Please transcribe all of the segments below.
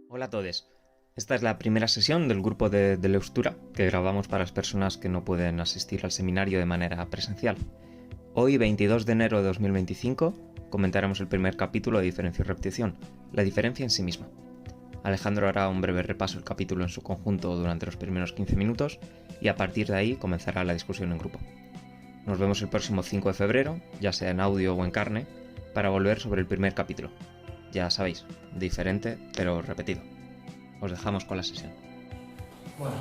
Hola a todos. Esta es la primera sesión del grupo de Leustura que grabamos para las personas que no pueden asistir al seminario de manera presencial. Hoy, 22 de enero de 2025, comentaremos el primer capítulo de Diferencia y Repetición, la diferencia en sí misma. Alejandro hará un breve repaso del capítulo en su conjunto durante los primeros 15 minutos y a partir de ahí comenzará la discusión en grupo. Nos vemos el próximo 5 de febrero, ya sea en audio o en carne, para volver sobre el primer capítulo. Ya sabéis, diferente pero repetido. Os dejamos con la sesión. Bueno,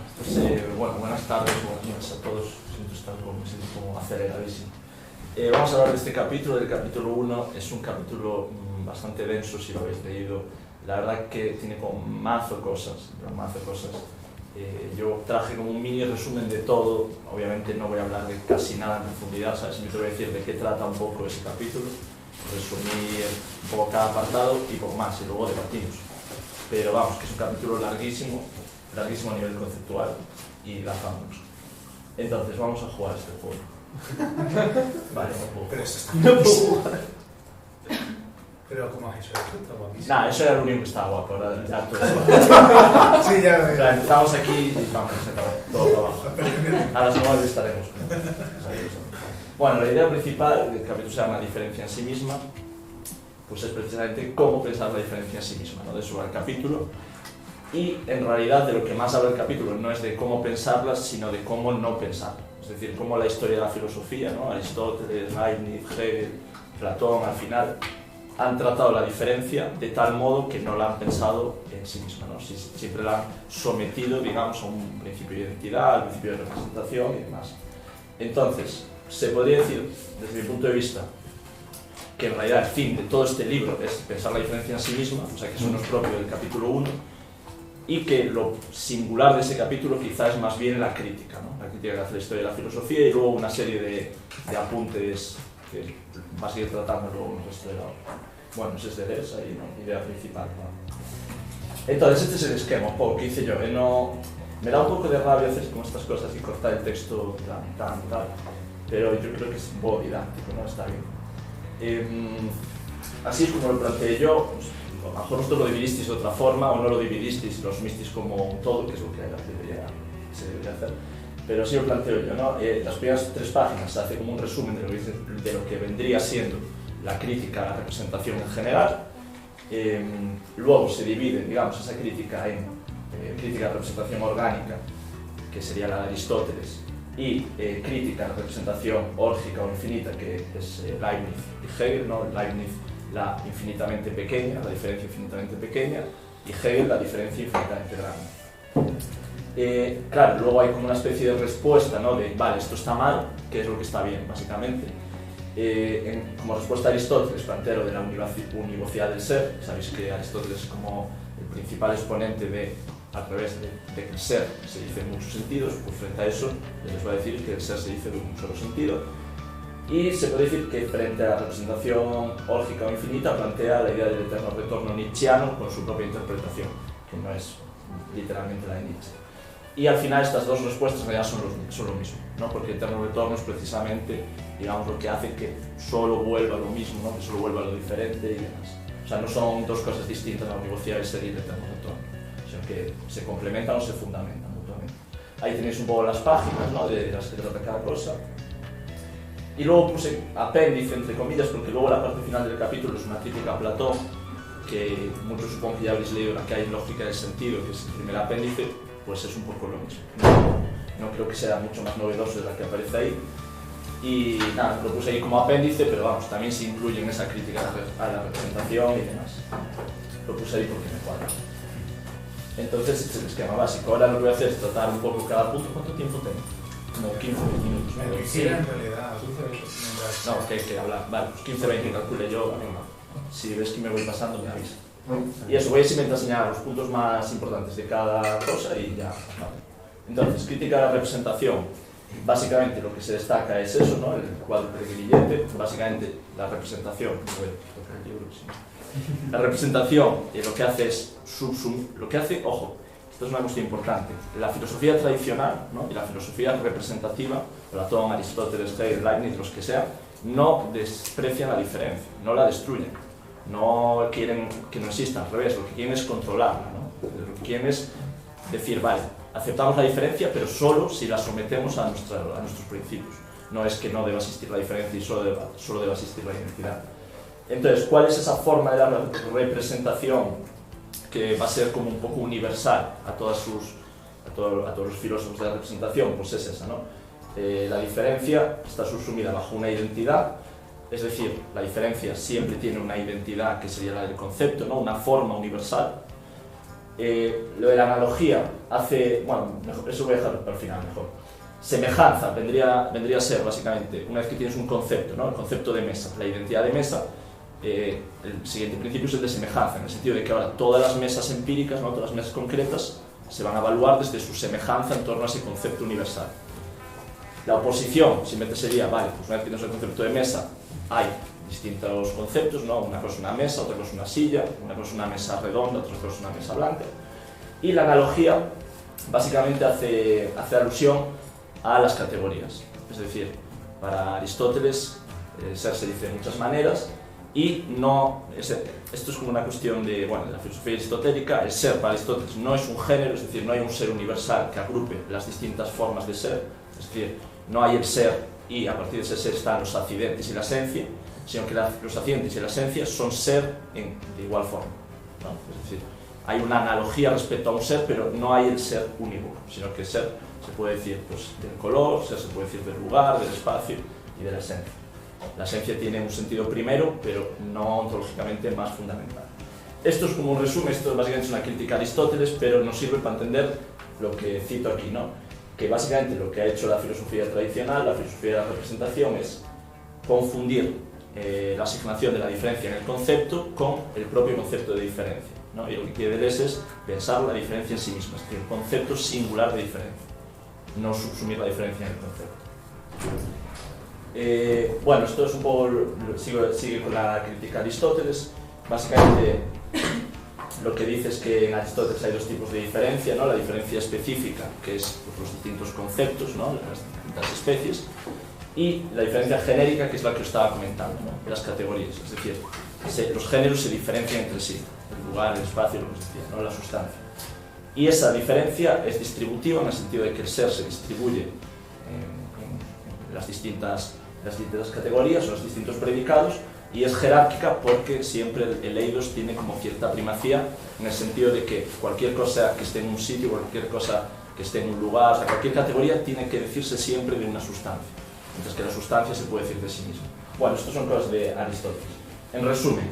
buenas tardes, buenas noches a todos. Siento estar como aceleradísimo. Vamos a hablar de este capítulo, del capítulo 1. Es un capítulo bastante denso, si lo habéis leído. La verdad que tiene como mazo de cosas. Yo traje como un mini resumen de todo. Obviamente no voy a hablar de casi nada en profundidad, ¿sabes? Yo te voy a decir de qué trata un poco ese capítulo, resumir un poco cada apartado y poco más, y luego debatimos. Pero vamos, que es un capítulo larguísimo a nivel conceptual y lanzándonos. Entonces vamos a jugar este juego. Vale, no puedo. Pero eso está jugar. Pero ¿cómo has hecho esto? Está guapísimo. Nah, eso era lo único que estaba guapo, ahora ya todo Sí, ya veo. Claro, empezamos aquí y vamos a sacar todo para abajo. A las 9 estaremos. Bueno, la idea principal del capítulo se llama Diferencia en sí misma, pues es precisamente cómo pensar la diferencia en sí misma, ¿no? De eso va el capítulo. Y en realidad de lo que más habla el capítulo no es de cómo pensarla, sino de cómo no pensarla. Es decir, cómo la historia de la filosofía, ¿no? Aristóteles, Leibniz, Hegel, Platón, al final han tratado la diferencia de tal modo que no la han pensado en sí misma, ¿no? Siempre la han sometido, digamos, a un principio de identidad, al principio de representación y demás. Entonces, se podría decir, desde mi punto de vista, que en realidad el fin de todo este libro es pensar la diferencia en sí misma, o sea que eso no es propio del capítulo 1, y que lo singular de ese capítulo quizás es más bien la crítica, ¿no? La crítica que hace la historia de la filosofía y luego una serie de apuntes que va a seguir tratando luego en el resto de la obra. Bueno, ese es de leer, ahí, ¿no? Idea principal, ¿no? Entonces, este es el esquema, un poco que hice yo. Me da un poco de rabia hacer como estas cosas y cortar el texto tal, pero yo creo que es un poco didáctico, ¿no? Está bien. Así es como lo planteé yo. Pues, a lo mejor vosotros lo dividisteis de otra forma o no lo dividisteis, lo asumisteis como un todo, que es lo que se debería hacer. Pero así lo planteo yo, ¿no? Las primeras 3 páginas se hace como un resumen de lo que vendría siendo la crítica a la representación en general. Luego se divide, digamos, esa crítica en crítica a la representación orgánica, que sería la de Aristóteles, y crítica a la representación órgica o infinita, que es Leibniz y Hegel, ¿no? Leibniz la infinitamente pequeña, la diferencia infinitamente pequeña, y Hegel la diferencia infinitamente grande. Claro, luego hay como una especie de respuesta, ¿no? De, vale, esto está mal, ¿qué es lo que está bien, básicamente? Como respuesta a Aristóteles, plantea lo de la univocidad del ser. Sabéis que Aristóteles es como el principal exponente de, al revés, de que el ser se dice en muchos sentidos, pues frente a eso les voy a decir que el ser se dice de un solo sentido. Y se puede decir que frente a la representación órgica o infinita plantea la idea del eterno retorno nietzscheano con su propia interpretación, que no es literalmente la de Nietzsche. Y al final estas dos respuestas en realidad son lo mismo, ¿no? Porque el eterno retorno es precisamente, digamos, lo que hace que solo vuelva lo mismo, ¿no? Que solo vuelva lo diferente y demás. O sea, no son dos cosas distintas la univocidad del ser y el eterno retorno, sino que se complementan o se fundamentan mutuamente. Ahí tenéis un poco las páginas, ¿no? De las que trata cada cosa. Y luego puse apéndice, entre comillas, porque luego la parte final del capítulo es una crítica a Platón, que muchos supongo que ya habéis leído, la que hay lógica del sentido, que es el primer apéndice, pues es un poco lo mismo. No creo que sea mucho más novedoso de la que aparece ahí. Y nada, lo puse ahí como apéndice, pero vamos, también se incluye en esa crítica a la representación y demás. Lo puse ahí porque me cuadra. Entonces, este es el esquema básico. Ahora lo que voy a hacer es tratar un poco cada punto. ¿Cuánto tiempo tengo? Como 15-20 minutos. Lo que quiera en realidad, 15-20 minutos. No, que hay que hablar. Vale, pues 15-20 calcule yo. Si ves que me voy pasando, me avisa. Y eso, voy a simplemente enseñar los puntos más importantes de cada cosa y ya. Vale. Entonces, crítica a la representación. Básicamente lo que se destaca es eso, ¿no? El cuadro de Grillete. Básicamente la representación. La representación lo que hace es lo que hace, ojo, esto es una cuestión importante. La filosofía tradicional, ¿no? Y la filosofía representativa, Platón, Aristóteles, Hegel, Leibniz, los que sean, no desprecian la diferencia, no la destruyen, no quieren que no exista, al revés, lo que quieren es controlarla, ¿no? Lo que quieren es decir, vale, aceptamos la diferencia, pero solo si la sometemos a nuestros principios. No es que no deba existir la diferencia y solo deba existir la identidad. Entonces, ¿cuál es esa forma de la representación que va a ser como un poco universal a todos los filósofos de la representación? Pues es esa, ¿no? La diferencia está subsumida bajo una identidad, es decir, la diferencia siempre tiene una identidad que sería la del concepto, ¿no? Una forma universal. Lo de la analogía hace, bueno, mejor, eso voy a dejarlo para el final mejor. Semejanza vendría a ser básicamente, una vez que tienes un concepto, ¿no? El concepto de mesa, la identidad de mesa, el siguiente principio es el de semejanza, en el sentido de que ahora todas las mesas empíricas, ¿no? Todas las mesas concretas, se van a evaluar desde su semejanza en torno a ese concepto universal. La oposición simplemente sería, vale, pues una vez que tienes el concepto de mesa, hay distintos conceptos, ¿no? Una cosa es una mesa, otra cosa es una silla, una cosa es una mesa redonda, otra cosa es una mesa blanca. Y la analogía básicamente hace alusión a las categorías. Es decir, para Aristóteles, ser se dice de muchas maneras, y no, esto es como una cuestión de, bueno, de la filosofía aristotélica. El ser para Aristóteles no es un género, es decir, no hay un ser universal que agrupe las distintas formas de ser, es decir, no hay el ser y a partir de ese ser están los accidentes y la esencia, sino que los accidentes y la esencia son ser de igual forma, ¿no? Es decir, hay una analogía respecto a un ser, pero no hay el ser unívoco, sino que el ser se puede decir, pues, del color, se puede decir del lugar, del espacio y de la esencia. La esencia tiene un sentido primero, pero no ontológicamente más fundamental. Esto es como un resumen, esto básicamente es una crítica a Aristóteles, pero nos sirve para entender lo que cito aquí, ¿no? Que básicamente lo que ha hecho la filosofía tradicional, la filosofía de la representación, es confundir la asignación de la diferencia en el concepto con el propio concepto de diferencia, ¿no? Y lo que quiere Deleuze es pensar la diferencia en sí misma, es decir, el concepto singular de diferencia, no subsumir la diferencia en el concepto. Bueno, esto es un poco, sigue con la crítica a Aristóteles. Básicamente lo que dice es que en Aristóteles hay dos tipos de diferencia, ¿no? La diferencia específica, que es, pues, los distintos conceptos, ¿no? Las distintas especies, y la diferencia genérica, que es la que os estaba comentando, ¿no? De las categorías, es decir, los géneros se diferencian entre sí, el lugar, el espacio, lo que os decía, ¿no? La sustancia. Y esa diferencia es distributiva en el sentido de que el ser se distribuye en las distintas categorías o los distintos predicados, y es jerárquica porque siempre el eidos tiene como cierta primacía, en el sentido de que cualquier cosa que esté en un sitio, cualquier cosa que esté en un lugar, o sea, cualquier categoría tiene que decirse siempre de una sustancia, mientras que la sustancia se puede decir de sí misma. Bueno, estas son cosas de Aristóteles. En resumen,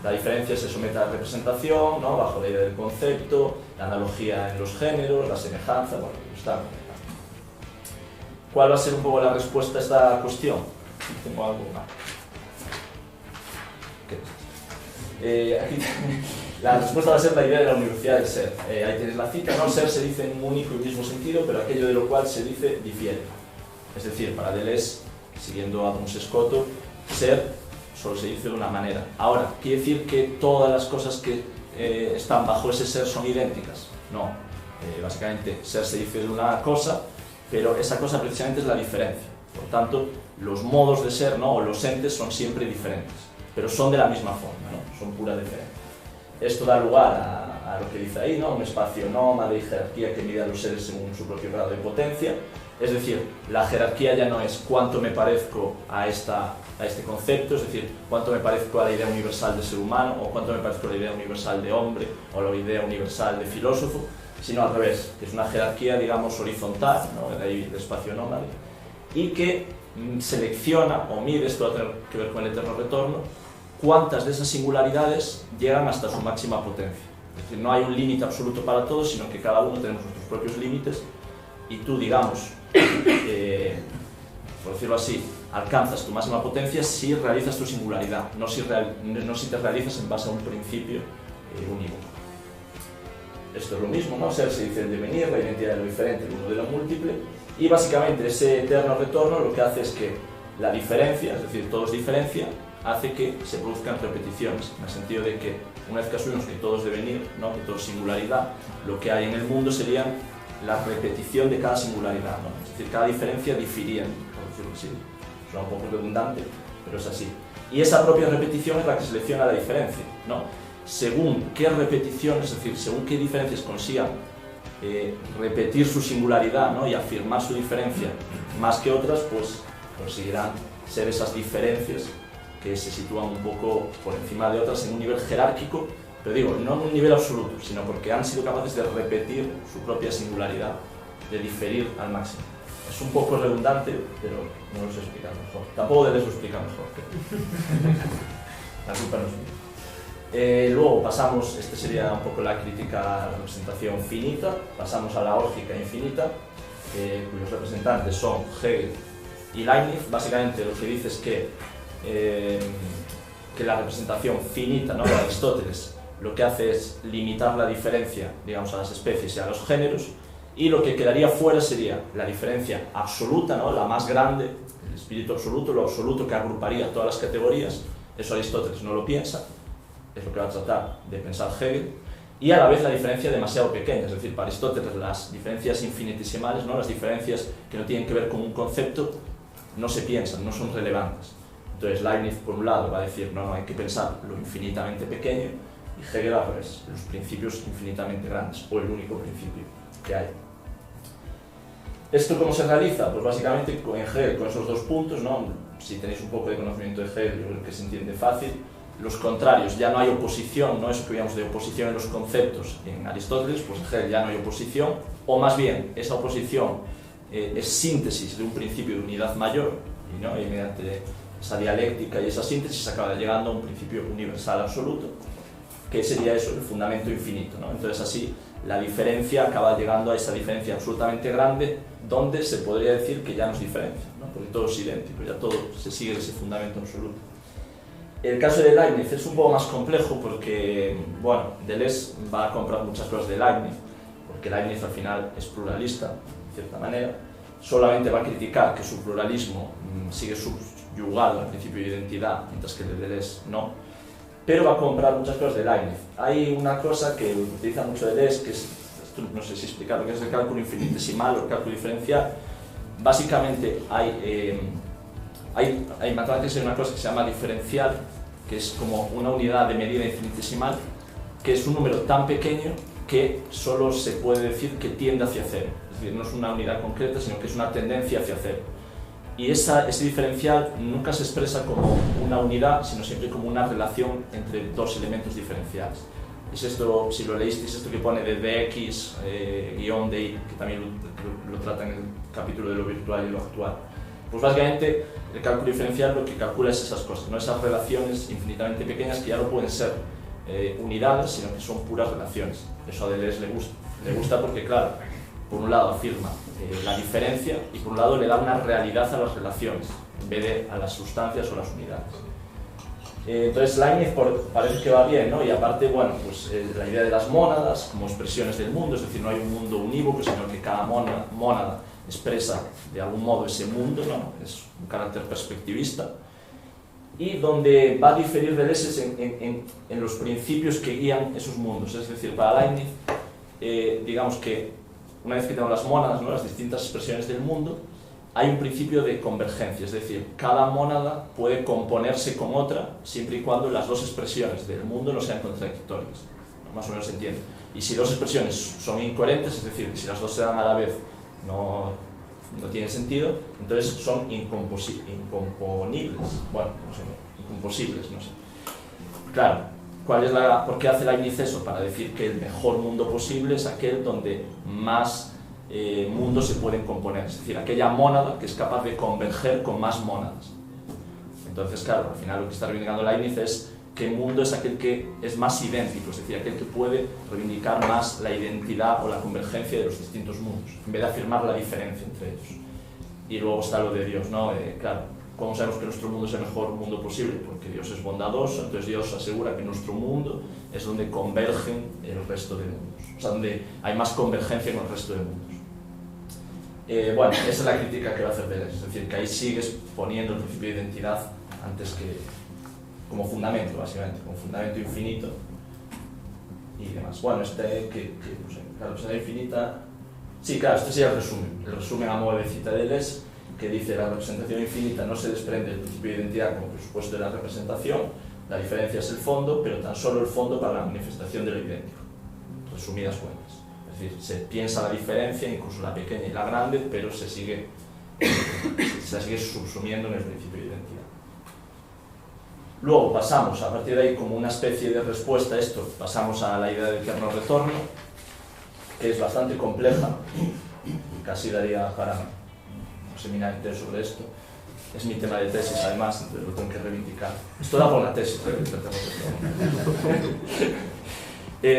la diferencia se somete a la representación, ¿no? Bajo la idea del concepto, la analogía en los géneros, la semejanza, bueno, está. ¿Cuál va a ser un poco la respuesta a esta cuestión? Tengo algo más. Aquí la respuesta va a ser la idea de la universalidad del ser. Ahí tienes la cita, ¿no? Ser se dice en un único y mismo sentido, pero aquello de lo cual se dice difiere. Es decir, para Deleuze, siguiendo a Duns Scoto, ser solo se dice de una manera. Ahora, ¿quiere decir que todas las cosas que están bajo ese ser son idénticas? No. Básicamente, ser se dice de una cosa, pero esa cosa precisamente es la diferencia. Por tanto, los modos de ser, ¿no? O los entes son siempre diferentes, pero son de la misma forma, ¿no? Son pura diferencia. Esto da lugar a lo que dice ahí, ¿no? Un espacio nómada y jerarquía que mide a los seres según su propio grado de potencia. Es decir, la jerarquía ya no es cuánto me parezco a este concepto, es decir, cuánto me parezco a la idea universal de ser humano, o cuánto me parezco a la idea universal de hombre, o la idea universal de filósofo, sino al revés, que es una jerarquía, digamos, horizontal, ¿no? De ahí el espacio nómada, y que selecciona o mide, esto va a tener que ver con el eterno retorno, cuántas de esas singularidades llegan hasta su máxima potencia. Es decir, no hay un límite absoluto para todos, sino que cada uno tenemos nuestros propios límites, y tú, digamos, por decirlo así, alcanzas tu máxima potencia si realizas tu singularidad, no si te realizas en base a un principio único. Esto es lo mismo, ¿no? Ser se dice el devenir, la identidad de lo diferente, el uno de lo múltiple, y básicamente ese eterno retorno lo que hace es que la diferencia, es decir, todo es diferencia, hace que se produzcan repeticiones, en el sentido de que una vez que asumimos que todo es devenir, ¿no? Que todo es singularidad, lo que hay en el mundo sería la repetición de cada singularidad, ¿no? Es decir, cada diferencia difiría, por decirlo así, suena un poco redundante, pero es así. Y esa propia repetición es la que selecciona la diferencia, ¿no? Según qué repeticiones, es decir, según qué diferencias consigan repetir su singularidad, ¿no? Y afirmar su diferencia más que otras, pues conseguirán ser esas diferencias que se sitúan un poco por encima de otras en un nivel jerárquico, pero digo, no en un nivel absoluto, sino porque han sido capaces de repetir su propia singularidad, de diferir al máximo. Es un poco redundante, pero no lo sé explicar mejor. Tampoco debes explicar mejor. La culpa no es mía. Luego pasamos, este sería un poco la crítica a la representación finita, pasamos a la lógica infinita, cuyos representantes son Hegel y Leibniz. Básicamente lo que dice es que la representación finita, ¿no?, de Aristóteles lo que hace es limitar la diferencia, digamos, a las especies y a los géneros, y lo que quedaría fuera sería la diferencia absoluta, ¿no?, la más grande, el espíritu absoluto, lo absoluto que agruparía todas las categorías. Eso Aristóteles no lo piensa, es lo que va a tratar de pensar Hegel, y a la vez la diferencia demasiado pequeña, es decir, para Aristóteles las diferencias infinitesimales, ¿no?, las diferencias que no tienen que ver con un concepto, no se piensan, no son relevantes. Entonces Leibniz, por un lado, va a decir, no, hay que pensar lo infinitamente pequeño, y Hegel, pues, los principios infinitamente grandes, o el único principio que hay. ¿Esto cómo se realiza? Pues básicamente en Hegel, con esos dos puntos, ¿no? Si tenéis un poco de conocimiento de Hegel, yo creo que se entiende fácil. Los contrarios, ya no hay oposición, no eso que veíamos de oposición en los conceptos en Aristóteles, pues en Hegel ya no hay oposición, o más bien, esa oposición es síntesis de un principio de unidad mayor, ¿no? Y mediante esa dialéctica y esa síntesis acaba llegando a un principio universal absoluto, que sería eso, el fundamento infinito, ¿no? Entonces así la diferencia acaba llegando a esa diferencia absolutamente grande, donde se podría decir que ya no es diferencia, ¿no? Porque todo es idéntico, ya todo se sigue ese fundamento absoluto. El caso de Leibniz es un poco más complejo porque, bueno, Deleuze va a comprar muchas cosas de Leibniz, porque Leibniz al final es pluralista, de cierta manera, solamente va a criticar que su pluralismo sigue subyugado al principio de identidad, mientras que el de Deleuze no, pero va a comprar muchas cosas de Leibniz. Hay una cosa que utiliza mucho Deleuze, que es, no sé si explicarlo, que es el cálculo infinitesimal o el cálculo diferencial. Básicamente hay matemáticas, hay una cosa que se llama diferencial, que es como una unidad de medida infinitesimal, que es un número tan pequeño que solo se puede decir que tiende hacia cero. Es decir, no es una unidad concreta, sino que es una tendencia hacia cero. Y ese diferencial nunca se expresa como una unidad, sino siempre como una relación entre dos elementos diferenciales. Es esto, si lo leísteis, esto que pone de dx guión dy, que también lo trata en el capítulo de lo virtual y lo actual. Pues básicamente el cálculo diferencial lo que calcula es esas cosas, ¿no? Esas relaciones infinitamente pequeñas que ya no pueden ser unidades, sino que son puras relaciones. Eso a Deleuze le gusta porque, claro, por un lado afirma la diferencia y por un lado le da una realidad a las relaciones en vez de a las sustancias o las unidades. Entonces Leibniz parece que va bien, ¿no? Y aparte, bueno, pues la idea de las mónadas como expresiones del mundo, es decir, no hay un mundo unívoco, sino que cada mónada expresa de algún modo ese mundo, ¿no? Es un carácter perspectivista. Y donde va a diferir Deleuze en los principios que guían esos mundos, es decir, para Leibniz, digamos que una vez que tenemos las mónadas, ¿no?, las distintas expresiones del mundo, hay un principio de convergencia, es decir, cada mónada puede componerse con otra siempre y cuando las dos expresiones del mundo no sean contradictorias, ¿no? Más o menos se entiende. Y si dos expresiones son incoherentes, es decir, si las dos se dan a la vez no tienen sentido, entonces son incomponibles, bueno, no sé, incomposibles, no sé. Claro. ¿Por qué hace Leibniz eso? Para decir que el mejor mundo posible es aquel donde más mundos se pueden componer, es decir, aquella mónada que es capaz de converger con más mónadas. Entonces, claro, al final lo que está reivindicando Leibniz es qué mundo es aquel que es más idéntico, es decir, aquel que puede reivindicar más la identidad o la convergencia de los distintos mundos, en vez de afirmar la diferencia entre ellos. Y luego está lo de Dios, ¿no? Claro, ¿cómo sabemos que nuestro mundo es el mejor mundo posible? Porque Dios es bondadoso, entonces Dios asegura que nuestro mundo es donde convergen el resto de mundos, o sea, donde hay más convergencia con el resto de mundos. Bueno, esa es la crítica que va a hacer Deleuze, es decir, que ahí sigues poniendo el principio de identidad antes que como fundamento, básicamente, como fundamento infinito y demás. Bueno, no sé, claro, pues la infinita... Sí, claro, este sería el resumen a modo de cita de Deleuze. que dice la representación infinita no se desprende del principio de identidad como presupuesto de la representación, la diferencia es el fondo, pero tan solo el fondo para la manifestación de lo idéntico, resumidas cuentas. Es decir, se piensa la diferencia, incluso la pequeña y la grande, pero se sigue subsumiendo en el principio de identidad. Luego pasamos, a partir de ahí, como una especie de respuesta a esto, pasamos a la idea del eterno retorno, que es bastante compleja, casi daría para un seminario entero sobre esto. Es mi tema de tesis, además, entonces lo tengo que reivindicar. Esto da por una tesis,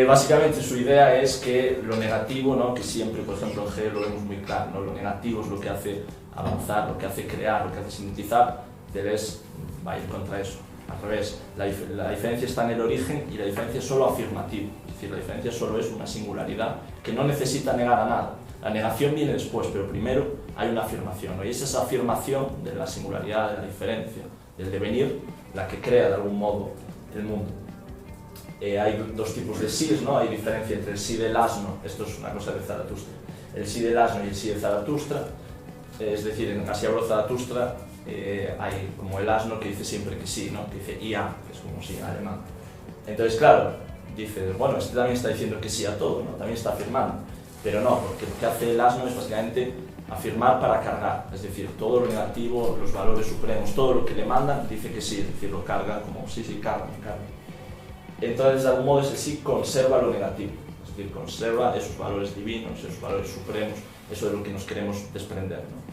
básicamente su idea es que lo negativo, ¿no? Que siempre, por ejemplo, en G lo vemos muy claro, ¿no? Lo negativo es lo que hace avanzar, lo que hace crear, lo que hace sintetizar. Deleuze va a ir contra eso. Al revés, la diferencia está en el origen y la diferencia es solo afirmativa. Es decir, la diferencia solo es una singularidad que no necesita negar a nada. La negación viene después, pero primero hay una afirmación, ¿no? Y es esa afirmación de la singularidad, de la diferencia, del devenir, la que crea de algún modo el mundo. Hay dos tipos de sís, ¿no? Hay diferencia entre el sí del asno, esto es una cosa de Zaratustra, el sí del asno y el sí de Zaratustra, es decir, en Así habló Zaratustra hay como el asno que dice siempre que sí, ¿no? Que dice ia, que es como sí en alemán. Entonces, claro, dice, bueno, este también está diciendo que sí a todo, ¿no? También está afirmando, pero no, porque lo que hace el asno es básicamente afirmar para cargar, es decir, todo lo negativo, los valores supremos, todo lo que le mandan, dice que sí, es decir, lo carga como sí, carga. Entonces, de algún modo, ese sí conserva lo negativo, es decir, conserva esos valores divinos, esos valores supremos, eso de lo que nos queremos desprender, ¿no?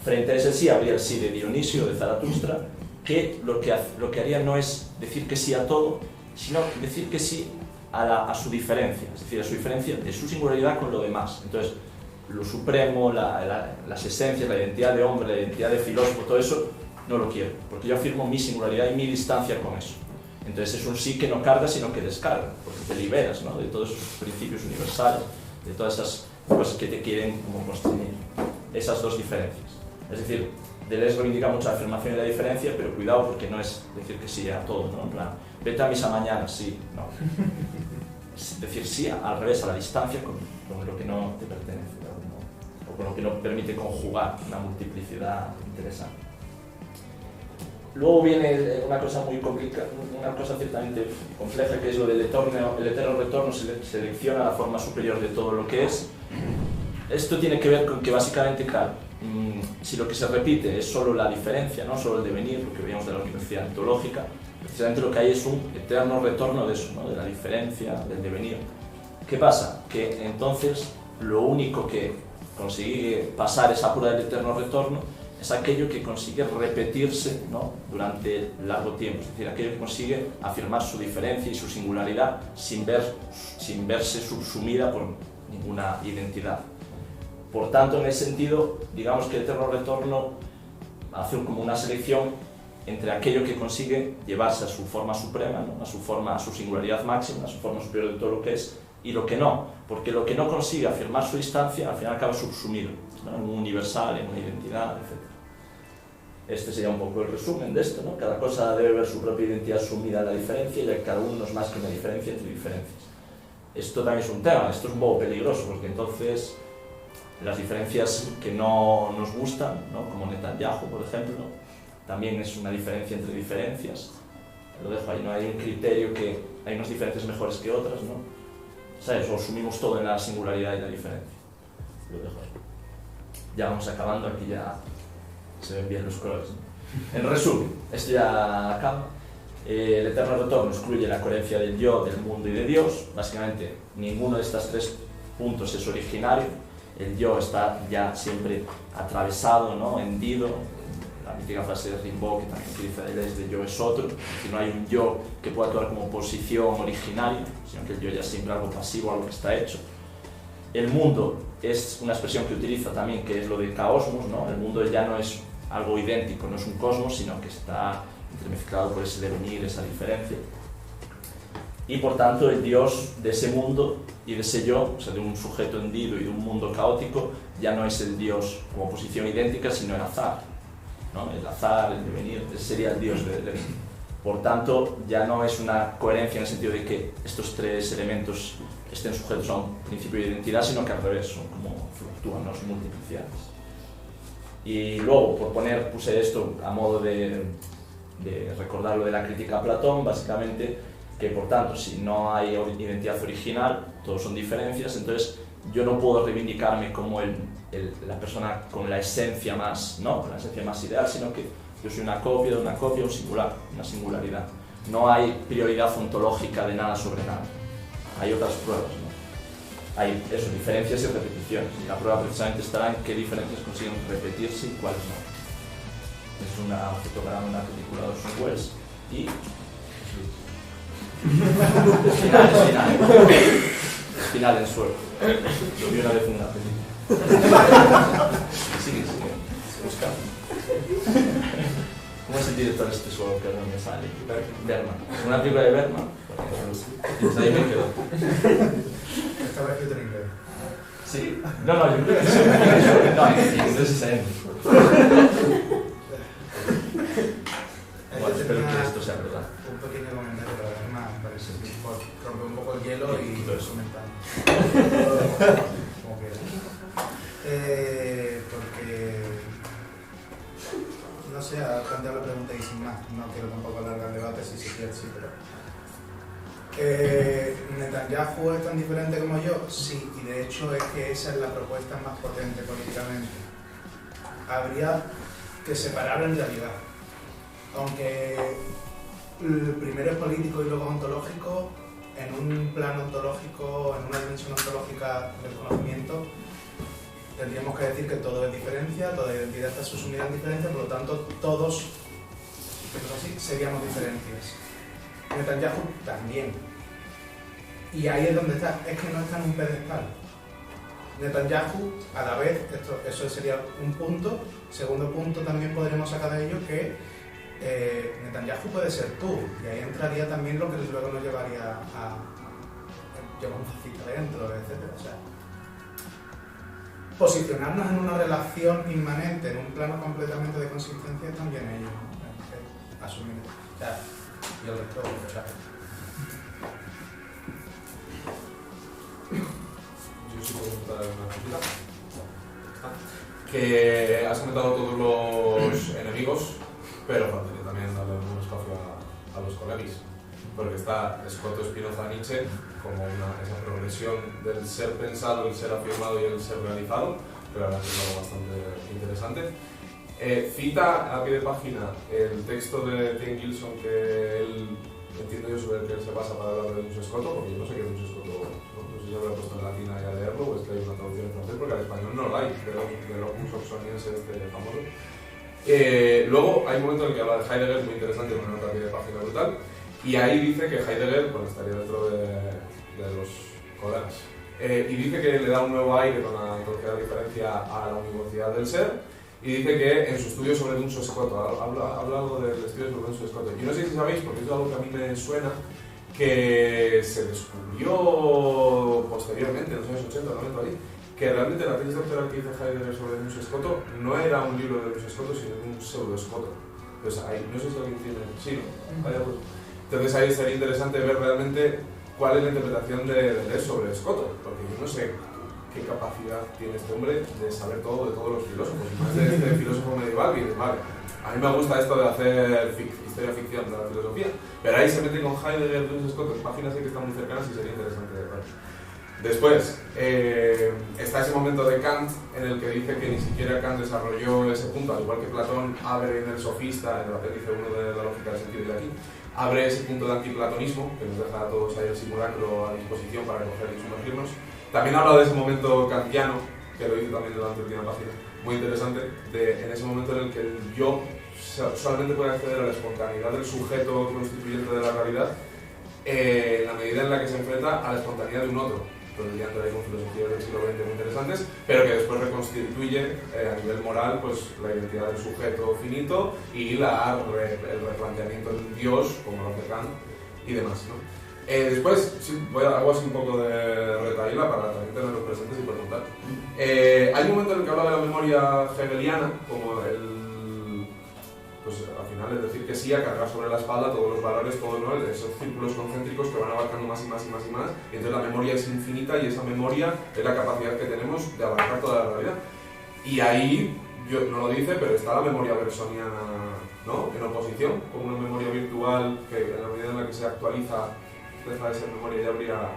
Frente a ese sí habría el sí de Dionisio, de Zaratustra, que lo que haría no es decir que sí a todo, sino decir que sí a su diferencia, es decir, a su diferencia de su singularidad con lo demás. Entonces, lo supremo, las esencias, la identidad de hombre, la identidad de filósofo, todo eso no lo quiero, porque yo afirmo mi singularidad y mi distancia con eso. Entonces es un sí que no carga, sino que descarga, porque te liberas, ¿no? De todos esos principios universales, de todas esas cosas que te quieren como constreñir. Esas dos diferencias. Es decir, Deleuze reivindica mucho la afirmación y la diferencia, pero cuidado porque no es decir que sí a todo, ¿no? En plan, vete a misa mañana, sí, no. Es decir sí al revés, a la distancia con lo que no te pertenece, de algún modo, o con lo que no permite conjugar una multiplicidad interesante. Luego viene una cosa muy complicada, una cosa ciertamente compleja, que es lo del eterno retorno, selecciona la forma superior de todo lo que es. Esto tiene que ver con que básicamente, claro, si lo que se repite es solo la diferencia, no solo el devenir, lo que veíamos de la universalidad ontológica, precisamente lo que hay es un eterno retorno de eso, ¿no? De la diferencia, del devenir. ¿Qué pasa? Que entonces lo único que consigue pasar esa pura del eterno retorno es aquello que consigue repetirse, ¿no? Durante largo tiempo, es decir, aquello que consigue afirmar su diferencia y su singularidad sin verse subsumida por ninguna identidad. Por tanto, en ese sentido, digamos que el eterno retorno hace como una selección entre aquello que consigue llevarse a su forma suprema, ¿no? a su singularidad máxima, a su forma superior de todo lo que es, y lo que no, porque lo que no consigue afirmar su distancia, al final acaba subsumido, ¿no? En un universal, en una identidad, etc. Este sería un poco el resumen de esto, ¿no? Cada cosa debe ver su propia identidad sumida en la diferencia, ya que cada uno es más que una diferencia entre diferencias. Esto también es un tema, esto es un poco peligroso, porque entonces las diferencias que no nos gustan, ¿no? Como Netanyahu, por ejemplo, también es una diferencia entre diferencias. Lo dejo ahí, no hay un criterio que hay unas diferencias mejores que otras, ¿no? ¿Sabes? O asumimos todo en la singularidad y la diferencia. Lo dejo ahí. Ya vamos acabando, aquí ya se ven bien los colores, ¿no? En resumen, esto ya acaba. El eterno retorno excluye la coherencia del yo, del mundo y de Dios. Básicamente, ninguno de estos tres puntos es originario. El yo está ya siempre atravesado, ¿no? Hendido. La mítica frase de Rimbaud, que también utiliza Deleuze, de yo es otro, que no hay un yo que pueda actuar como posición originaria, sino que el yo ya es siempre algo pasivo, algo que está hecho. El mundo es una expresión que utiliza también, que es lo de caosmos, ¿no? El mundo ya no es algo idéntico, no es un cosmos, sino que está entremezclado por ese devenir, esa diferencia. Y por tanto el Dios de ese mundo y de ese yo, o sea, de un sujeto hendido y de un mundo caótico, ya no es el Dios como posición idéntica, sino el azar, ¿no? El azar, el devenir, ese sería el Dios de Deleuze. Por tanto, ya no es una coherencia en el sentido de que estos tres elementos estén sujetos a un principio de identidad, sino que al revés, son como fluctúan, no son multiplicidades. Y luego, puse esto a modo de recordar lo de la crítica a Platón, básicamente, que por tanto, si no hay identidad original, todos son diferencias, entonces yo no puedo reivindicarme como la persona con la esencia más, ¿no? Con la esencia más ideal, sino que yo soy una copia de una copia, un singular, una singularidad. No hay prioridad ontológica de nada sobre nada. Hay otras pruebas, ¿no? Hay eso, diferencias y repeticiones. Y la prueba precisamente estará en qué diferencias consiguen repetirse y cuáles no. Es un fotograma de una película de Orson Welles y es final en suelo. Lo vi una vez en una película. Sigue. Buscando. ¿Cómo es el director este suelo que no me sale? Bergman. Una película de Bergman. Pues ahí me quedo. Estaba escrito en inglés. Sí. No, yo creo que sí. No, en inglés es en. Bueno, espero que esto sea verdad. Un pequeño comentario, pero además me parece que rompe un poco el hielo y comentando. Como quieras. Porque, no sé, ha planteado la pregunta y sin más, no quiero tampoco alargar el debate, si se quiere, sí, pero... ¿Netanyahu es tan diferente como yo? Sí, y de hecho es que esa es la propuesta más potente políticamente. Habría que separar en realidad. Aunque el primero es político y luego ontológico, en un plano ontológico, en una dimensión ontológica del conocimiento, tendríamos que decir que todo es diferencia, toda identidad está subsumida en diferencia, por lo tanto todos, así, seríamos diferencias. Netanyahu también. Y ahí es donde está, es que no está en un pedestal. Netanyahu, a la vez, eso sería un punto. Segundo punto, también podremos sacar de ello que Netanyahu puede ser tú, y ahí entraría también lo que luego nos llevaría a llevar un cita dentro, etc. O sea, posicionarnos en una relación inmanente, en un plano completamente de consistencia, también ello, ¿no? Asumir. O sea, y el resto, o sea. Yo sí puedo contar una cosita. Que has comentado todos los enemigos, pero faltaría también darle un espacio a los colegis, porque está Scott, Spinoza, Nietzsche como esa progresión del ser pensado, el ser afirmado y el ser realizado, que la verdad es algo bastante interesante. Cita a pie de página el texto de Tim Gilson que él, entiendo yo, sobre el que él se basa para hablar de Duns Scotus, porque yo no sé qué es Duns Scotus, no sé si se habrá puesto en latín ahí a leerlo o es que hay una traducción en francés, porque al español no la hay, de los oxonienses famoso. Luego hay un momento en el que habla de Heidegger, muy interesante, con una nota a pie de página brutal, y ahí dice que Heidegger, bueno, estaría dentro de los colegas, y dice que le da un nuevo aire con la antología de diferencia a la univocidad del ser. Y dice que en su estudio sobre Duns Scotus, habla algo del estudio sobre Duns Scotus. Yo no sé si sabéis, porque es algo que a mí me suena, que se descubrió posteriormente, en los años 80, 90, ahí, que realmente la tesis doctoral que hizo Heidegger sobre Duns Scotus no era un libro de Duns Scotus, sino un pseudo-Scotus. Entonces ahí, no sé si alguien tiene... Sí, ¿no? Entonces ahí sería interesante ver realmente cuál es la interpretación de leer sobre Scotus, porque yo no sé qué capacidad tiene este hombre de saber todo de todos los filósofos, más de este filósofo medieval que dice, vale, a mí me gusta esto de hacer historia-ficción de la filosofía, pero ahí se mete con Heidegger, Duns Scotus, páginas que están muy cercanas y sería interesante ver. Después, está ese momento de Kant en el que dice que ni siquiera Kant desarrolló ese punto, al igual que Platón abre en el Sofista, en el apéndice 1 de la lógica del sentido y de aquí, abre ese punto de antiplatonismo, que nos deja a todos ahí el simulacro a disposición para coger y sumergirnos. También habla de ese momento kantiano, que lo dice también en la última página, muy interesante, en ese momento en el que el yo solamente puede acceder a la espontaneidad del sujeto constituyente de la realidad en la medida en la que se enfrenta a la espontaneidad de un otro. Entonces ya entra ahí con filosofías del siglo XX muy interesantes, pero que después reconstituye a nivel moral pues, la identidad del sujeto finito y el replanteamiento del Dios, como lo hace Kant, y demás, ¿no? Después, sí, hago así un poco de retaíla para también tenerlos presentes y preguntar. Hay un momento en el que habla de la memoria hegeliana, como pues al final es decir que sí a cargar sobre la espalda todos los valores, todos esos círculos concéntricos que van abarcando más y más y más y más, y entonces la memoria es infinita y esa memoria es la capacidad que tenemos de abarcar toda la realidad. Y ahí no lo dice, pero está la memoria bersoniana, ¿no? En oposición, como una memoria virtual que en la medida en la que se actualiza deja de ser memoria y abrirá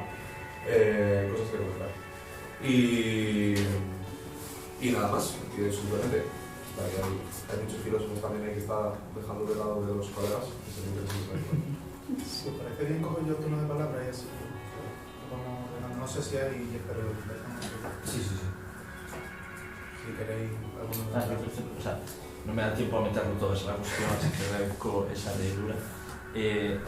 cosas que contar. Y nada más, y simplemente hay muchos filósofos también ahí que está dejando de lado de los colegas, que se Si os parece bien, cojo yo el turno de palabra y así. No sé si hay, pero Sí. si queréis alguno. O sea, no me da tiempo a meterlo todo en la cuestión, así que agradezco esa leidura.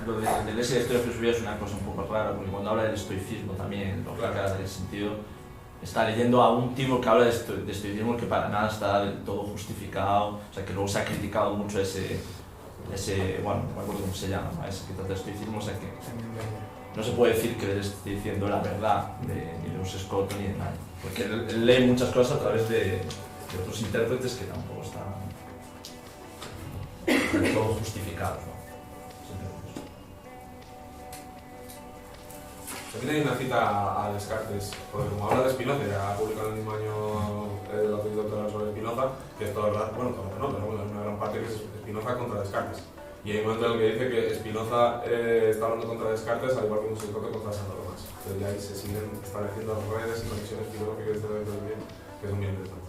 Lo de la historia de filosofía es una cosa un poco rara, porque cuando habla del estoicismo también, lógica del sentido, está leyendo a un tipo que habla de estoicismo que para nada está del todo justificado, o sea, que luego se ha criticado mucho ese bueno, no me acuerdo cómo se llama, ese que trata de estoicismo, o sea, que no se puede decir que le esté diciendo la verdad ni de un Scott ni de nadie, porque él lee muchas cosas a través de otros intérpretes que tampoco están del todo justificados, ¿no? También hay una cita a Descartes, porque como habla de Spinoza, ya ha publicado en el mismo año la tesis doctoral sobre Spinoza, que es todo el rato, bueno, todo el rato no, pero bueno, es una gran parte que es Spinoza contra Descartes. Y hay un momento en el que dice que Spinoza está hablando contra Descartes, al igual que un Sócrates contra Santo Tomás. Entonces ya ahí se siguen estableciendo redes y conexiones filosóficas que son bien interesantes.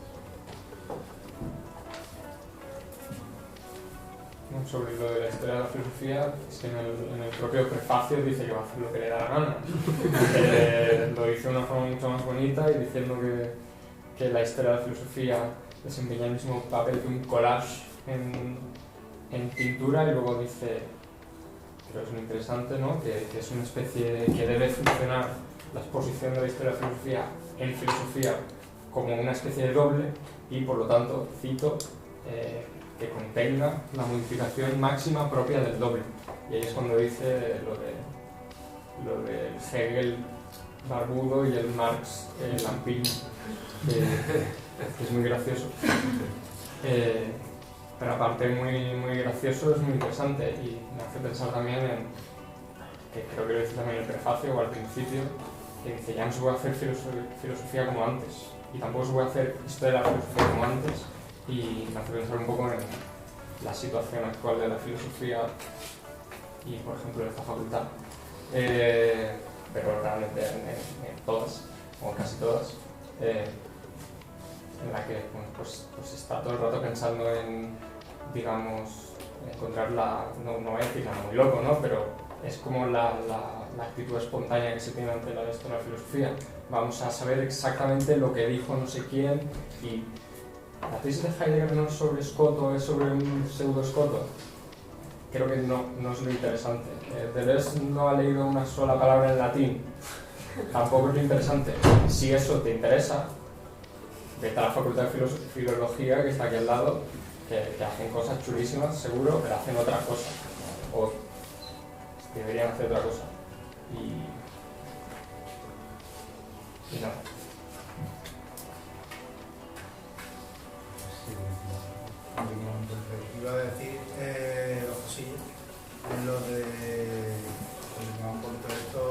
Sobre lo de la historia de la filosofía, es que en el propio prefacio dice que va a hacer lo que le da la gana. Lo dice de una forma mucho más bonita y diciendo que la historia de la filosofía desempeña el mismo papel que un collage en pintura, y luego dice, pero es muy interesante, ¿no? que es una especie que debe funcionar la exposición de la historia de la filosofía en filosofía como una especie de doble, y por lo tanto, cito, que contenga la modificación máxima propia del doble. Y ahí es cuando dice lo de Hegel barbudo y el Marx lampiño, que es muy gracioso. Pero aparte muy gracioso, es muy interesante, y me hace pensar también en, que creo que lo dice también en el prefacio o al principio, que dice, ya no se puede hacer filosofía como antes, y tampoco se puede hacer historia de la filosofía como antes, y me hace pensar un poco en la situación actual de la filosofía y, por ejemplo, en esta facultad, pero realmente en todas, o casi todas, en la que pues está todo el rato pensando en, digamos, encontrar no ética, muy loco, ¿no? Pero es como la actitud espontánea que se tiene ante la historia de la filosofía. Vamos a saber exactamente lo que dijo no sé quién, y la tesis de Heidegger no es sobre Escoto, es sobre un pseudo-Escoto. Creo que no es lo interesante. Deleuze no ha leído una sola palabra en latín. Tampoco es lo interesante. Si eso te interesa, vete a la Facultad de Filología, que está aquí al lado, que hacen cosas chulísimas, seguro, pero hacen otra cosa. O deberían hacer otra cosa. Y no. Iba a decir los cosillos, en lo de un poquito de esto,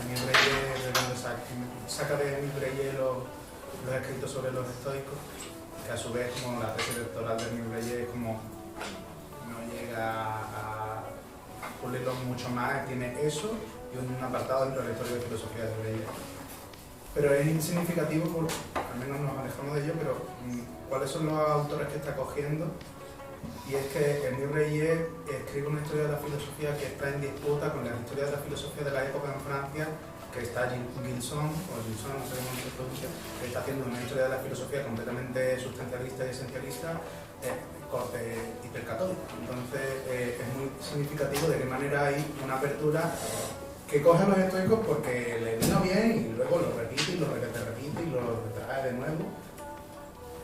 Emile Reyes, de donde saca de Emile Reyes los escritos sobre los estoicos, que a su vez, como la tesis doctoral de Emile Reyes, como no llega a pulirlo mucho más, tiene eso y un apartado dentro de la historia de filosofía de Reyes. Pero es insignificativo, porque al menos nos alejamos de ello, pero ¿cuáles son los autores que está cogiendo? Y es que Emile Reyes escribe una historia de la filosofía que está en disputa con la historia de la filosofía de la época en Francia, que está Gilson, no sé cómo se pronuncia, que está haciendo una historia de la filosofía completamente sustancialista y esencialista, hipercatólica. Entonces es muy significativo de qué manera hay una apertura que coge a los estoicos porque le vino bien y luego lo repite y lo repite y lo retrae de nuevo,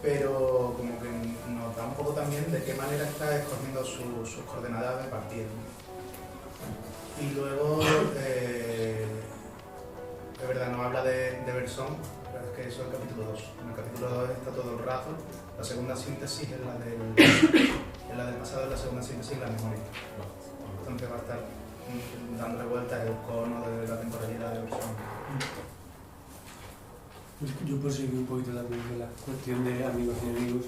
pero como que nos da un poco también de qué manera está escogiendo sus coordenadas de partida. Y luego, de verdad, nos habla de Bergson, pero es que eso es el capítulo 2. En el capítulo 2 está todo el rato. La segunda síntesis es la del pasado, y la segunda síntesis es la memoria. Entonces va a estar dándole vueltas el cono de la temporalidad de Bergson. Yo por seguir un poquito también de la cuestión de amigos y enemigos,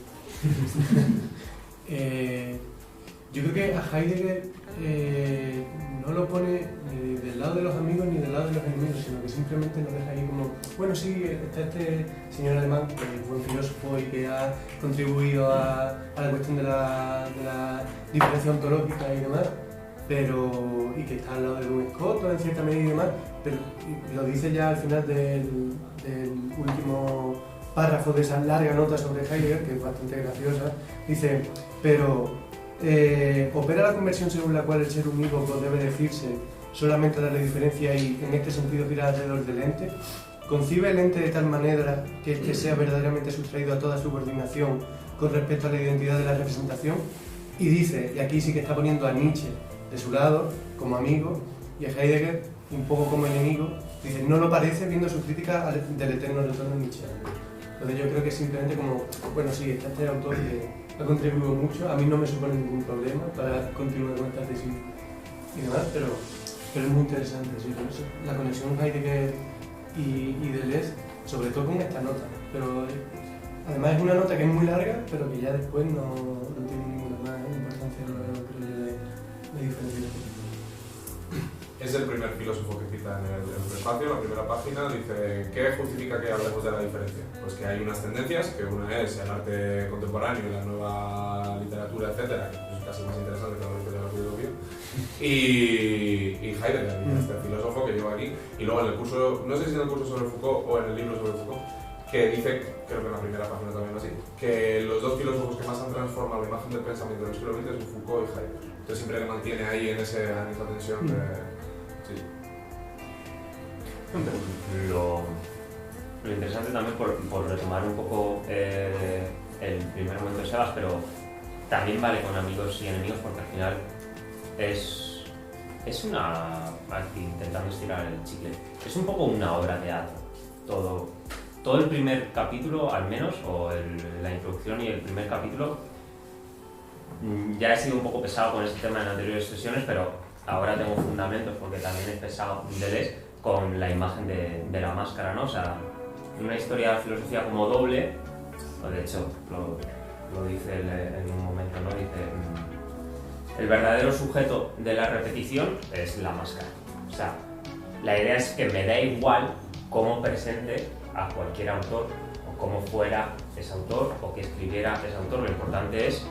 Yo creo que a Heidegger no lo pone ni del lado de los amigos ni del lado de los enemigos, sino que simplemente lo deja ahí como, bueno, sí, está este señor alemán que es buen filósofo y que ha contribuido a la cuestión de la diferencia ontológica y demás, pero, y que está al lado de un escoto en cierta medida y demás, pero lo dice ya al final del último párrafo de esa larga nota sobre Heidegger, que es bastante graciosa, dice, pero opera la conversión según la cual el ser unívoco debe decirse solamente darle diferencia y en este sentido gira alrededor del ente, concibe el ente de tal manera que este sea verdaderamente sustraído a toda subordinación con respecto a la identidad de la representación, y dice, y aquí sí que está poniendo a Nietzsche de su lado como amigo y a Heidegger un poco como enemigo, dice, no lo parece viendo su crítica del eterno retorno nietzscheano. Entonces yo creo que simplemente como, bueno, sí, está este autor que ha contribuido mucho, a mí no me supone ningún problema para continuar con esta tesis y demás, pero es muy interesante, sí, por eso. La conexión Heidegger y Deleuze, sobre todo con esta nota, pero además es una nota que es muy larga, pero que ya después no tiene ninguna más importancia de diferenciación. Es el primer filósofo que cita en el prefacio, en la primera página, dice ¿qué justifica que hablemos de la diferencia? Pues que hay unas tendencias, que una es el arte contemporáneo y la nueva literatura, etcétera, que es casi más interesante que la historia de la filosofía, y Heidegger, este filósofo que lleva aquí, y luego en el curso, no sé si en el curso sobre Foucault o en el libro sobre Foucault, que dice, creo que en la primera página también así, que los dos filósofos que más han transformado la imagen del pensamiento del siglo XX son Foucault y Heidegger. Entonces siempre le mantiene ahí en esa tensión de... Sí. Lo interesante también, por retomar un poco el primer momento de Sebas, pero también vale con amigos y enemigos, porque al final es una, aquí intentando estirar el chicle, es un poco una obra de teatro. Todo el primer capítulo, al menos, o la introducción y el primer capítulo, ya he sido un poco pesado con este tema en anteriores sesiones, pero ahora tengo fundamentos porque también he pesado Deleuze con la imagen de la máscara, ¿no? O sea, una historia de filosofía como doble, o de hecho lo dice él en un momento, ¿no? Dice, el verdadero sujeto de la repetición es la máscara. O sea, la idea es que me da igual cómo presente a cualquier autor, o cómo fuera ese autor, o que escribiera ese autor. Lo importante es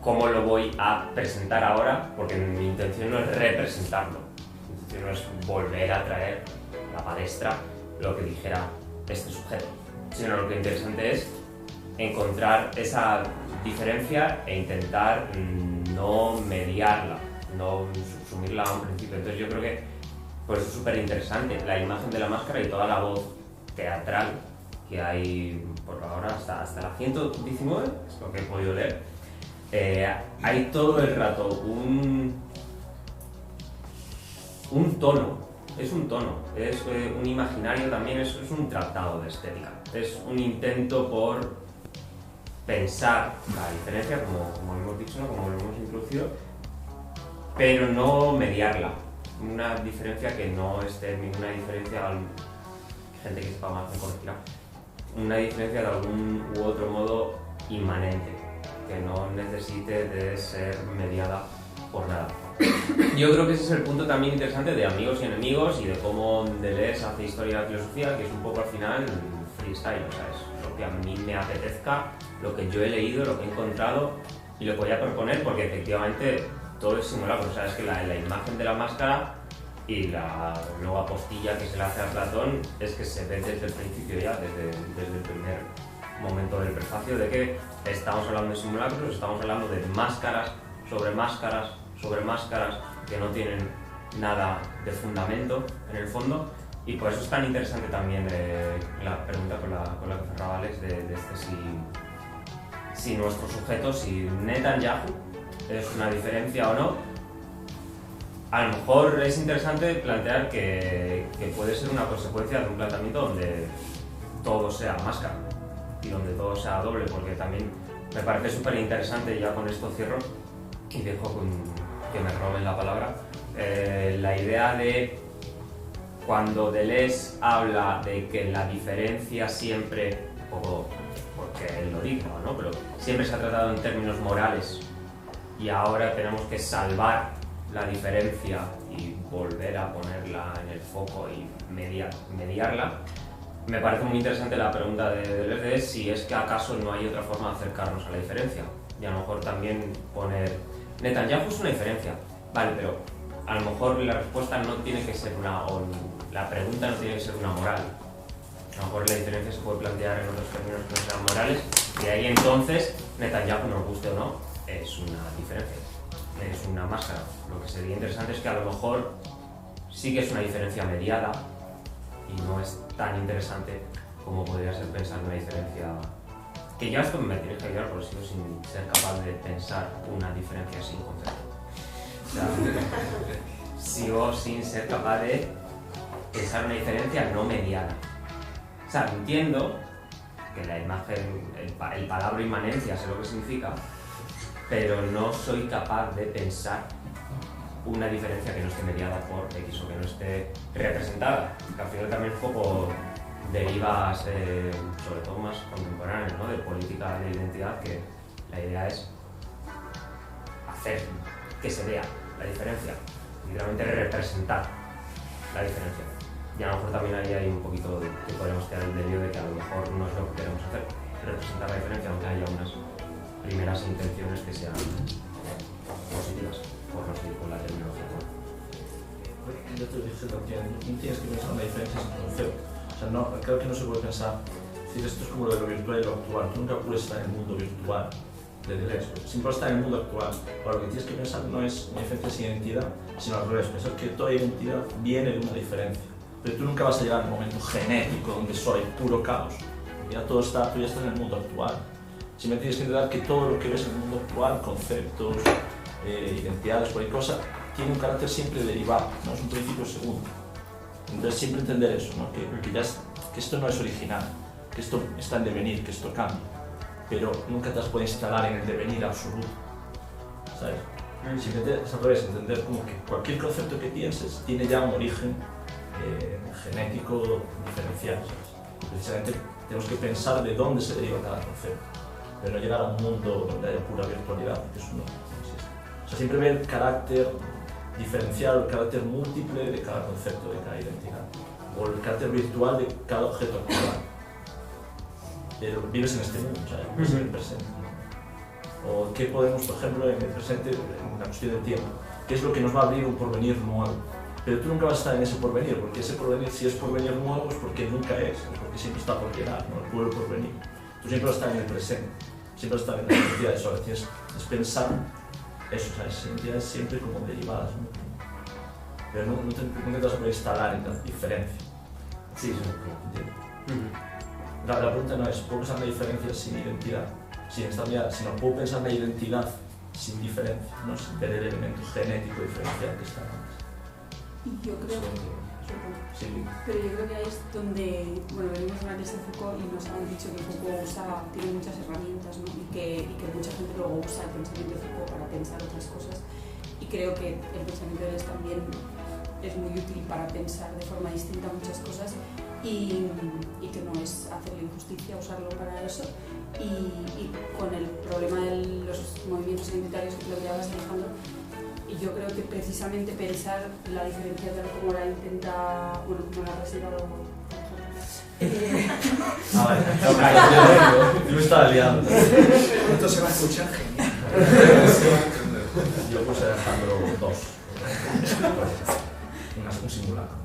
cómo lo voy a presentar ahora, porque mi intención no es representarlo, mi intención no es volver a traer a la palestra lo que dijera este sujeto, sino lo que interesante es encontrar esa diferencia e intentar no mediarla, no subsumirla a un principio. Entonces yo creo que por eso es súper interesante la imagen de la máscara y toda la voz teatral que hay por ahora hasta la 119, es lo que he podido leer. Hay todo el rato un tono, es un imaginario también, es un tratado de estética, es un intento por pensar la diferencia, como hemos dicho, ¿no? Como lo hemos introducido, pero no mediarla, una diferencia que no esté ninguna diferencia, gente que sepa más me corregirá, una diferencia de algún u otro modo inmanente, que no necesite de ser mediada por nada. Yo creo que ese es el punto también interesante de amigos y enemigos y de cómo Deleuze hace historia de la filosofía, que es un poco al final freestyle, o sea, es lo que a mí me apetezca, lo que yo he leído, lo que he encontrado y lo que voy a proponer, porque efectivamente todo es simulacro, o sea, es que la imagen de la máscara y la nueva postilla que se le hace a Platón es que se ve desde el principio ya, desde el primer momento del prefacio, de que estamos hablando de simulacros, estamos hablando de máscaras sobre máscaras sobre máscaras que no tienen nada de fundamento en el fondo, y por eso es tan interesante también la pregunta con la que cerraba Alex de si nuestro sujeto, si Netanyahu es una diferencia o no. A lo mejor es interesante plantear que puede ser una consecuencia de un planteamiento donde todo sea máscara y donde todo sea doble, porque también me parece súper interesante, ya con esto cierro y dejo que me roben la palabra, la idea de cuando Deleuze habla de que la diferencia siempre, un poco por porque él lo diga, ¿no? Pero siempre se ha tratado en términos morales y ahora tenemos que salvar la diferencia y volver a ponerla en el foco y mediarla. Me parece muy interesante la pregunta del FD, si es que acaso no hay otra forma de acercarnos a la diferencia. Y a lo mejor también poner Netanyahu es una diferencia, vale, pero a lo mejor la respuesta no tiene que ser o la pregunta no tiene que ser una moral. A lo mejor la diferencia se puede plantear en otros términos que no sean morales, y ahí entonces Netanyahu, nos guste o no, es una diferencia, es una máscara. Lo que sería interesante es que a lo mejor sí que es una diferencia mediada y no es tan interesante como podría ser pensar una diferencia. Que ya esto me tienes que ayudar porque sigo sin ser capaz de pensar una diferencia sin concepto. O sea, sigo sin ser capaz de pensar una diferencia no mediada. O sea, entiendo que la imagen, el palabra inmanencia, sé lo que significa, pero no soy capaz de pensar una diferencia que no esté mediada por X o que no esté representada. Que al final también un poco derivas, sobre todo más contemporáneas, ¿no? De política de identidad, que la idea es hacer que se vea la diferencia, literalmente representar la diferencia. Y a lo mejor también ahí hay un poquito que podemos quedar el delio de que a lo mejor no es lo que queremos hacer, representar la diferencia, aunque haya unas primeras intenciones que sean positivas, por no seguir con la terminología. Yo te dije también, no tienes que pensar en la diferencia sin concepto. O sea, no, creo que no se puede pensar, es decir, esto es como lo de lo virtual y lo actual. Tú nunca puedes estar en el mundo virtual de Deleuze, siempre estar en el mundo actual. Ahora, lo que tienes que pensar no es una diferencia sin identidad, sino al revés, pensar que toda identidad viene de una diferencia. Pero tú nunca vas a llegar a un momento genético donde soy puro caos. Ya todo está, tú ya estás en el mundo actual. Simplemente tienes que entender que todo lo que ves en el mundo actual, conceptos, identidades, cualquier cosa, tiene un carácter siempre derivado, no es un principio segundo. Entonces siempre entender eso, ¿no? que esto no es original, que esto está en devenir, que esto cambia, pero nunca te las puedes instalar en el devenir absoluto, ¿sabes? Simplemente es al revés, entender como que cualquier concepto que pienses tiene ya un origen genético diferencial, ¿sabes? Precisamente tenemos que pensar de dónde se deriva cada concepto, pero no llegar a un mundo donde haya pura virtualidad, porque eso no existe. O sea, siempre ver el carácter diferencial, el carácter múltiple de cada concepto, de cada identidad, o el carácter virtual de cada objeto actual. Pero vives en este mundo, ¿sabes? Vives en el presente, ¿no? O qué podemos, por ejemplo, en el presente, en la cuestión del tiempo, qué es lo que nos va a abrir un porvenir nuevo. Pero tú nunca vas a estar en ese porvenir, porque ese porvenir, si es porvenir nuevo, es porque nunca es porque siempre está por llegar, ¿no? El pueblo porvenir. Tú siempre vas a estar en el presente, siempre vas a estar en las identidades. Ahora tienes que pensar eso, ¿sabes? Esas identidades siempre como derivadas, ¿no? Pero nunca te vas a poder instalar en la diferencia. Sí, sí. ¿Entiendes? La pregunta no es, ¿puedo pensar en la diferencia sin identidad? Sin esta mirada, sino ¿puedo pensar en la identidad sin diferencia? ¿No? Sin ver el elemento genético diferencial que está antes. Y yo creo Sí. pero yo creo que ahí es donde, bueno, venimos antes de Foucault y nos han dicho que Foucault tiene muchas herramientas, ¿no? y que mucha gente luego usa el pensamiento de Foucault para pensar otras cosas, y creo que el pensamiento de Deleuze también es muy útil para pensar de forma distinta muchas cosas, y que no es hacerle injusticia usarlo para eso, y con el problema de los movimientos identitarios que planteabas, Alejandro. Y yo creo que precisamente pensar la diferencia tal como la intenta, bueno, como la reserva Vale, yo me estaba liando. Esto se va a escuchar genial. Yo puse a Alejandro 2. Un simulacro.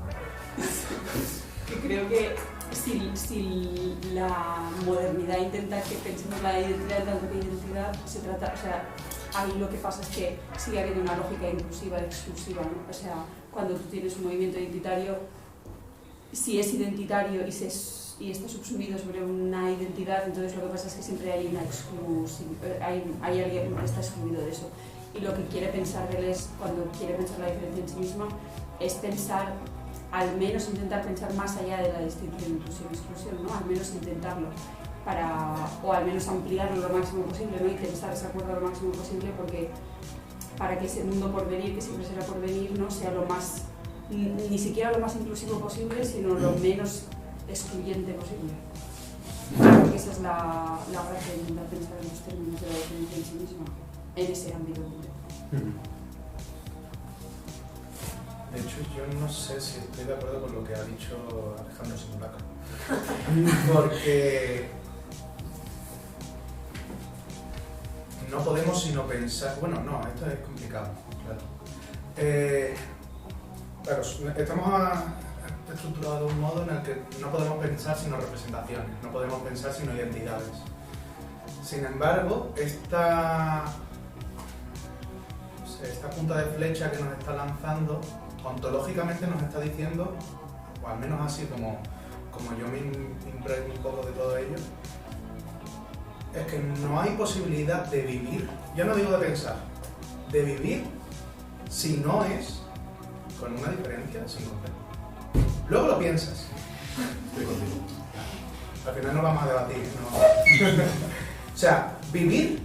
Que creo que si la modernidad intenta que pensemos la identidad tanto que identidad, se trata, o sea, ahí lo que pasa es que sigue habiendo una lógica inclusiva y exclusiva, ¿no? O sea, cuando tú tienes un movimiento identitario, si es identitario y está subsumido sobre una identidad, entonces lo que pasa es que siempre hay una hay alguien que está excluido de eso. Y lo que quiere pensar Deleuze cuando quiere pensar la diferencia en sí misma es pensar, al menos intentar pensar más allá de la distinción, inclusión y exclusión, ¿no? Al menos intentarlo. O al menos ampliarlo lo máximo posible, ¿no? Y tensar ese acuerdo lo máximo posible, porque para que ese mundo por venir, que siempre será por venir, no sea lo más, ni siquiera lo más inclusivo posible, sino lo menos excluyente posible. que esa es la gracia de intentar pensar en los términos de la diferencia en sí misma, en ese ámbito complejo. De hecho, yo no sé si estoy de acuerdo con lo que ha dicho Alejandro Simulaca. Porque no podemos sino pensar... Bueno, no, esto es complicado, claro. Claro, estamos estructurados de un modo en el que no podemos pensar sino representaciones, no podemos pensar sino identidades. Sin embargo, esta punta de flecha que nos está lanzando, ontológicamente nos está diciendo, o al menos así como yo me impregno un poco de todo ello, es que no hay posibilidad de vivir, ya no digo de pensar, de vivir si no es con una diferencia sin concepto. Luego lo piensas. Estoy contigo. Al final no vamos a debatir, ¿no? O sea, vivir,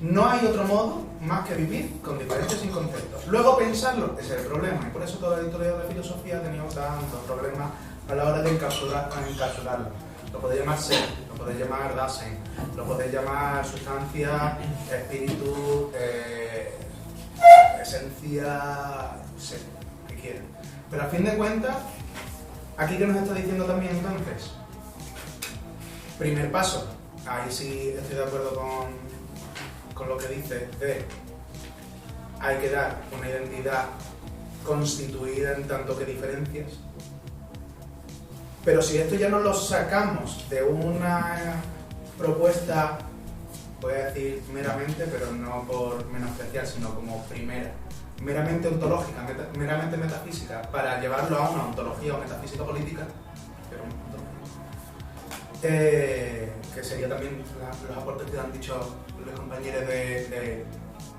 no hay otro modo más que vivir con diferencias sin conceptos. Luego pensarlo, ese es el problema, y por eso toda la historia de la filosofía ha tenido tantos problemas a la hora de encapsularlo. Lo podéis llamar ser, lo podéis llamar Dasein, lo podéis llamar sustancia, espíritu, esencia, no sé, que quieran. Pero a fin de cuentas, ¿aquí qué nos está diciendo también entonces? Primer paso, ahí sí estoy de acuerdo con lo que dice de hay que dar una identidad constituida en tanto que diferencias. Pero si esto ya no lo sacamos de una propuesta, voy a decir meramente, pero no por menospreciar, sino como primera, meramente ontológica, meramente metafísica, para llevarlo a una ontología o metafísica política, que sería también los aportes que han dicho los compañeros de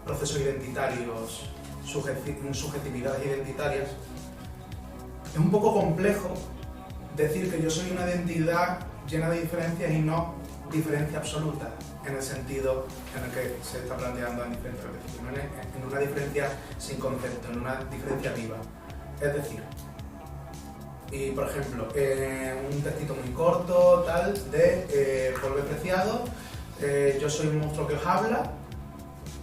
procesos identitarios, subjetividades identitarias. Es un poco complejo decir que yo soy una identidad llena de diferencias y no diferencia absoluta, en el sentido en el que se está planteando en diferentes repeticiones, en una diferencia sin concepto, en una diferencia viva. Es decir, y por ejemplo, un textito muy corto, tal, de Polvo Preciado, yo soy un monstruo que os habla,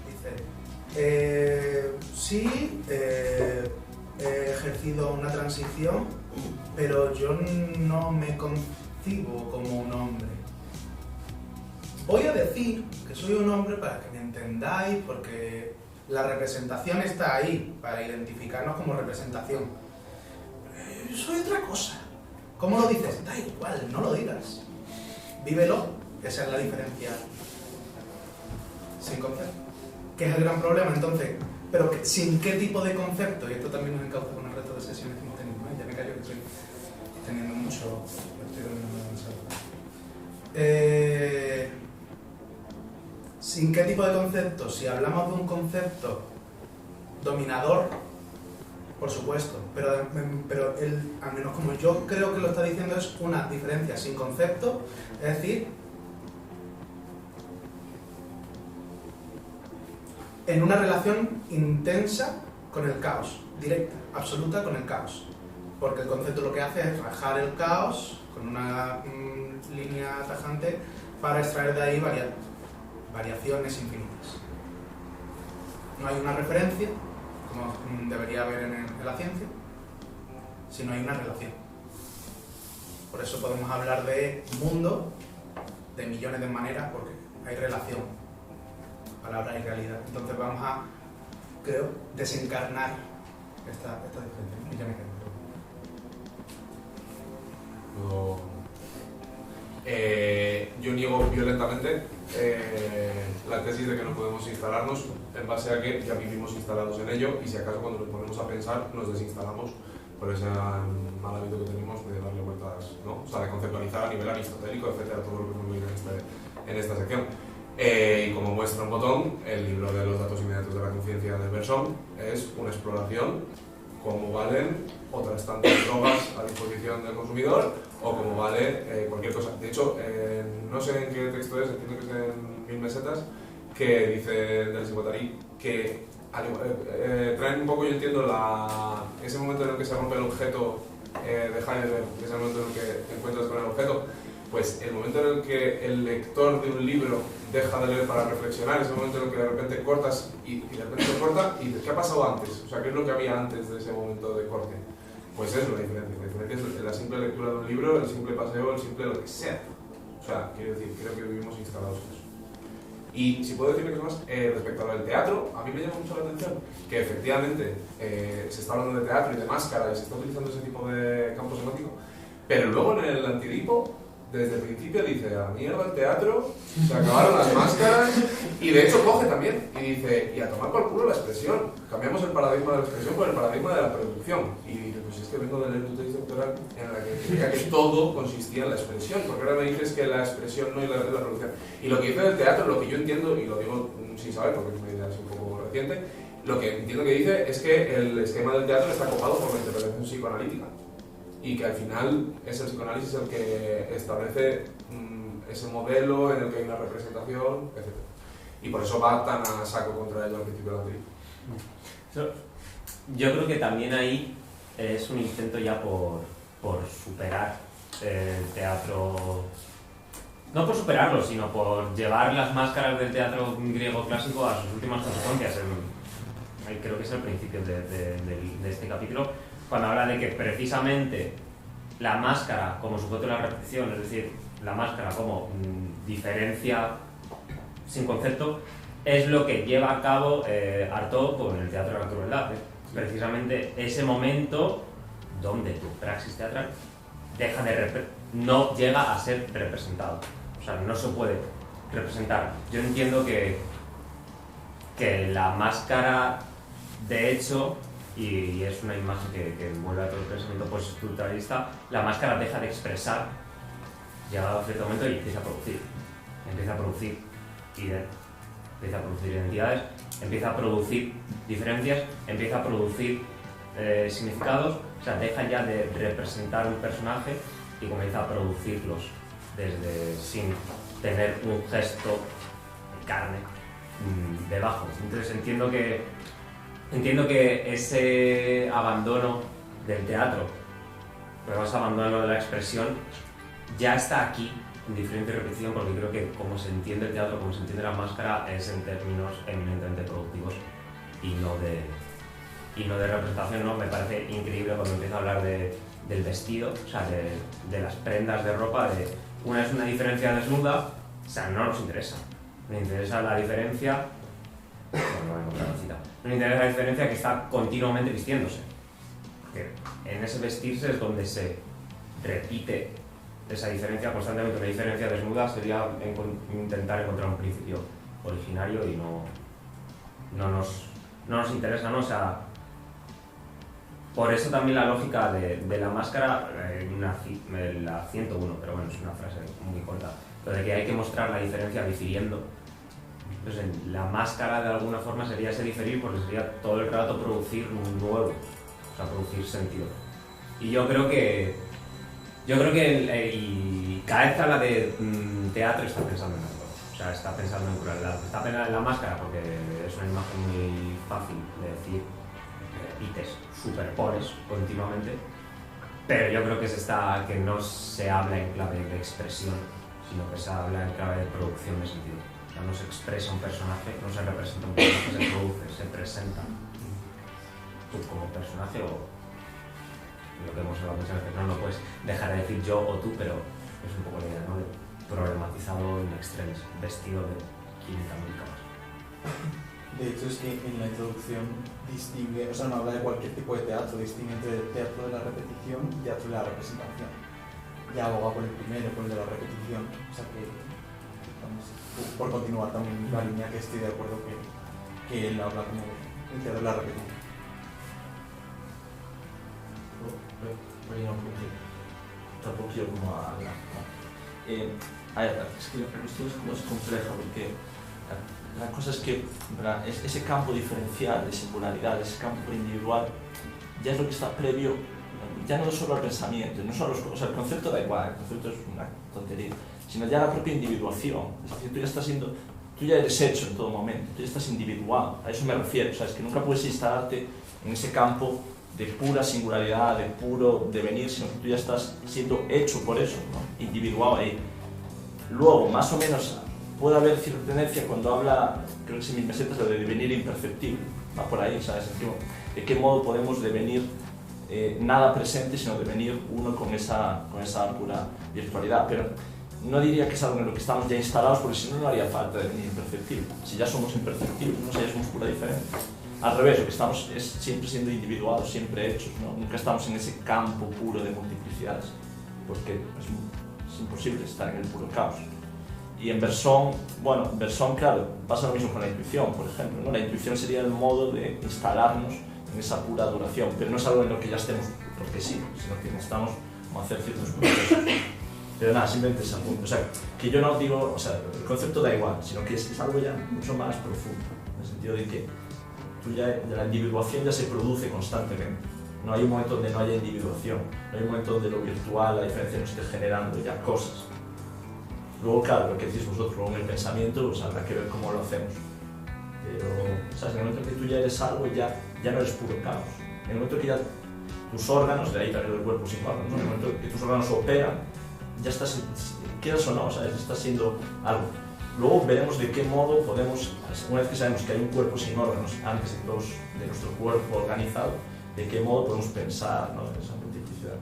dice, sí, he ejercido una transición, pero yo no me concibo como un hombre. Voy a decir que soy un hombre para que me entendáis, porque la representación está ahí, para identificarnos como representación. Yo soy otra cosa. ¿Cómo lo dices? Da igual, no lo digas. Vívelo, esa es la diferencia sin concepto. Que es el gran problema, entonces. Pero sin qué tipo de concepto, y esto también nos encauza con el resto de sesiones que hemos tenido, ¿no? Ya me callo que estoy teniendo mucho. ¿Sin qué tipo de concepto? Si hablamos de un concepto dominador, por supuesto, pero él, al menos como yo creo que lo está diciendo, es una diferencia sin concepto, es decir, en una relación intensa con el caos, directa, absoluta con el caos, porque el concepto lo que hace es rajar el caos con una línea tajante para extraer de ahí variaciones infinitas. No hay una referencia, como debería haber en la ciencia, sino hay una relación. Por eso podemos hablar de mundo de millones de maneras, porque hay relación, palabra y realidad. Entonces vamos a, creo, desencarnar esta diferencia. Y ya me quedo. Yo niego violentamente la tesis de que no podemos instalarnos en base a que ya vivimos instalados en ello, y si acaso cuando nos ponemos a pensar nos desinstalamos por ese mal hábito que tenemos de darle vueltas, ¿no? O sea, de conceptualizar a nivel aristotélico, etcétera, todo lo que hemos vivido en esta sección. Y como muestra un botón, el libro de los datos inmediatos de la conciencia de Bergson es una exploración cómo valen otras tantas drogas a disposición del consumidor o cómo vale cualquier cosa. De hecho, no sé en qué texto es, entiendo que es en 1000 mesetas, que dice Deleuze y Guattari que traen un poco, yo entiendo, ese momento en el que se rompe el objeto de Heidegger, que es el momento en el que te encuentras con el objeto, pues el momento en el que el lector de un libro deja de leer para reflexionar es el momento en el que de repente cortas y de repente se corta y dices, ¿qué ha pasado antes? O sea, ¿qué es lo que había antes de ese momento de corte? Pues eso es la diferencia. La diferencia es la simple lectura de un libro, el simple paseo, el simple lo que sea. O sea, quiero decir, creo que vivimos instalados en eso. Y si puedo decir una cosa más, respecto a lo del teatro, a mí me llama mucho la atención que efectivamente se está hablando de teatro y de máscara y se está utilizando ese tipo de campo semántico, pero luego en el antidipo, desde el principio dice, a mierda el teatro, se acabaron las máscaras, y de hecho coge también y dice, y a tomar por culo la expresión, cambiamos el paradigma de la expresión por el paradigma de la producción. Y dice, pues es que vengo de leer tu tesis doctoral en la que decía que todo consistía en la expresión, porque ahora me dices que la expresión no es la producción. Y lo que dice del teatro, lo que yo entiendo, y lo digo sin saber porque es una idea así un poco reciente, lo que entiendo que dice es que el esquema del teatro está copado por la interpretación psicoanalítica. Y que al final es el psicoanálisis el que establece ese modelo en el que hay una representación, etc. Y por eso va tan a saco contra ello al principio de la película. Yo creo que también ahí es un intento ya por superar el teatro, no por superarlo, sino por llevar las máscaras del teatro griego clásico a sus últimas consecuencias. Creo que es el principio de este capítulo, cuando habla de que precisamente la máscara como sujeto de la repetición, es decir, la máscara como diferencia sin concepto, es lo que lleva a cabo Artaud con el teatro de la crueldad. Precisamente ese momento donde tu praxis teatral no llega a ser representado. O sea, no se puede representar. Yo entiendo que la máscara, de hecho, y es una imagen que vuelve a todo el pensamiento postestructuralista, la máscara deja de expresar llegado a cierto momento y empieza a producir empieza a producir identidades, empieza a producir diferencias, empieza a producir significados, o sea, deja ya de representar un personaje y comienza a producirlos sin tener un gesto de carne debajo. Entonces entiendo que ese abandono del teatro, pero ese abandono de la expresión, ya está aquí en diferente repetición, porque creo que como se entiende el teatro, como se entiende la máscara, es en términos eminentemente productivos y no de representación, ¿no? Me parece increíble cuando empieza a hablar del vestido, o sea, de las prendas de ropa, una es una diferencia desnuda, o sea, no nos interesa. Nos interesa la diferencia, nos interesa la diferencia que está continuamente vistiéndose. Porque en ese vestirse es donde se repite esa diferencia constantemente. Una diferencia desnuda sería intentar encontrar un principio originario y no nos interesa, ¿no? O sea, por eso también la lógica de la máscara, la 101, pero bueno, es una frase muy corta, lo de que hay que mostrar la diferencia difiriendo. Entonces, la máscara de alguna forma sería ese diferir, porque sería todo el rato producir un nuevo, o sea, producir sentido. Y yo creo que y cada vez que habla de teatro está pensando en algo. O sea, está pensando en crueldad. Está pensando en la máscara porque es una imagen muy fácil de decir, repites, superpones continuamente, pero yo creo que no se habla en clave de expresión, sino que se habla en clave de producción de sentido. O sea, no se expresa un personaje, no se representa un personaje, se produce, se presenta. Tú como personaje o lo que hemos hablado muchas veces, no lo puedes dejar de decir yo o tú, pero es un poco la idea, ¿no? Problematizado en extremis, vestido de 500.000 capas. De hecho, es que en la introducción distingue, o sea, no habla de cualquier tipo de teatro, distingue entre el teatro de la repetición y teatro de la representación. Ya aboga por el primero, por el de la repetición. O sea que, vamos, por continuar también la línea, que estoy de acuerdo que él habla como el teatro de la repetición. Tampoco quiero como hablar. A ver, es que la cuestión es como es compleja, porque la cosa es que ese campo diferencial de singularidad, ese campo individual, ya es lo que está previo, ya no solo al pensamiento, no solo o sea, el concepto da igual, el concepto es una tontería, sino ya la propia individuación. Es decir, tú ya eres hecho en todo momento, tú ya estás individual, a eso me refiero. O sea, es que nunca puedes instalarte en ese campo de pura singularidad, de puro devenir, sino que tú ya estás siendo hecho por eso, ¿no? Individuado ahí. Luego, más o menos, puede haber cierta tendencia cuando habla, creo que si mis mesetas, de devenir imperceptible, va por ahí, ¿sabes? De qué modo podemos devenir nada presente, sino devenir uno con esa pura virtualidad. Pero no diría que es algo en lo que estamos ya instalados, porque si no, no haría falta devenir imperceptible. Si ya somos imperceptibles, no sé, ya somos pura diferencia. Al revés, lo que estamos es siempre siendo individuados, siempre hechos, ¿no? Nunca estamos en ese campo puro de multiplicidades, porque es imposible estar en el puro caos. Y en Bersón, bueno, Bersón, claro, pasa lo mismo con la intuición, por ejemplo, ¿no? La intuición sería el modo de instalarnos en esa pura duración, pero no es algo en lo que ya estemos porque sí, sino que necesitamos hacer ciertos procesos. Pero nada, simplemente ese punto. O sea, que yo no digo, o sea, el concepto da igual, sino que es algo ya mucho más profundo, en el sentido de que la individuación ya se produce constantemente. No hay un momento donde no haya individuación, no hay un momento donde lo virtual, la diferencia, no esté generando ya cosas. Luego, claro, lo que decís vosotros, luego en el pensamiento, pues habrá que ver cómo lo hacemos. Pero, ¿sabes? En el momento que tú ya eres algo, ya no eres puro caos. En el momento que ya tus órganos, de ahí también el cuerpo sin órganos, ¿no? En el momento que tus órganos operan, ya estás, quieras o no, ¿sabes? Estás siendo algo. Luego veremos de qué modo podemos, una vez que sabemos que hay un cuerpo sin órganos antes de nuestro cuerpo organizado, de qué modo podemos pensar, ¿no? En esa multiplicidad.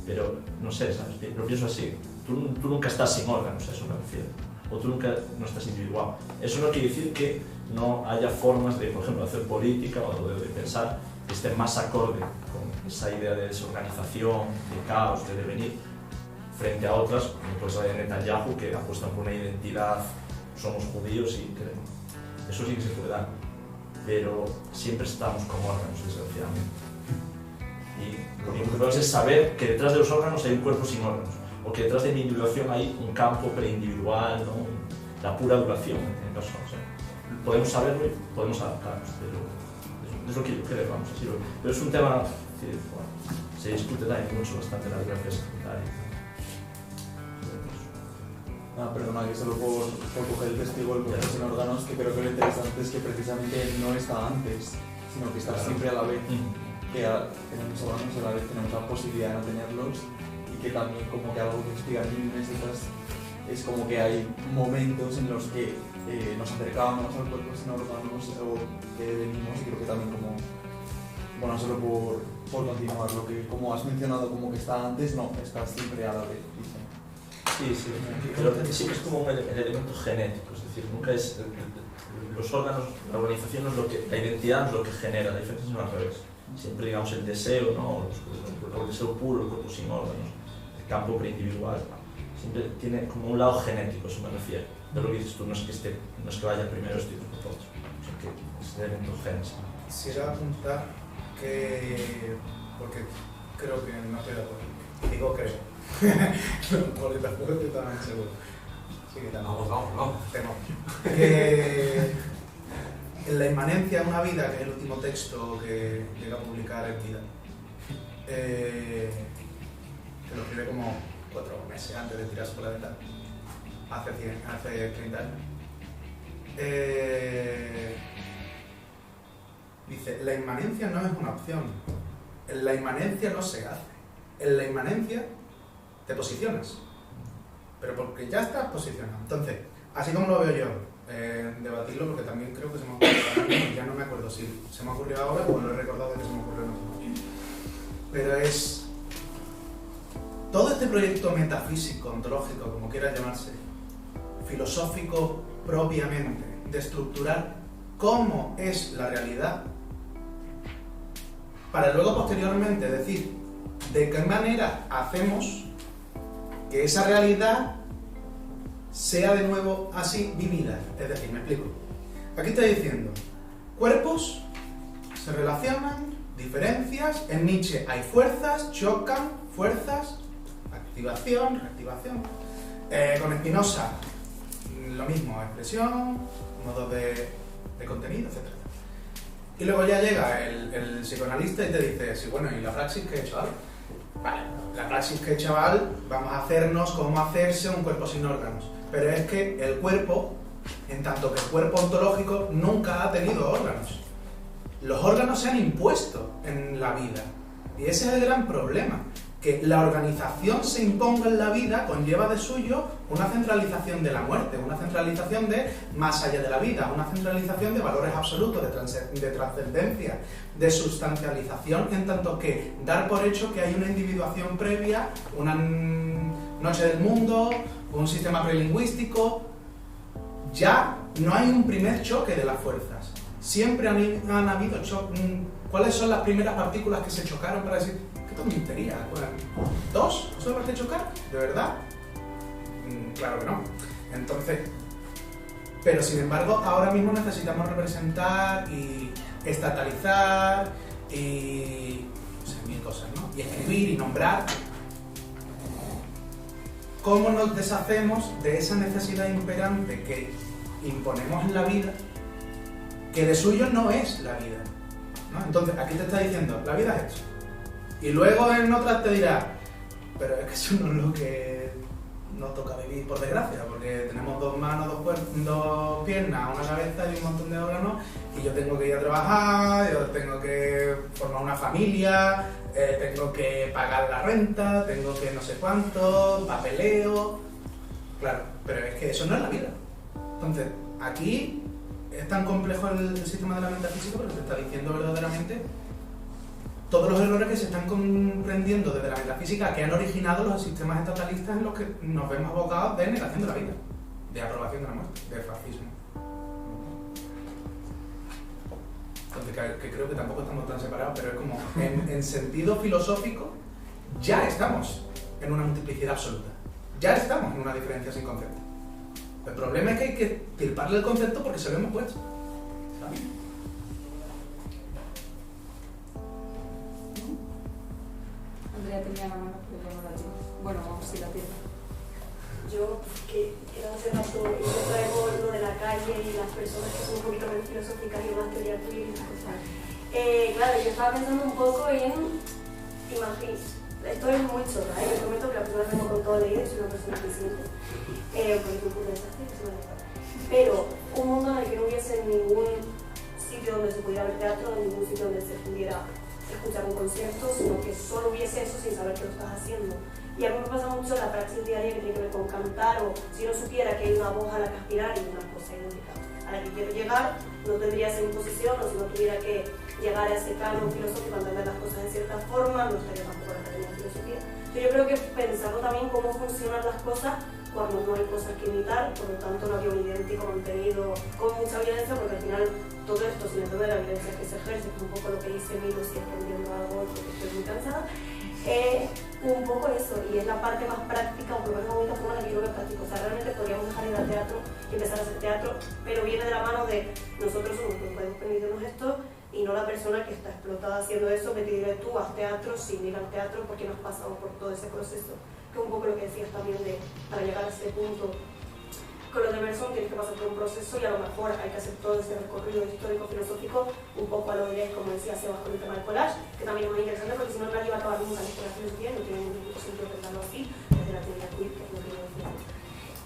Pero, no sé, ¿sabes? Lo pienso así. Tú nunca estás sin órganos, a eso me refiero. O tú nunca no estás individuado. Eso no quiere decir que no haya formas de, por ejemplo, hacer política o de pensar que estén más acorde con esa idea de desorganización, de caos, de devenir, frente a otras, como pues la de Netanyahu, que apuestan por una identidad, somos judíos y queremos. Eso sí que se puede dar, pero siempre estamos como órganos, desgraciadamente. Y lo que importante es saber que detrás de los órganos hay un cuerpo sin órganos, o que detrás de mi individuación hay un campo preindividual, ¿no? La pura duración, en caso. O sea, podemos saberlo y podemos adaptarnos, pero es lo que yo creo, vamos, así. Pero es un tema que, bueno, se discute también mucho, bastante en la biografía secundaria. Perdona, que solo por coger el testigo del cuerpo sin órganos, que creo que lo interesante es que precisamente no está antes, sino que está siempre a la vez. Que tenemos órganos y a la vez tenemos la posibilidad de no tenerlos, y que también, como que algo que explican en estas, es como que hay momentos en los que nos acercamos al cuerpo sin órganos o que venimos, y creo que también como, bueno, solo por continuar, lo que como has mencionado como que está antes, no, está siempre a la vez, dicen. Sí, pero sí que es como el elemento genético, es decir, nunca es los órganos, la organización no es lo que, la identidad no es lo que genera, la diferencia es al revés. Siempre, digamos, el deseo, ¿no? El deseo puro, el cuerpo sin órganos, el campo preindividual, siempre tiene como un lado genético, eso me refiero. De lo que dices tú, no es que vaya primero esto y después otro, sino que es el elemento genético. Quisiera apuntar que, porque creo que no estoy de acuerdo, digo creo. Porque tampoco estoy tan seguro. Sí, que vamos. La inmanencia de una vida, que es el último texto que llega a publicar Elkida, que lo escribe como 4 meses antes de tirarse por la ventana, hace 30 años. Dice, la inmanencia no es una opción, en la inmanencia no se hace, en la inmanencia te posicionas, pero porque ya estás posicionado. Entonces, así como lo veo yo, debatirlo, porque también creo que se me ha ocurrido, ya no me acuerdo si se me ha ocurrido ahora o lo he recordado de que se me ocurrió en otro momento. Pero es todo este proyecto metafísico, ontológico, como quieras llamarse, filosófico propiamente, de estructurar cómo es la realidad, para luego posteriormente decir de qué manera hacemos que esa realidad sea de nuevo así vivida. Es decir, me explico. Aquí estoy diciendo, cuerpos se relacionan, diferencias, en Nietzsche hay fuerzas, chocan, fuerzas, activación, reactivación. Con Spinoza, lo mismo, expresión, modo de contenido, etc. Y luego ya llega el psicoanalista y te dice, sí, bueno, ¿y la praxis qué, chaval? Vale, la praxis que, chaval, vamos a hacernos cómo hacerse un cuerpo sin órganos. Pero es que el cuerpo, en tanto que el cuerpo ontológico, nunca ha tenido órganos. Los órganos se han impuesto en la vida. Y ese es el gran problema. Que la organización se imponga en la vida conlleva de suyo una centralización de la muerte, una centralización de más allá de la vida, una centralización de valores absolutos, de trascendencia, de sustancialización, en tanto que dar por hecho que hay una individuación previa, una noche del mundo, un sistema prelingüístico. Ya no hay un primer choque de las fuerzas. Siempre han habido choques. ¿Cuáles son las primeras partículas que se chocaron para decir qué tontería? ¿Dos son las que chocaron? ¿De verdad? Claro que no. Entonces, pero sin embargo, ahora mismo necesitamos representar y estatalizar y o sea, mil cosas, ¿no? Y escribir y nombrar. ¿Cómo nos deshacemos de esa necesidad imperante que imponemos en la vida, que de suyo no es la vida? ¿No? Entonces, aquí te está diciendo, la vida es esto. Y luego en otras te dirá, pero es que eso no es lo que nos toca vivir, por desgracia, porque tenemos 2 manos, 2 piernas, una cabeza y un montón de órganos, y yo tengo que ir a trabajar, yo tengo que formar una familia, tengo que pagar la renta, tengo que no sé cuánto, papeleo. Claro, pero es que eso no es la vida. Entonces, aquí es tan complejo el sistema de la metafísica porque te está diciendo verdaderamente todos los errores que se están comprendiendo desde la metafísica que han originado los sistemas estatalistas en los que nos vemos abocados de negación de la vida, de aprobación de la muerte, de fascismo. Entonces, que creo que tampoco estamos tan separados, pero es como, en sentido filosófico, ya estamos en una multiplicidad absoluta. Ya estamos en una diferencia sin concepto. El problema es que hay que tilparle el concepto porque se lo hemos puesto. ¿Sabes? Andrea tenía la mano, pero ya no la tiene. Bueno, vamos si la tiene. Yo, que hace rato yo traigo lo de la calle y las personas que son un poquito menos filosóficas y más teoría queer y esas cosas. Claro, yo estaba pensando un poco en, imagínate, esto es muy chorra, yo prometo que la persona tengo con todo leído y soy una persona que siente, porque es un puto desastre, que se me ha dejado. Pero un mundo en el que no hubiese ningún sitio donde se pudiera ver teatro, ningún sitio donde se pudiera escuchar un concierto, sino que solo hubiese eso sin saber que lo estás haciendo. Y a mí me pasa mucho la praxis diaria que tiene que ver con cantar, o si no supiera que hay una voz a la que aspirar y una cosa idéntica a la que quiero llegar, no tendría esa imposición, o si no tuviera que llegar a ese canon filosófico, a entender las cosas de cierta forma, no estaría tampoco en la academia de filosofía. Pero yo creo que pensando también cómo funcionan las cosas cuando no hay cosas que imitar, por lo tanto no había un idéntico contenido con mucha violencia, porque al final todo esto, sin entender la violencia que se ejerce, que es un poco lo que dice Milo, si entendiendo algo, porque estoy muy cansada, un poco eso, y es la parte más práctica, o por lo menos la única forma en la que yo lo practico. O sea, realmente podríamos dejar de ir al teatro y empezar a hacer teatro, pero viene de la mano de nosotros somos los que podemos permitirnos esto y no la persona que está explotada haciendo eso, que te diré tú, haz teatro sin ir al teatro porque no has pasado por todo ese proceso, que es un poco lo que decías también de, para llegar a ese punto. Con los de Emerson tienes que pasar por un proceso y a lo mejor hay que hacer todo ese recorrido histórico-filosófico un poco a lo de, como decía Sebas, con el tema del collage, que también es muy interesante porque si no nadie va a acabar nunca en la filosofía, no tiene ningún sentido pensarlo así, desde la teoría queer, que es lo que yo decía.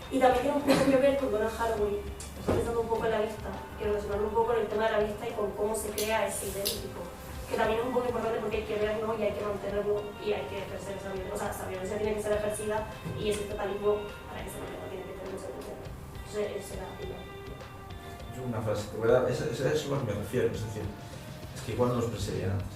Y también tiene un poco que ver con Donna Haraway, estoy pensando un poco en la vista, y relacionando un poco con el tema de la vista y con cómo se crea ese idéntico, que también es un poco importante porque hay que verlo y hay que mantenerlo y hay que ejercer esa violencia, o sea, esa violencia tiene que ser ejercida y ese totalismo para que se mantenga tiene que tener mucha atención. Yo una frase que voy a dar, eso es a lo que me refiero, es decir, es que igual no los perseverantes.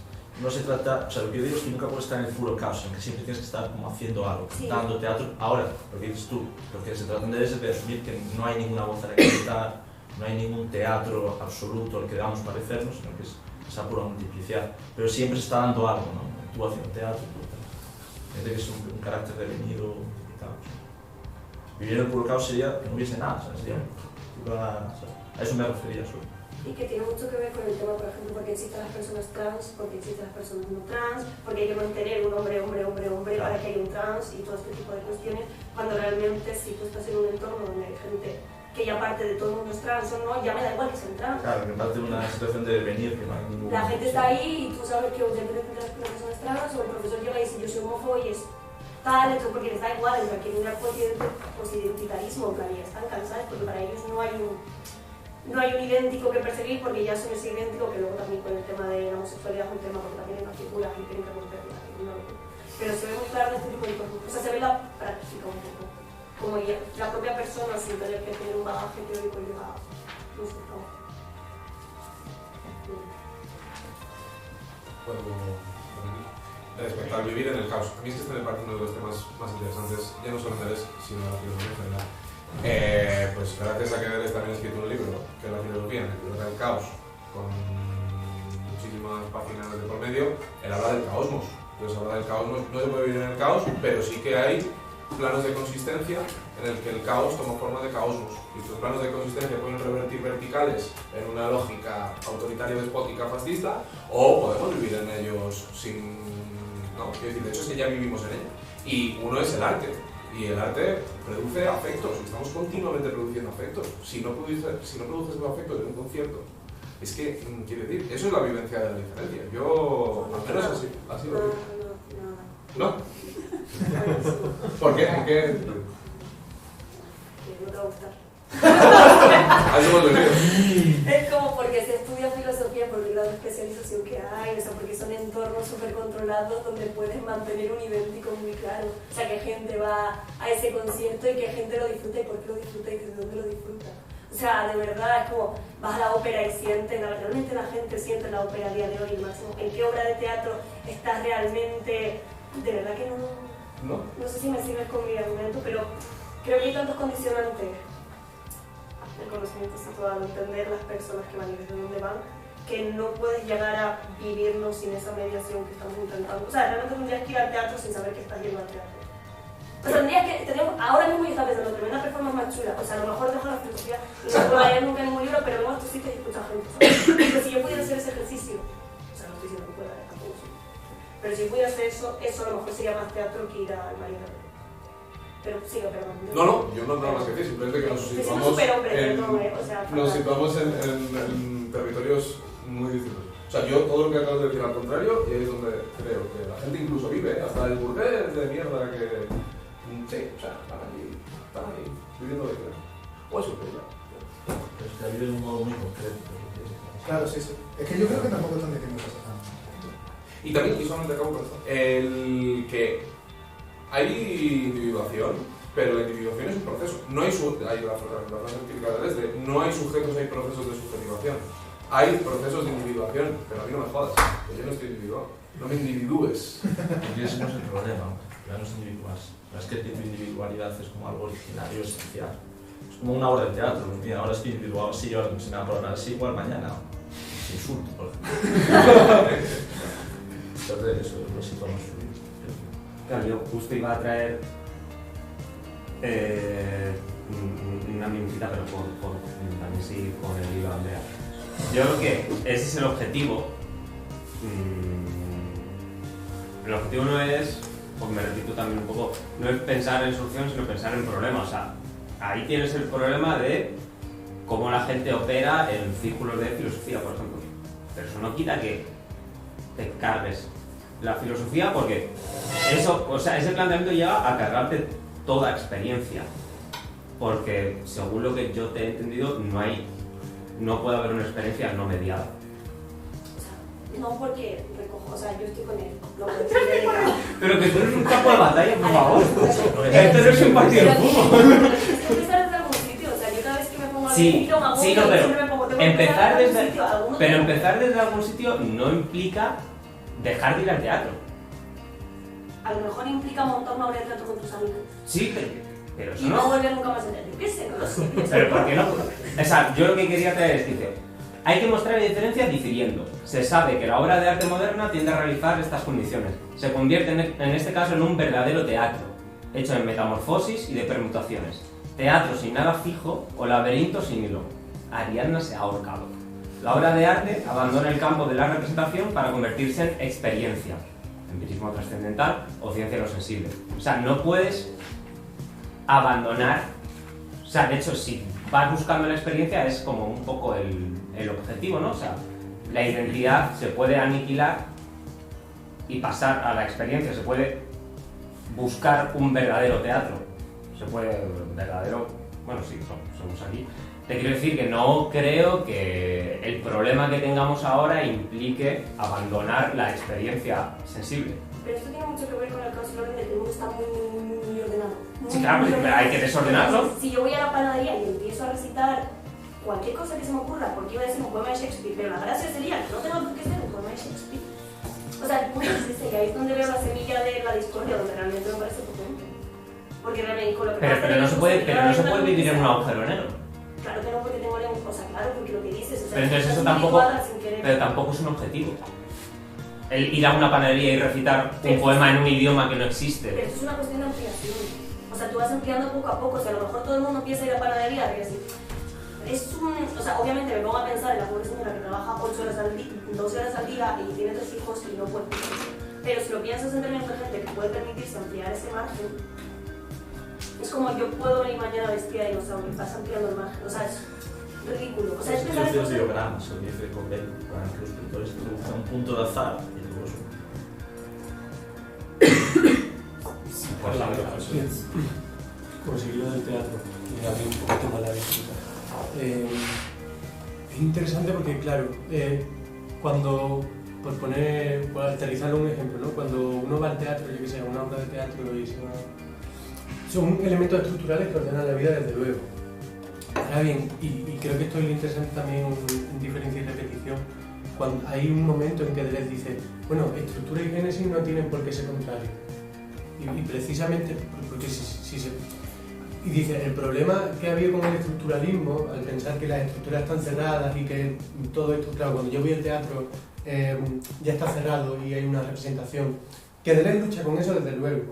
No se trata, o sea, lo que yo digo es que nunca puedes estar en el puro caos, en que siempre tienes que estar como haciendo algo, sí, dando teatro. Ahora, lo que dices tú, lo que se trata de es de asumir que no hay ninguna voz a la que gritar, no hay ningún teatro absoluto al que debamos parecernos, sino que es esa pura multiplicidad. Pero siempre se está dando algo, ¿no? Tú haciendo teatro, tú que es un carácter devenido, multiplicado. Vivir en el puro caos sería que no hubiese nada, ¿sabes? Sería a eso me refería solo. Y que tiene mucho que ver con el tema, por ejemplo, porque existen las personas trans, porque existen las personas no trans, porque hay que mantener un hombre, claro, para que haya un trans y todo este tipo de cuestiones, cuando realmente si tú estás en un entorno donde hay gente que ya parte de todo el mundo es trans o no, ya me da igual que sean trans. Claro, que parte de una situación de devenir que no hay ningún... La gente está ahí y tú sabes que obviamente las personas trans o el profesor llega y dice yo soy homófobo y es tal, entonces porque les da igual, en cualquier lugar pues identitarismo, en plan, ya están cansados porque para ellos no hay no hay un idéntico que perseguir porque ya son ese idéntico, que luego también con el tema de la homosexualidad es un tema porque también hay una figura y tienen que romperla. Pero se ve muy claro en este tipo de cosas. O sea, se ve la práctica un poco. Como ya, la propia persona sin tener que tener un bagaje teórico llega muy cercano. Respecto al vivir en el caos, a mí es que este me parece uno de los temas más interesantes, ya no solo en Deleuze, sino en la filosofía en general. Pues gracias a que Deleuze también ha escrito un libro, que es la filosofía, en el que trata el caos, con muchísimas páginas de por medio, él habla del caosmos. Entonces habla del caos, no se puede vivir en el caos, pero sí que hay planos de consistencia en el que el caos toma forma de caosmos. Y estos planos de consistencia pueden revertir verticales en una lógica autoritaria, despótica, fascista, o podemos vivir en ellos sin... No, quiero decir, de hecho es que ya vivimos en ello. Y uno es el arte. Y el arte produce afectos, y estamos continuamente produciendo afectos. Si no produces esos afectos en un concierto, es que, quiero decir, eso es la vivencia de la diferencia. Yo, al menos así lo veo. ¿No? ¿Por qué? ¿En qué? Que no te va a gustar. Ahí hemos venido. Es como porque se estudia filosofía por el grado de especialización que hay, o sea, porque son entornos súper controlados donde puedes mantener un idéntico muy claro. O sea, que gente va a ese concierto y que gente lo disfruta y por qué lo disfruta y desde dónde lo disfruta. O sea, de verdad, es como vas a la ópera y sientes, realmente la gente siente la ópera a día de hoy, máximo. ¿En qué obra de teatro estás realmente? De verdad que no sé si me sirve con mi argumento, pero creo que hay tantos condicionantes. El conocimiento situado, entender las personas que van y desde dónde van, que no puedes llegar a vivirnos sin esa mediación que estamos intentando. O sea, realmente tendrías que ir al teatro sin saber que estás yendo al teatro. O sea, ahora mismo yo estaba pensando, tremenda performance más chula. O sea, a lo mejor dejo la filosofía y no puedo leer nunca ningún libro, pero vengo a estos sitios y escucho a gente. Pero si yo pudiera hacer ese ejercicio, o sea, no estoy diciendo que pueda, tampoco soy. Pero si yo pudiera hacer eso a lo mejor sería más teatro que ir al marino. Pero sigo, perdón. No, yo no tengo más que decir, simplemente que nos situamos en territorios muy distintos. O sea, yo todo lo que acabo de decir al contrario, y ahí es donde creo que la gente incluso vive, hasta el burgués de mierda que... Sí, o sea, están ahí, viviendo de creo. O eso que ya. Pero es que vive de un modo muy concreto. Claro, sí. Es que yo creo que tampoco están diciendo cosas. Y también, y solamente acabo con esto, el que hay individuación, pero la individuación es un proceso. No hay la frase típica de Deleuze, no hay sujetos, hay procesos de subjetivación. Hay procesos de individuación, pero a mí no me jodas, que yo no estoy individuado. No me individúes. Porque ese no es el problema, ya no es individual. Es que tu individualidad es como algo originario, esencial. Es como una obra de teatro. Mira, ahora estoy individuado así, ahora se me va a programar así, igual mañana. Se insulto, por ejemplo. Entonces, eso lo situamos. Claro, yo justo iba a traer una minutita, pero por también seguir con el hilo de Andrea. Yo creo que ese es el objetivo. El objetivo no es, porque me repito también un poco, no es pensar en soluciones, sino pensar en problemas. O sea, ahí tienes el problema de cómo la gente opera en círculos de filosofía, por ejemplo. Pero eso no quita que te cargues la filosofía, porque eso, o sea, ese planteamiento llega a cargarte toda experiencia. Porque según lo que yo te he entendido, no puede haber una experiencia no mediada. No porque recojo, o sea, yo estoy con él. No puedo decir Pero que tú eres un campo de batalla, por favor. Esto no es un partido de fútbol. Es que empezar desde algún sitio, o sea, yo cada vez que me pongo algún Sí, sitio, me sí, no, siempre me pongo, tengo que empezar desde desde, sitio, pero empezar desde algún sitio no implica dejar de ir al teatro. A lo mejor implica montar una obra de teatro con tus amigos. Sí, pero eso Y no no. volver nunca más a teatro. ¿Qué sé? No lo sé. Pero ¿por qué no? O sea, yo lo que quería traer es, dice, hay que mostrar la diferencia difiriendo. Se sabe que la obra de arte moderna tiende a realizar estas condiciones. Se convierte en este caso en un verdadero teatro, hecho de metamorfosis y de permutaciones. Teatro sin nada fijo o laberinto sin hilo. Ariadna se ha ahorcado. La obra de arte abandona el campo de la representación para convertirse en experiencia, empirismo trascendental o ciencia de lo sensible. O sea, no puedes abandonar, o sea, de hecho, si vas buscando la experiencia es como un poco el objetivo, ¿no? O sea, la identidad se puede aniquilar y pasar a la experiencia, se puede buscar un verdadero teatro, se puede, verdadero, bueno, sí, somos aquí, Te quiero decir que no creo que el problema que tengamos ahora implique abandonar la experiencia sensible. Pero esto tiene mucho que ver con el caos y el orden de que el mundo está muy ordenado. Sí, claro, pero hay que desordenarlo. Si yo voy a la panadería y empiezo a recitar cualquier cosa que se me ocurra, porque iba a decir un poema de Shakespeare, pero la gracia sería que no tenga por qué ser un poema de Shakespeare. O sea, el punto es ese, que ahí es donde veo la semilla de la discordia, donde realmente me parece potente. Porque realmente con lo que Pero no se puede vivir en un agujero negro. Claro que no, porque tengo lengua, o sea, claro, porque lo que dices, o sea, Pero entonces eso tampoco es un objetivo. El ir a una panadería y recitar un poema en un idioma que no existe. Pero esto es una cuestión de ampliación. O sea, tú vas ampliando poco a poco. O sea, a lo mejor todo el mundo empieza a ir a la panadería y así. O sea, obviamente me pongo a pensar en la pobre señora que trabaja 8 horas al día, 12 horas al día y tiene 3 hijos y no puede. Pero si lo piensas en términos de gente que puede permitirse ampliar ese margen, es como yo puedo venir mañana vestida de dinosaurio y vas ampliando el margen. O sea, es ridículo. O sea, es pensar los diagramas, el dice con él, para que los pintores introduzcan un punto de azar y luego eso. Pues la verdad, conseguir lo del teatro, y abrir un poquito más la disputa. Es interesante porque, claro, por aterrizar un ejemplo, ¿no? Cuando uno va al teatro, yo que sé, a una obra de teatro y son elementos estructurales que ordenan la vida desde luego. Ahora bien, y creo que esto es lo interesante también en diferencia y repetición, cuando hay un momento en que Deleuze dice, bueno, estructura y génesis no tienen por qué ser contrarios. Y precisamente, porque y dice, el problema que ha habido con el estructuralismo, al pensar que las estructuras están cerradas y que todo esto, claro, cuando yo voy al teatro ya está cerrado y hay una representación, que Deleuze lucha con eso desde luego,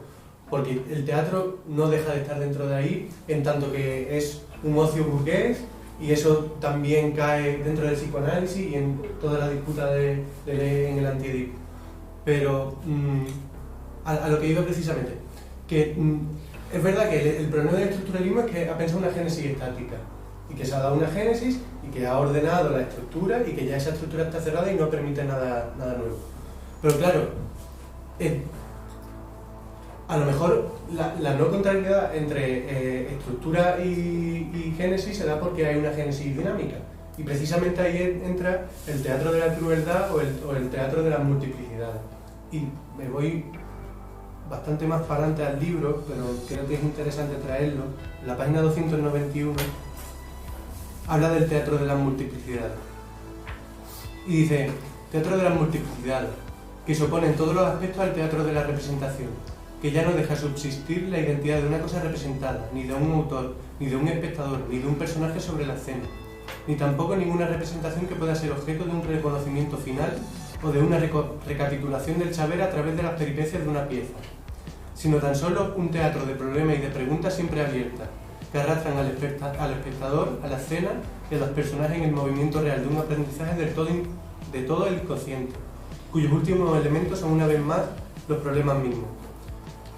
porque el teatro no deja de estar dentro de ahí, en tanto que es un ocio burgués, y eso también cae dentro del psicoanálisis y en toda la disputa en el antiedipo. Pero a lo que digo precisamente, que es verdad que el problema del estructuralismo es que ha pensado una génesis estática, y que se ha dado una génesis, y que ha ordenado la estructura, y que ya esa estructura está cerrada y no permite nada nuevo. Pero claro, a lo mejor la no contrariedad entre estructura y génesis se da porque hay una génesis dinámica. Y precisamente ahí entra el teatro de la crueldad o el teatro de las multiplicidades. Y me voy bastante más para adelante al libro, pero creo que es interesante traerlo. En la página 291 habla del teatro de las multiplicidades. Y dice, teatro de las multiplicidades, que se opone en todos los aspectos al teatro de la representación, que ya no deja subsistir la identidad de una cosa representada, ni de un autor, ni de un espectador, ni de un personaje sobre la escena, ni tampoco ninguna representación que pueda ser objeto de un reconocimiento final o de una recapitulación del saber a través de las peripecias de una pieza, sino tan solo un teatro de problemas y de preguntas siempre abiertas, que arrastran al espectador, a la escena y a los personajes en el movimiento real de un aprendizaje de todo el inconsciente, cuyos últimos elementos son una vez más los problemas mismos.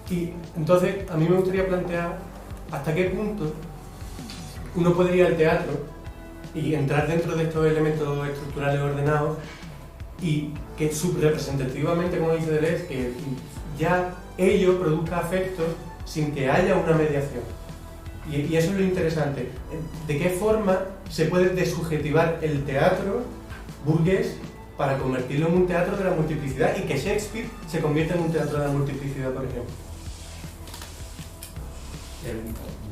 Y entonces a mí me gustaría plantear hasta qué punto uno puede ir al teatro y entrar dentro de estos elementos estructurales ordenados y que subrepresentativamente, como dice Deleuze, que ya ello produzca afectos sin que haya una mediación. Y eso es lo interesante. ¿De qué forma se puede desubjetivar el teatro burgués para convertirlo en un teatro de la multiplicidad y que Shakespeare se convierta en un teatro de la multiplicidad, por ejemplo?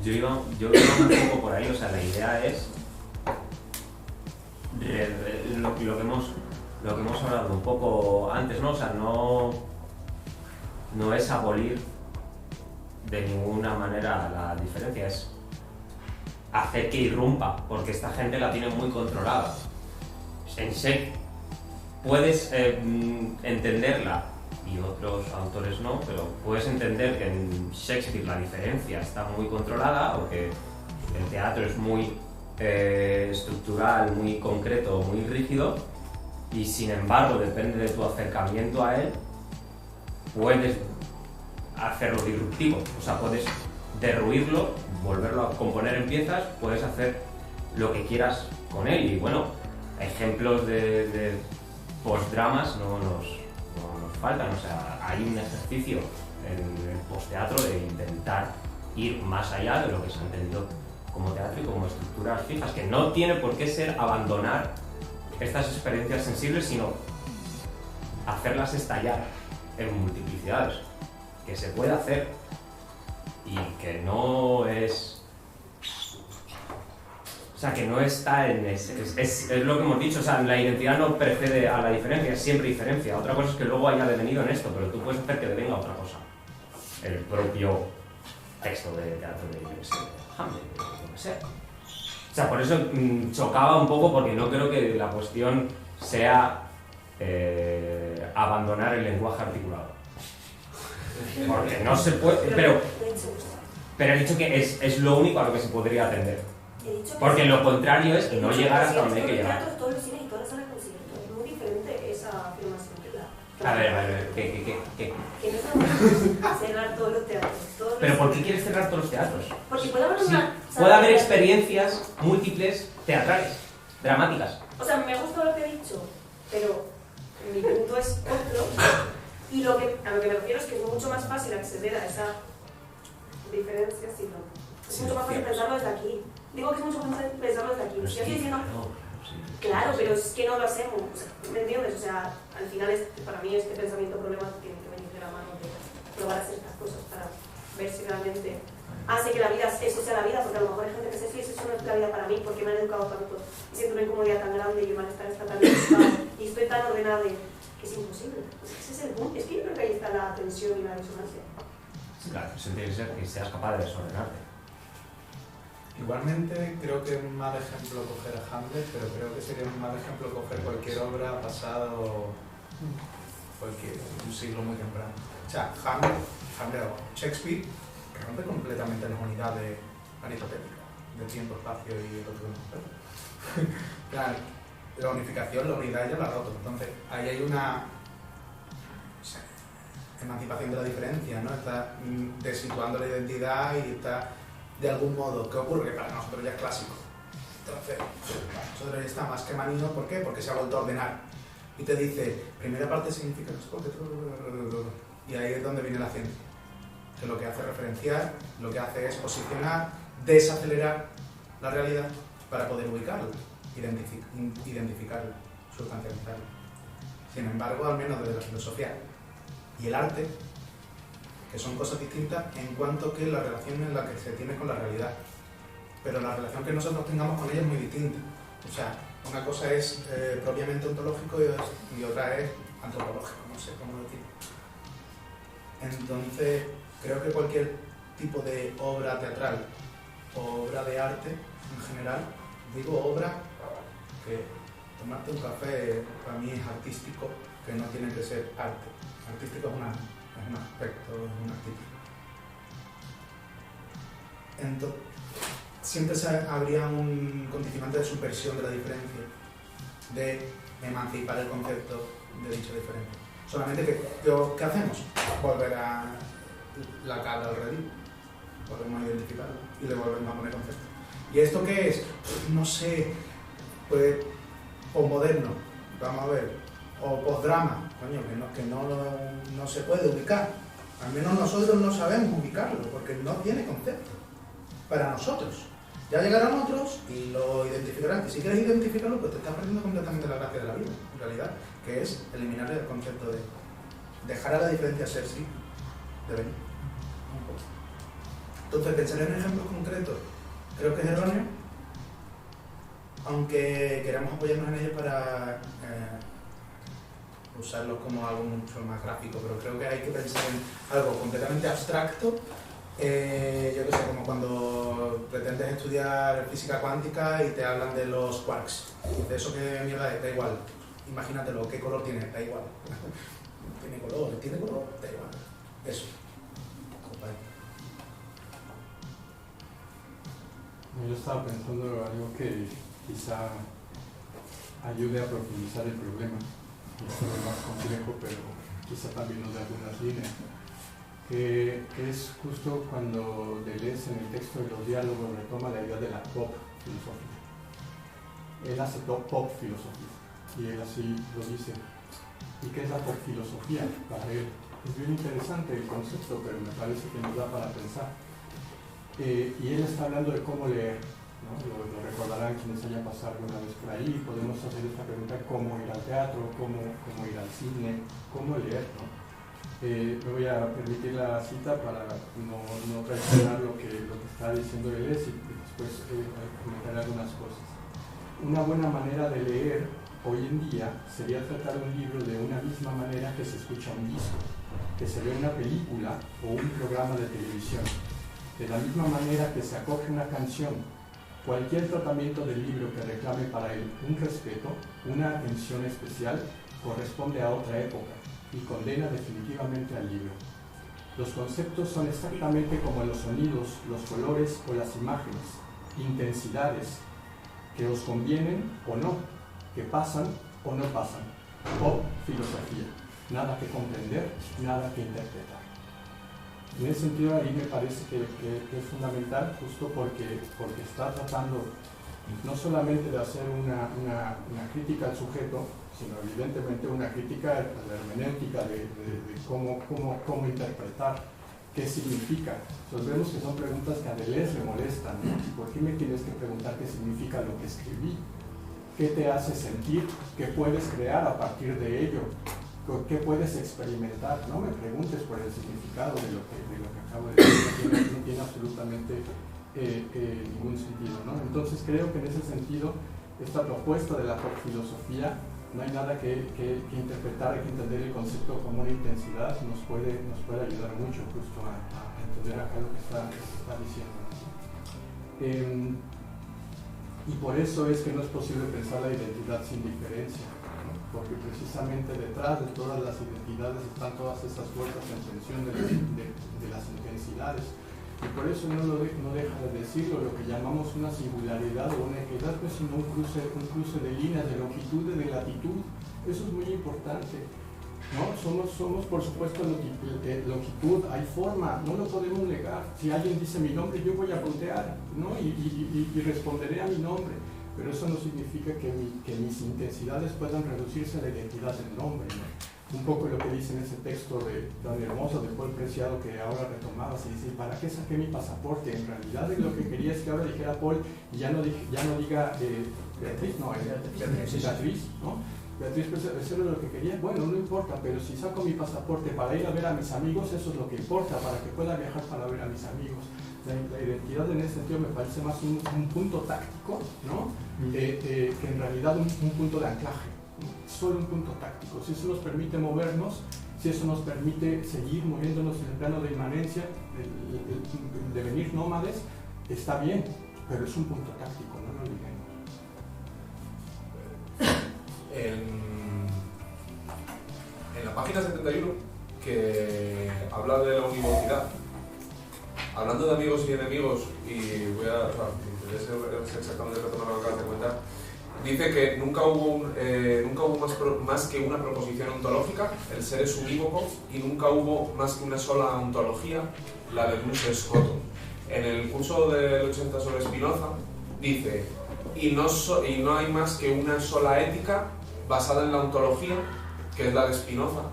Yo iba un poco por ahí, o sea, la idea es lo que hemos hablado un poco antes, ¿no? O sea, no es abolir de ninguna manera la diferencia, es hacer que irrumpa, porque esta gente la tiene muy controlada. En Shakespeare puedes entenderla, y otros autores no, pero puedes entender que en Shakespeare la diferencia está muy controlada, o que el teatro es muy estructural, muy concreto, muy rígido, y sin embargo, depende de tu acercamiento a él, puedes hacerlo disruptivo, o sea, puedes derruirlo, volverlo a componer en piezas, puedes hacer lo que quieras con él. Y bueno, ejemplos de postdramas no nos faltan, o sea, hay un ejercicio en el postteatro de intentar ir más allá de lo que se ha entendido como teatro y como estructuras fijas, que no tiene por qué ser abandonar estas experiencias sensibles, sino hacerlas estallar en multiplicidades, que se puede hacer y que no es... O sea, que no está en ese... Es lo que hemos dicho, o sea, la identidad no precede a la diferencia, es siempre diferencia. Otra cosa es que luego haya devenido en esto, pero tú puedes hacer que devenga otra cosa. El propio texto de teatro de Hamlet, lo que sea. O sea, por eso chocaba un poco, porque no creo que la cuestión sea abandonar el lenguaje articulado. Porque no se puede... Pero he dicho que es lo único a lo que se podría atender. Porque lo contrario es no llegar hasta donde hay que llegar. Todos los cines y todas las salas de conciertos. Es muy diferente esa afirmación que la... A ver, ¿qué? Que no estamos cerrar todos los teatros. ¿Pero por qué quieres cerrar todos los teatros? Porque puede haber Sí, una... puede haber experiencias múltiples teatrales, dramáticas. O sea, me ha gustado lo que he dicho, pero mi punto es otro. Y a lo que me refiero es que es mucho más fácil acceder a esa diferencia, es mucho más fácil pensarlo desde aquí. Digo que es mucho más fácil pensarlo desde aquí. Pero Yo estoy diciendo, sí. claro, pero es que no lo hacemos. O sea, ¿me entiendes? O sea, al final para mí este pensamiento problema tiene que venir de la mano de probar a hacer estas cosas para ver si realmente hace que la vida, eso sea la vida, porque a lo mejor hay gente que se dice, eso no es la vida para mí, porque me han educado tanto, y siento una incomodidad tan grande y el malestar está tan educado, y estoy tan ordenada que es imposible. Pues ese es el punto. Es que yo creo que ahí está la tensión y la disonancia. Sí, claro, eso tiene que ser que seas capaz de desordenarte. Igualmente creo que es un mal ejemplo coger a Hamlet, pero creo que sería un mal ejemplo coger cualquier obra pasada o un siglo muy temprano. O sea, Hamlet o Shakespeare rompe completamente las unidades aristotélicas de tiempo, espacio y otro tema. Claro, la unificación, la unidad ya la ha roto. Entonces ahí hay una emancipación de la diferencia, ¿no? Está desituando la identidad y está de algún modo. ¿Qué ocurre? Que para nosotros ya es clásico. Entonces, para nosotros ya está más que manido. ¿Por qué? Porque se ha vuelto a ordenar. Y te dice, primera parte significa y ahí es donde viene la ciencia. Que lo que hace es referenciar, lo que hace es posicionar, desacelerar la realidad para poder ubicarla, identificarla, sustancializarla. Sin embargo, al menos desde la filosofía y el arte, que son cosas distintas en cuanto que la relación en la que se tiene con la realidad. Pero la relación que nosotros tengamos con ella es muy distinta. O sea, una cosa es propiamente ontológico y otra es antropológico, no sé cómo decir. Entonces, creo que cualquier tipo de obra teatral o obra de arte en general, digo obra que tomarte un café para mí es artístico, que no tiene que ser arte. Artístico es un aspecto, es un artístico. Entonces, siempre habría un condicionante de subversión de la diferencia, de emancipar el concepto de dicha diferencia. Solamente que, ¿qué hacemos? Volver a la cabra al redil, volvemos a identificarlo y le volvemos a poner concepto. ¿Y esto qué es? No sé, pues posmoderno, vamos a ver, o postdrama, coño, que no se puede ubicar. Al menos nosotros no sabemos ubicarlo, porque no tiene concepto para nosotros. Ya llegarán otros y lo identificarán. Y si quieres identificarlo, pues te estás perdiendo completamente la gracia de la vida, en realidad, que es eliminar el concepto de dejar a la diferencia ser sí, de venir. Entonces, pensar en ejemplos concretos creo que es erróneo, aunque queramos apoyarnos en ellos para usarlos como algo mucho más gráfico, pero creo que hay que pensar en algo completamente abstracto. Yo qué sé, como cuando pretendes estudiar física cuántica y te hablan de los quarks. De eso que mierda es, da igual. Imagínatelo, ¿qué color tiene? Da igual. ¿Tiene color? Da igual. Eso. Yo estaba pensando en algo que quizá ayude a profundizar el problema. Es más complejo, pero quizá también nos dé algunas líneas. Que es justo cuando Deleuze en el texto de los diálogos retoma la idea de la pop filosofía. Él hace pop filosofía y él así lo dice. ¿Y qué es la pop filosofía para él? Es bien interesante el concepto, pero me parece que nos da para pensar. y él está hablando de cómo leer, ¿no? Lo recordarán quienes hayan pasado alguna vez por ahí. Podemos hacer esta pregunta: ¿cómo ir al teatro? ¿Cómo ir al cine? ¿Cómo leer, no? Me voy a permitir la cita para no traicionar lo que está diciendo él, y después comentar algunas cosas. Una buena manera de leer hoy en día sería tratar un libro de una misma manera que se escucha un disco, que se ve una película o un programa de televisión. De la misma manera que se acoge una canción, cualquier tratamiento del libro que reclame para él un respeto, una atención especial, corresponde a otra época y condena definitivamente al libro. Los conceptos son exactamente como los sonidos, los colores o las imágenes, intensidades, que os convienen o no, que pasan o no pasan, o filosofía, nada que comprender, nada que interpretar. En ese sentido, ahí me parece que es fundamental, justo porque está tratando no solamente de hacer una crítica al sujeto, sino evidentemente una crítica a la hermenéutica de cómo interpretar, qué significa. Entonces vemos que son preguntas que a Deleuze le molestan, ¿no? ¿Por qué me tienes que preguntar qué significa lo que escribí? ¿Qué te hace sentir? ¿Qué puedes crear a partir de ello? ¿Qué puedes experimentar? No me preguntes por el significado de lo que acabo de decir, no tiene absolutamente ningún sentido, ¿no? Entonces creo que en ese sentido esta propuesta de la filosofía no hay nada que interpretar, hay que entender el concepto como una intensidad, nos puede ayudar mucho justo a entender acá lo que está diciendo. Y por eso es que no es posible pensar la identidad sin diferencia, ¿no? Porque precisamente detrás de todas las identidades están todas esas fuerzas en tensión de las intensidades. Y por eso no deja de decirlo, lo que llamamos una singularidad o una equidad, pues sino un cruce de líneas, de longitud y de latitud. Eso es muy importante, ¿no? Somos por supuesto longitud, hay forma, no lo podemos negar. Si alguien dice mi nombre, yo voy a voltear, ¿no? y responderé a mi nombre, pero eso no significa que mis intensidades puedan reducirse a la identidad del nombre, ¿no? Un poco lo que dice en ese texto tan hermoso de Paul Preciado que ahora retomaba, se dice: ¿para qué saqué mi pasaporte? En realidad lo que quería es que ahora dijera Paul y ya no diga Beatriz, no, Beatriz, ¿no? Beatriz, pues eso era lo que quería. Bueno, no importa, pero si saco mi pasaporte para ir a ver a mis amigos, eso es lo que importa, para que pueda viajar para ver a mis amigos. La identidad en ese sentido me parece más un punto táctico, ¿no? Que en realidad un punto de anclaje. Solo un punto táctico. Si eso nos permite movernos, si eso nos permite seguir moviéndonos en el plano de inmanencia, de devenir nómades, está bien, pero es un punto táctico, no lo olvidemos. En la página 71, que habla de la univocidad, hablando de amigos y enemigos, y voy a exactamente retomar lo que acabas de comentar, dice que nunca hubo más que una proposición ontológica, el ser es unívoco, y nunca hubo más que una sola ontología, la de Luce Scotto. En el curso del 80 sobre Spinoza dice: y no hay más que una sola ética basada en la ontología, que es la de Spinoza.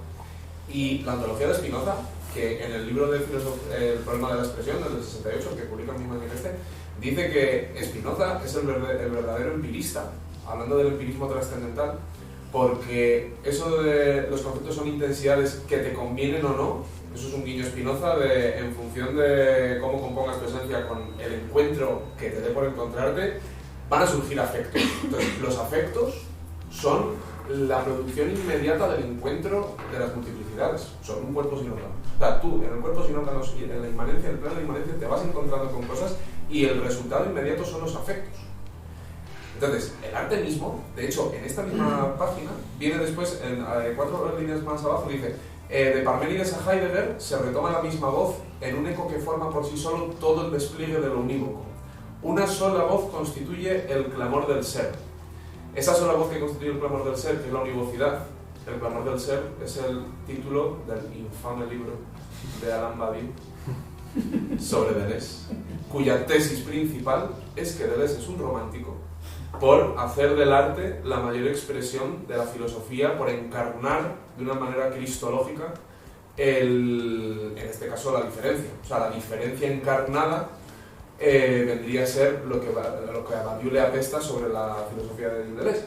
Y la ontología de Spinoza, que en el libro de El problema de la expresión, del 68, que publica el mismo año que este, dice que Spinoza es el verdadero empirista, hablando del empirismo trascendental, porque eso de los conceptos son intensidades que te convienen o no, eso es un guiño Spinoza en función de cómo compongas tu esencia con el encuentro que te dé por encontrarte, van a surgir afectos. Entonces, los afectos son la producción inmediata del encuentro de las multiplicidades, son un cuerpo sin órganos. O sea, tú en el cuerpo sin órganos y en la inmanencia, en el plano de inmanencia, te vas encontrando con cosas y el resultado inmediato son los afectos. Entonces, el arte mismo, de hecho, en esta misma página, viene después, en 4 líneas más abajo, dice: de Parménides a Heidegger se retoma la misma voz en un eco que forma por sí solo todo el despliegue de lo unívoco. Una sola voz constituye el clamor del ser. Esa sola voz que constituye el clamor del ser, que es la univocidad, el clamor del ser, es el título del infame libro de Alain Badiou sobre Deleuze, cuya tesis principal es que Deleuze es un romántico por hacer del arte la mayor expresión de la filosofía, por encarnar de una manera cristológica en este caso la diferencia, o sea, la diferencia encarnada vendría a ser lo que a Badiou le apesta sobre la filosofía de Deleuze.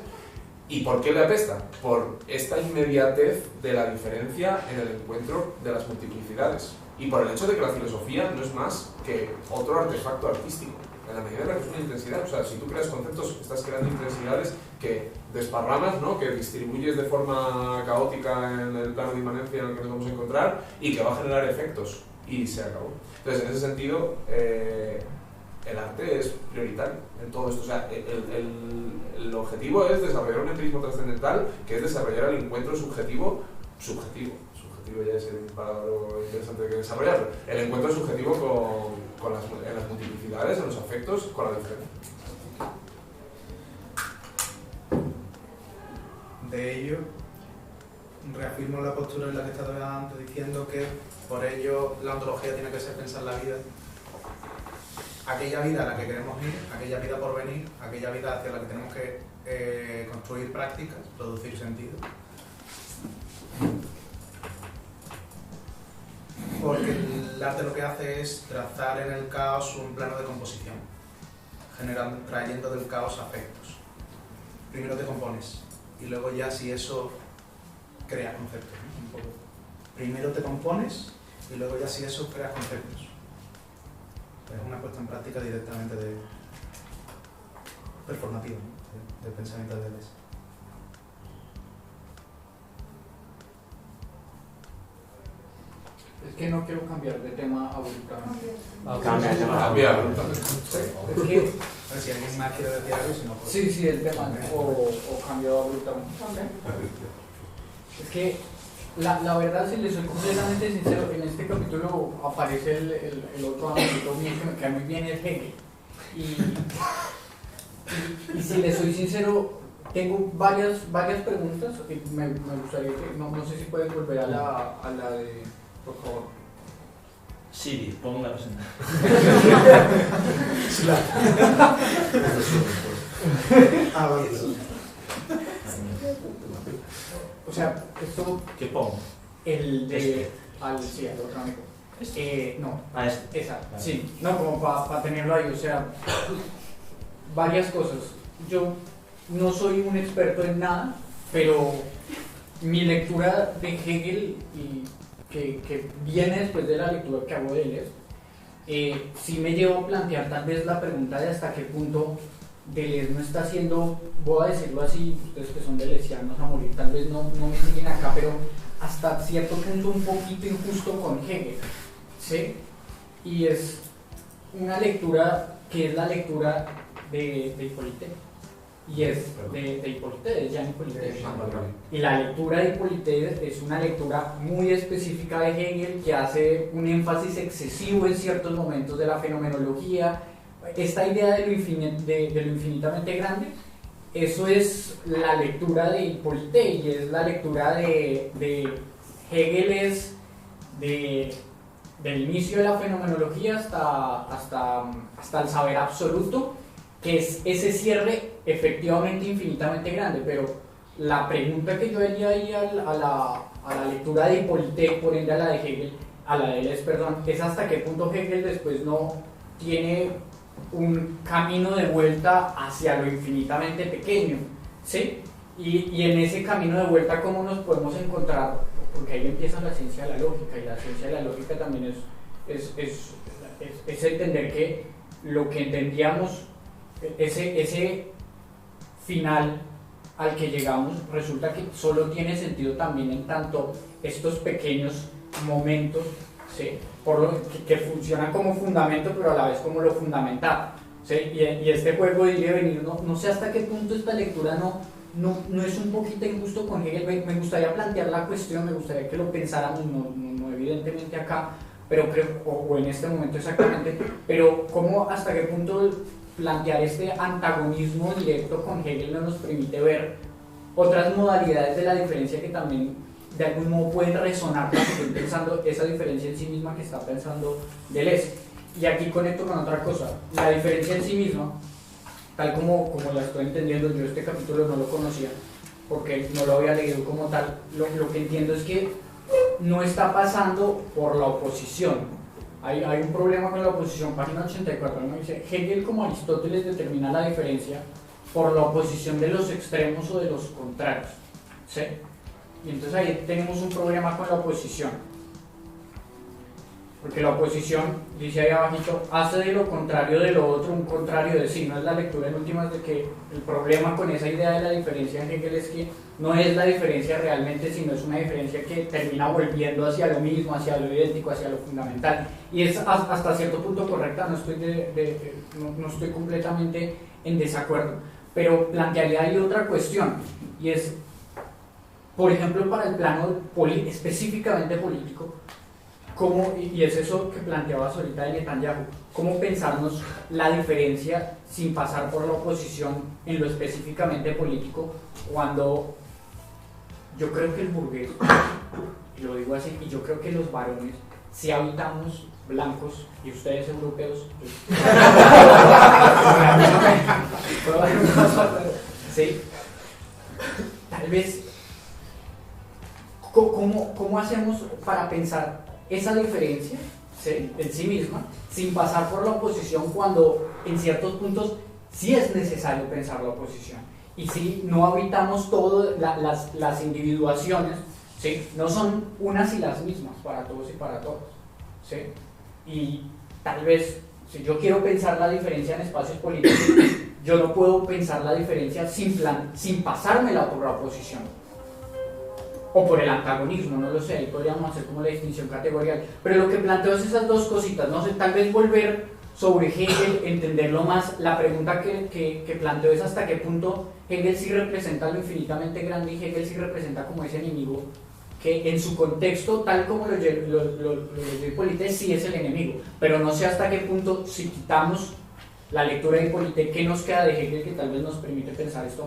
¿Y por qué le apesta? Por esta inmediatez de la diferencia en el encuentro de las multiplicidades. Y por el hecho de que la filosofía no es más que otro artefacto artístico, en la medida en la que es una intensidad. O sea, si tú creas conceptos, estás creando intensidades que desparramas, ¿no? Que distribuyes de forma caótica en el plano de inmanencia en el que nos vamos a encontrar y que va a generar efectos. Y se acabó. Entonces, en ese sentido, el arte es prioritario en todo esto. O sea, el objetivo es desarrollar un empirismo trascendental, que es desarrollar el encuentro subjetivo. Subjetivo ya es el palabra interesante que desarrollarlo. El encuentro subjetivo en las multiplicidades, en los afectos, con la diferencia. De ello, reafirmo la postura en la que estaba antes diciendo que por ello la ontología tiene que ser pensar la vida, aquella vida a la que queremos ir, aquella vida por venir, aquella vida hacia la que tenemos que construir prácticas, producir sentido. Porque el arte lo que hace es trazar en el caos un plano de composición, trayendo del caos afectos. Primero te compones y luego ya si eso creas conceptos, ¿no? Un poco. Primero te compones y luego ya si eso creas conceptos. Es una puesta en práctica directamente de performativa, ¿no? Del pensamiento de Deleuze. Es que no quiero cambiar de tema abruptamente. Cambia abruptamente. Es que... Si alguien más quiere decir algo, si no puedo. Sí, el tema, o cambio abruptamente. Es que, la verdad, si les soy completamente sincero, en este capítulo aparece el otro ámbito mío que me cae muy bien, es Hegel. Y si les soy sincero, tengo varias preguntas que me gustaría que, no sé si pueden volver a la de, por favor. Siri, pongo la presentación. O sea, esto... ¿Qué pongo? El de... Este. Sí, al otro amigo. No. Esa. Vale. Sí, no, como para tenerlo ahí, o sea, varias cosas. Yo no soy un experto en nada, pero mi lectura de Hegel, y que viene después de la lectura que hago de Deleuze, sí me llevo a plantear tal vez la pregunta de hasta qué punto Deleuze no está haciendo, voy a decirlo así, ustedes que son deleuzianos a morir, tal vez no me siguen acá, pero hasta cierto punto un poquito injusto con Hegel, ¿sí? Y es una lectura que es la lectura de Hippolyte, y es de Hippolyte, de Jean Hippolyte. Y la lectura de Hippolyte es una lectura muy específica de Hegel que hace un énfasis excesivo en ciertos momentos de la fenomenología. Esta idea de lo infinitamente grande, eso es la lectura de Hippolyte, y es la lectura de Hegel, es del inicio de la fenomenología hasta el saber absoluto, que es ese cierre efectivamente infinitamente grande. Pero la pregunta que yo haría ahí a la lectura de Hippolyte, por ende a la de Hegel, a la de Deleuze, perdón, es hasta qué punto Hegel después no tiene un camino de vuelta hacia lo infinitamente pequeño, ¿sí? Y en ese camino de vuelta, ¿cómo nos podemos encontrar? Porque ahí empieza la ciencia de la lógica, y la ciencia de la lógica también es entender que lo que entendíamos, ese final al que llegamos, resulta que solo tiene sentido también en tanto estos pequeños momentos, ¿sí? Por lo que funcionan como fundamento, pero a la vez como lo fundamental, ¿sí? Y este juego de ir y venir, no sé hasta qué punto esta lectura no es un poquito injusto con Hegel. Me gustaría plantear la cuestión, me gustaría que lo pensáramos, no evidentemente acá, pero creo, o en este momento exactamente, pero cómo hasta qué punto plantear este antagonismo directo con Hegel no nos permite ver otras modalidades de la diferencia que también de algún modo pueden resonar cuando estoy pensando esa diferencia en sí misma que está pensando Deleuze. Y aquí conecto con otra cosa, la diferencia en sí misma, tal como la estoy entendiendo, yo este capítulo no lo conocía porque no lo había leído como tal. Lo que entiendo es que no está pasando por la oposición, Hay un problema con la oposición, página 84, ¿no? Dice, Hegel como Aristóteles determina la diferencia por la oposición de los extremos o de los contrarios, ¿sí? Y entonces ahí tenemos un problema con la oposición, porque la oposición, dice ahí abajito, hace de lo contrario de lo otro un contrario de sí. No es la lectura en últimas de que el problema con esa idea de la diferencia en Hegel es que no es la diferencia realmente, sino es una diferencia que termina volviendo hacia lo mismo, hacia lo idéntico, hacia lo fundamental. Y es hasta cierto punto correcta, no estoy completamente en desacuerdo, pero plantearía ahí otra cuestión, y es, por ejemplo, para el plano específicamente político, ¿cómo, y es eso que planteabas ahorita de Netanyahu, cómo pensarnos la diferencia sin pasar por la oposición en lo específicamente político, cuando yo creo que el burgués, y lo digo así, y yo creo que los varones, si habitamos blancos y ustedes europeos, ¿sí? Tal vez, ¿cómo hacemos para pensar esa diferencia, ¿sí?, en sí misma, sin pasar por la oposición, cuando en ciertos puntos sí es necesario pensar la oposición? Y si no habitamos todas las individuaciones, ¿sí?, no son unas y las mismas para todos y para todos, ¿sí? Y tal vez, si yo quiero pensar la diferencia en espacios políticos, yo no puedo pensar la diferencia sin pasármela por la oposición o por el antagonismo, no lo sé, ahí podríamos hacer como la distinción categorial, pero lo que planteo es esas dos cositas, no sé, tal vez volver sobre Hegel, entenderlo más. La pregunta que planteo es hasta qué punto Hegel sí representa lo infinitamente grande, y Hegel sí representa como ese enemigo que en su contexto, tal como lo de Hipólite, sí es el enemigo, pero no sé hasta qué punto, si quitamos la lectura de Hipólite, ¿qué nos queda de Hegel que tal vez nos permite pensar esto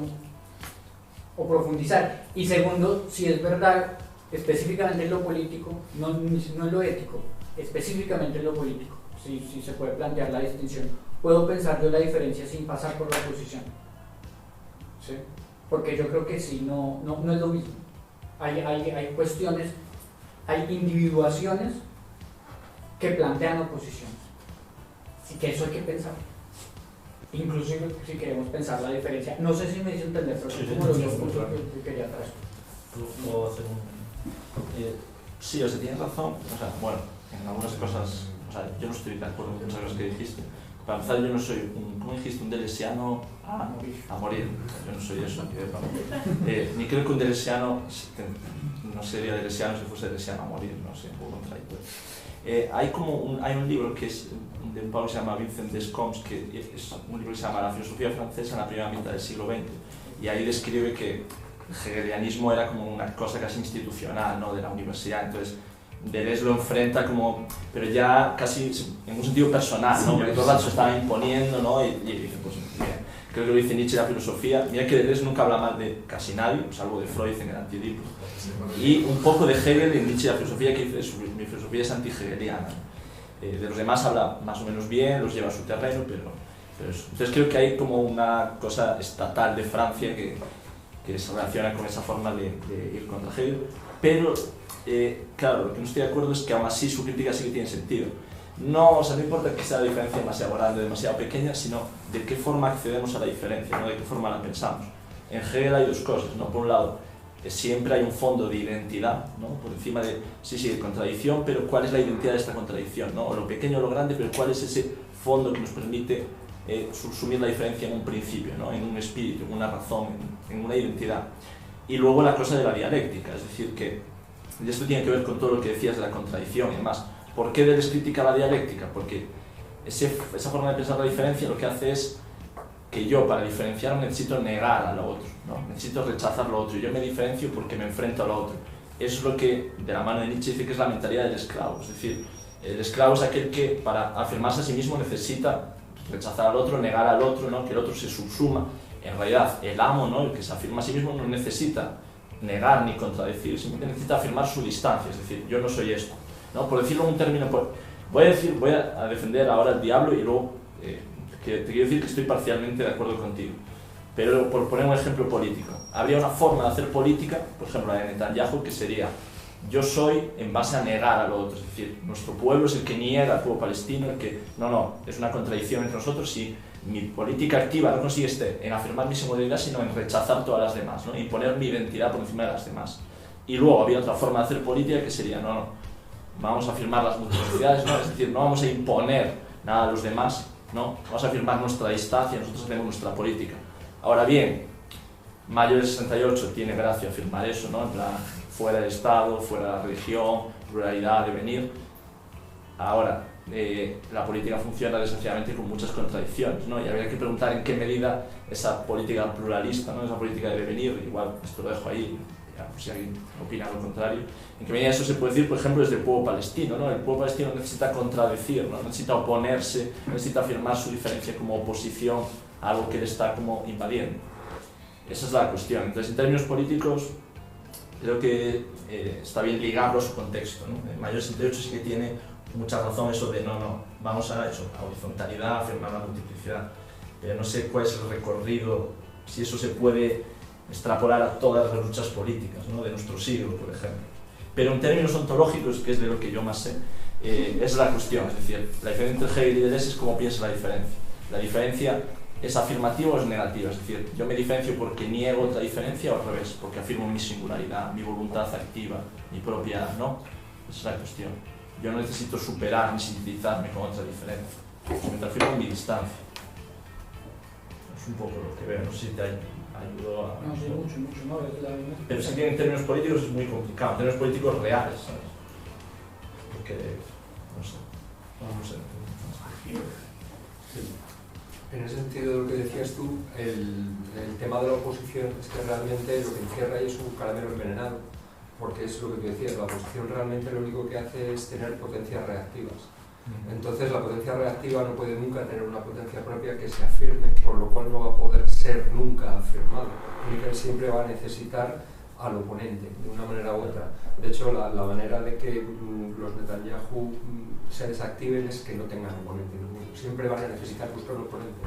o profundizar? Y segundo, si es verdad específicamente en lo político, no en lo ético, específicamente en lo político, si se puede plantear la distinción, ¿puedo pensar yo la diferencia sin pasar por la oposición? ¿Sí? Porque yo creo que sí, no es lo mismo. Hay cuestiones, hay individuaciones que plantean oposición, y que eso hay que pensar, inclusive si queremos pensar la diferencia. No sé si me hice entender, pero son como los dos puntos que quería traer. ¿Puedo hacer sí, o sea, tienes razón, o sea, bueno, en algunas cosas, o sea, yo no estoy de acuerdo con muchas cosas que dijiste. Para empezar, yo no soy ¿cómo dijiste? Un deleuziano a morir. Yo no soy eso, ni creo que un deleuziano no sería deleuziano si fuese deleuziano a morir, no sé, un poco contradictorio. Hay un libro que es de un pablo que se llama Vincent Descombes, que es un libro que se llama La filosofía francesa en la primera mitad del siglo XX, y ahí describe que el hegelianismo era como una cosa casi institucional, ¿no?, de la universidad. Entonces Deleuze lo enfrenta como, pero ya casi en un sentido personal, ¿no?, porque todo el rato se estaba imponiendo, ¿no?, y dice, pues mira, creo que lo dice Nietzsche de la filosofía. Mira que Deleuze nunca habla mal de casi nadie, salvo de Freud en el Antidipo, y un poco de Hegel en Nietzsche de la filosofía, que dice, mi filosofía es anti-hegeliana. De los demás habla más o menos bien, los lleva a su terreno, pero eso. Entonces creo que hay como una cosa estatal de Francia que se relaciona con esa forma de ir contra Hegel, pero claro, lo que no estoy de acuerdo es que aún así su crítica sí que tiene sentido. No, o sea, no importa que sea la diferencia demasiado grande o demasiado pequeña, sino de qué forma accedemos a la diferencia, ¿no?, de qué forma la pensamos. En Hegel hay dos cosas, ¿no? Por un lado, siempre hay un fondo de identidad, ¿no?, por encima de, de contradicción, pero ¿cuál es la identidad de esta contradicción, ¿no?, o lo pequeño o lo grande, pero ¿cuál es ese fondo que nos permite subsumir la diferencia en un principio, ¿no?, en un espíritu, en una razón, en una identidad? Y luego la cosa de la dialéctica, es decir, que y esto tiene que ver con todo lo que decías de la contradicción y demás. ¿Por qué Deleuze critica la dialéctica? Porque esa forma de pensar la diferencia lo que hace es que yo, para diferenciar, necesito negar a lo otro, ¿no?, necesito rechazar lo otro. Yo me diferencio porque me enfrento a lo otro. Eso es lo que, de la mano de Nietzsche, dice que es la mentalidad del esclavo. Es decir, el esclavo es aquel que, para afirmarse a sí mismo, necesita rechazar al otro, negar al otro, ¿no?, que el otro se subsuma. En realidad, el amo, ¿no?, el que se afirma a sí mismo, no necesita negar ni contradecir, simplemente necesita afirmar su distancia, es decir, yo no soy esto, ¿no? Por decirlo en un término, voy a defender ahora al diablo y luego te quiero decir que estoy parcialmente de acuerdo contigo, pero por poner un ejemplo político, habría una forma de hacer política, por ejemplo la de Netanyahu, que sería yo soy en base a negar al otro, es decir, nuestro pueblo es el que niega al pueblo palestino, el que, no, es una contradicción entre nosotros y mi política activa no consiste en afirmar mi singularidad, sino en rechazar todas las demás, ¿no? Imponer mi identidad por encima de las demás. Y luego había otra forma de hacer política que sería, no, vamos a afirmar las multiplicidades, ¿no? Es decir, no vamos a imponer nada a los demás, ¿no? Vamos a afirmar nuestra distancia, nosotros hacemos nuestra política. Ahora bien, mayo del 68 tiene gracia afirmar eso, ¿no? En plan, fuera del Estado, fuera de la religión, pluralidad, devenir. Ahora, la política funciona desgraciadamente con muchas contradicciones, ¿no? Y habría que preguntar en qué medida esa política pluralista, ¿no? Esa política de devenir, igual esto lo dejo ahí, ya, pues si alguien opina lo contrario, en qué medida eso se puede decir, por ejemplo, desde el pueblo palestino, ¿no? El pueblo palestino necesita contradecir, ¿no? Necesita oponerse, necesita afirmar su diferencia como oposición a algo que le está como invadiendo. Esa es la cuestión. Entonces, en términos políticos, creo que está bien ligarlo a su contexto, ¿no? El mayo 68 sí que tiene mucha razón eso de vamos a eso, a horizontalidad, a afirmar la multiplicidad, pero no sé cuál es el recorrido, si eso se puede extrapolar a todas las luchas políticas, ¿no? De nuestro siglo, por ejemplo. Pero en términos ontológicos, que es de lo que yo más sé, es la cuestión, es decir, la diferencia entre Hegel y Deleuze es cómo piensa la diferencia. La diferencia es afirmativa o es negativa, es decir, yo me diferencio porque niego otra diferencia o al revés, porque afirmo mi singularidad, mi voluntad activa, mi propia, ¿no? Esa es la cuestión. Yo no necesito superar ni sintetizarme con otra diferencia, me afirmo en mi distancia. Es un poco lo que veo, no sé si te ayudó a... No, sí, mucho, no, pero sí que en términos políticos es muy complicado, en términos políticos reales, ¿sabes? Porque, no sé, vamos a ver. En ese sentido de lo que decías tú, el tema de la oposición es que realmente lo que encierra ahí es un caramelo envenenado, porque es lo que tú decías, la oposición realmente lo único que hace es tener potencias reactivas. Entonces la potencia reactiva no puede nunca tener una potencia propia que se afirme, por lo cual no va a poder ser nunca afirmado, y siempre va a necesitar al oponente, de una manera u otra. De hecho, la manera de que los Netanyahu se desactiven es que no tengan oponente. Siempre van a necesitar buscar un oponente.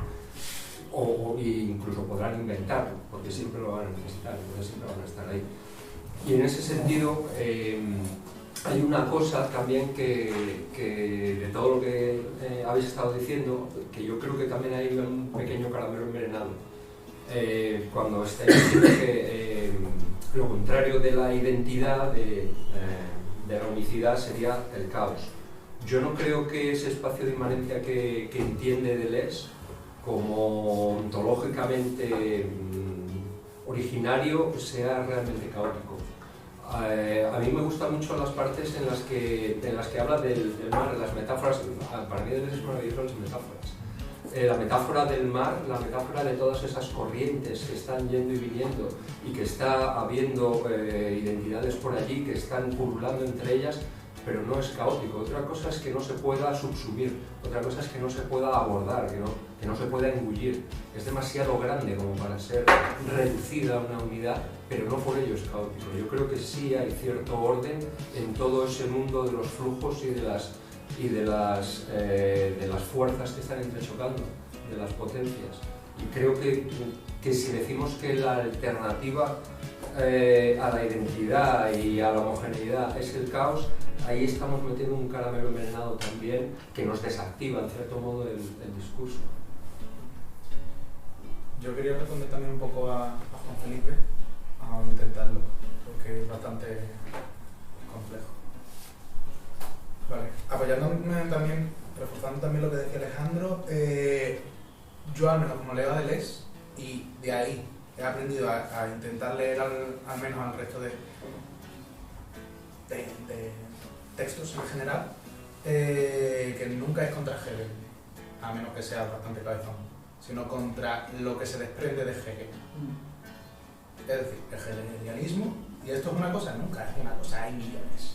O incluso podrán inventarlo, porque siempre lo van a necesitar, entonces siempre van a estar ahí. Y en ese sentido, hay una cosa también que de todo lo que habéis estado diciendo, que yo creo que también hay un pequeño caramelo envenenado. Cuando estáis diciendo que lo contrario de la identidad, de la unicidad, sería el caos. Yo no creo que ese espacio de inmanencia que entiende Deleuze como ontológicamente originario sea realmente caótico. A mí me gustan mucho las partes en las que habla del mar, las metáforas. Para mí Deleuze es maravilloso las metáforas. La metáfora del mar, la metáfora de todas esas corrientes que están yendo y viniendo y que está habiendo identidades por allí que están pululando entre ellas, pero no es caótico. Otra cosa es que no se pueda subsumir, otra cosa es que no se pueda abordar, que no se pueda engullir. Es demasiado grande como para ser reducida a una unidad, pero no por ello es caótico. Yo creo que sí hay cierto orden en todo ese mundo de los flujos y de las fuerzas que están entrechocando, de las potencias. Y creo que si decimos que la alternativa a la identidad y a la homogeneidad es el caos, ahí estamos metiendo un caramelo envenenado también que nos desactiva en cierto modo el discurso. Yo quería responder también un poco a Juan Felipe, a intentarlo, porque es bastante complejo. Vale, apoyándome también, reforzando también lo que decía Alejandro, yo al menos como leo a Deleuze, y de ahí he aprendido a intentar leer al menos al resto de textos en general, que nunca es contra Hegel, a menos que sea bastante cabezón, sino contra lo que se desprende de Hegel. Es decir, el hegelianismo, y esto es una cosa, nunca es una cosa, hay millones.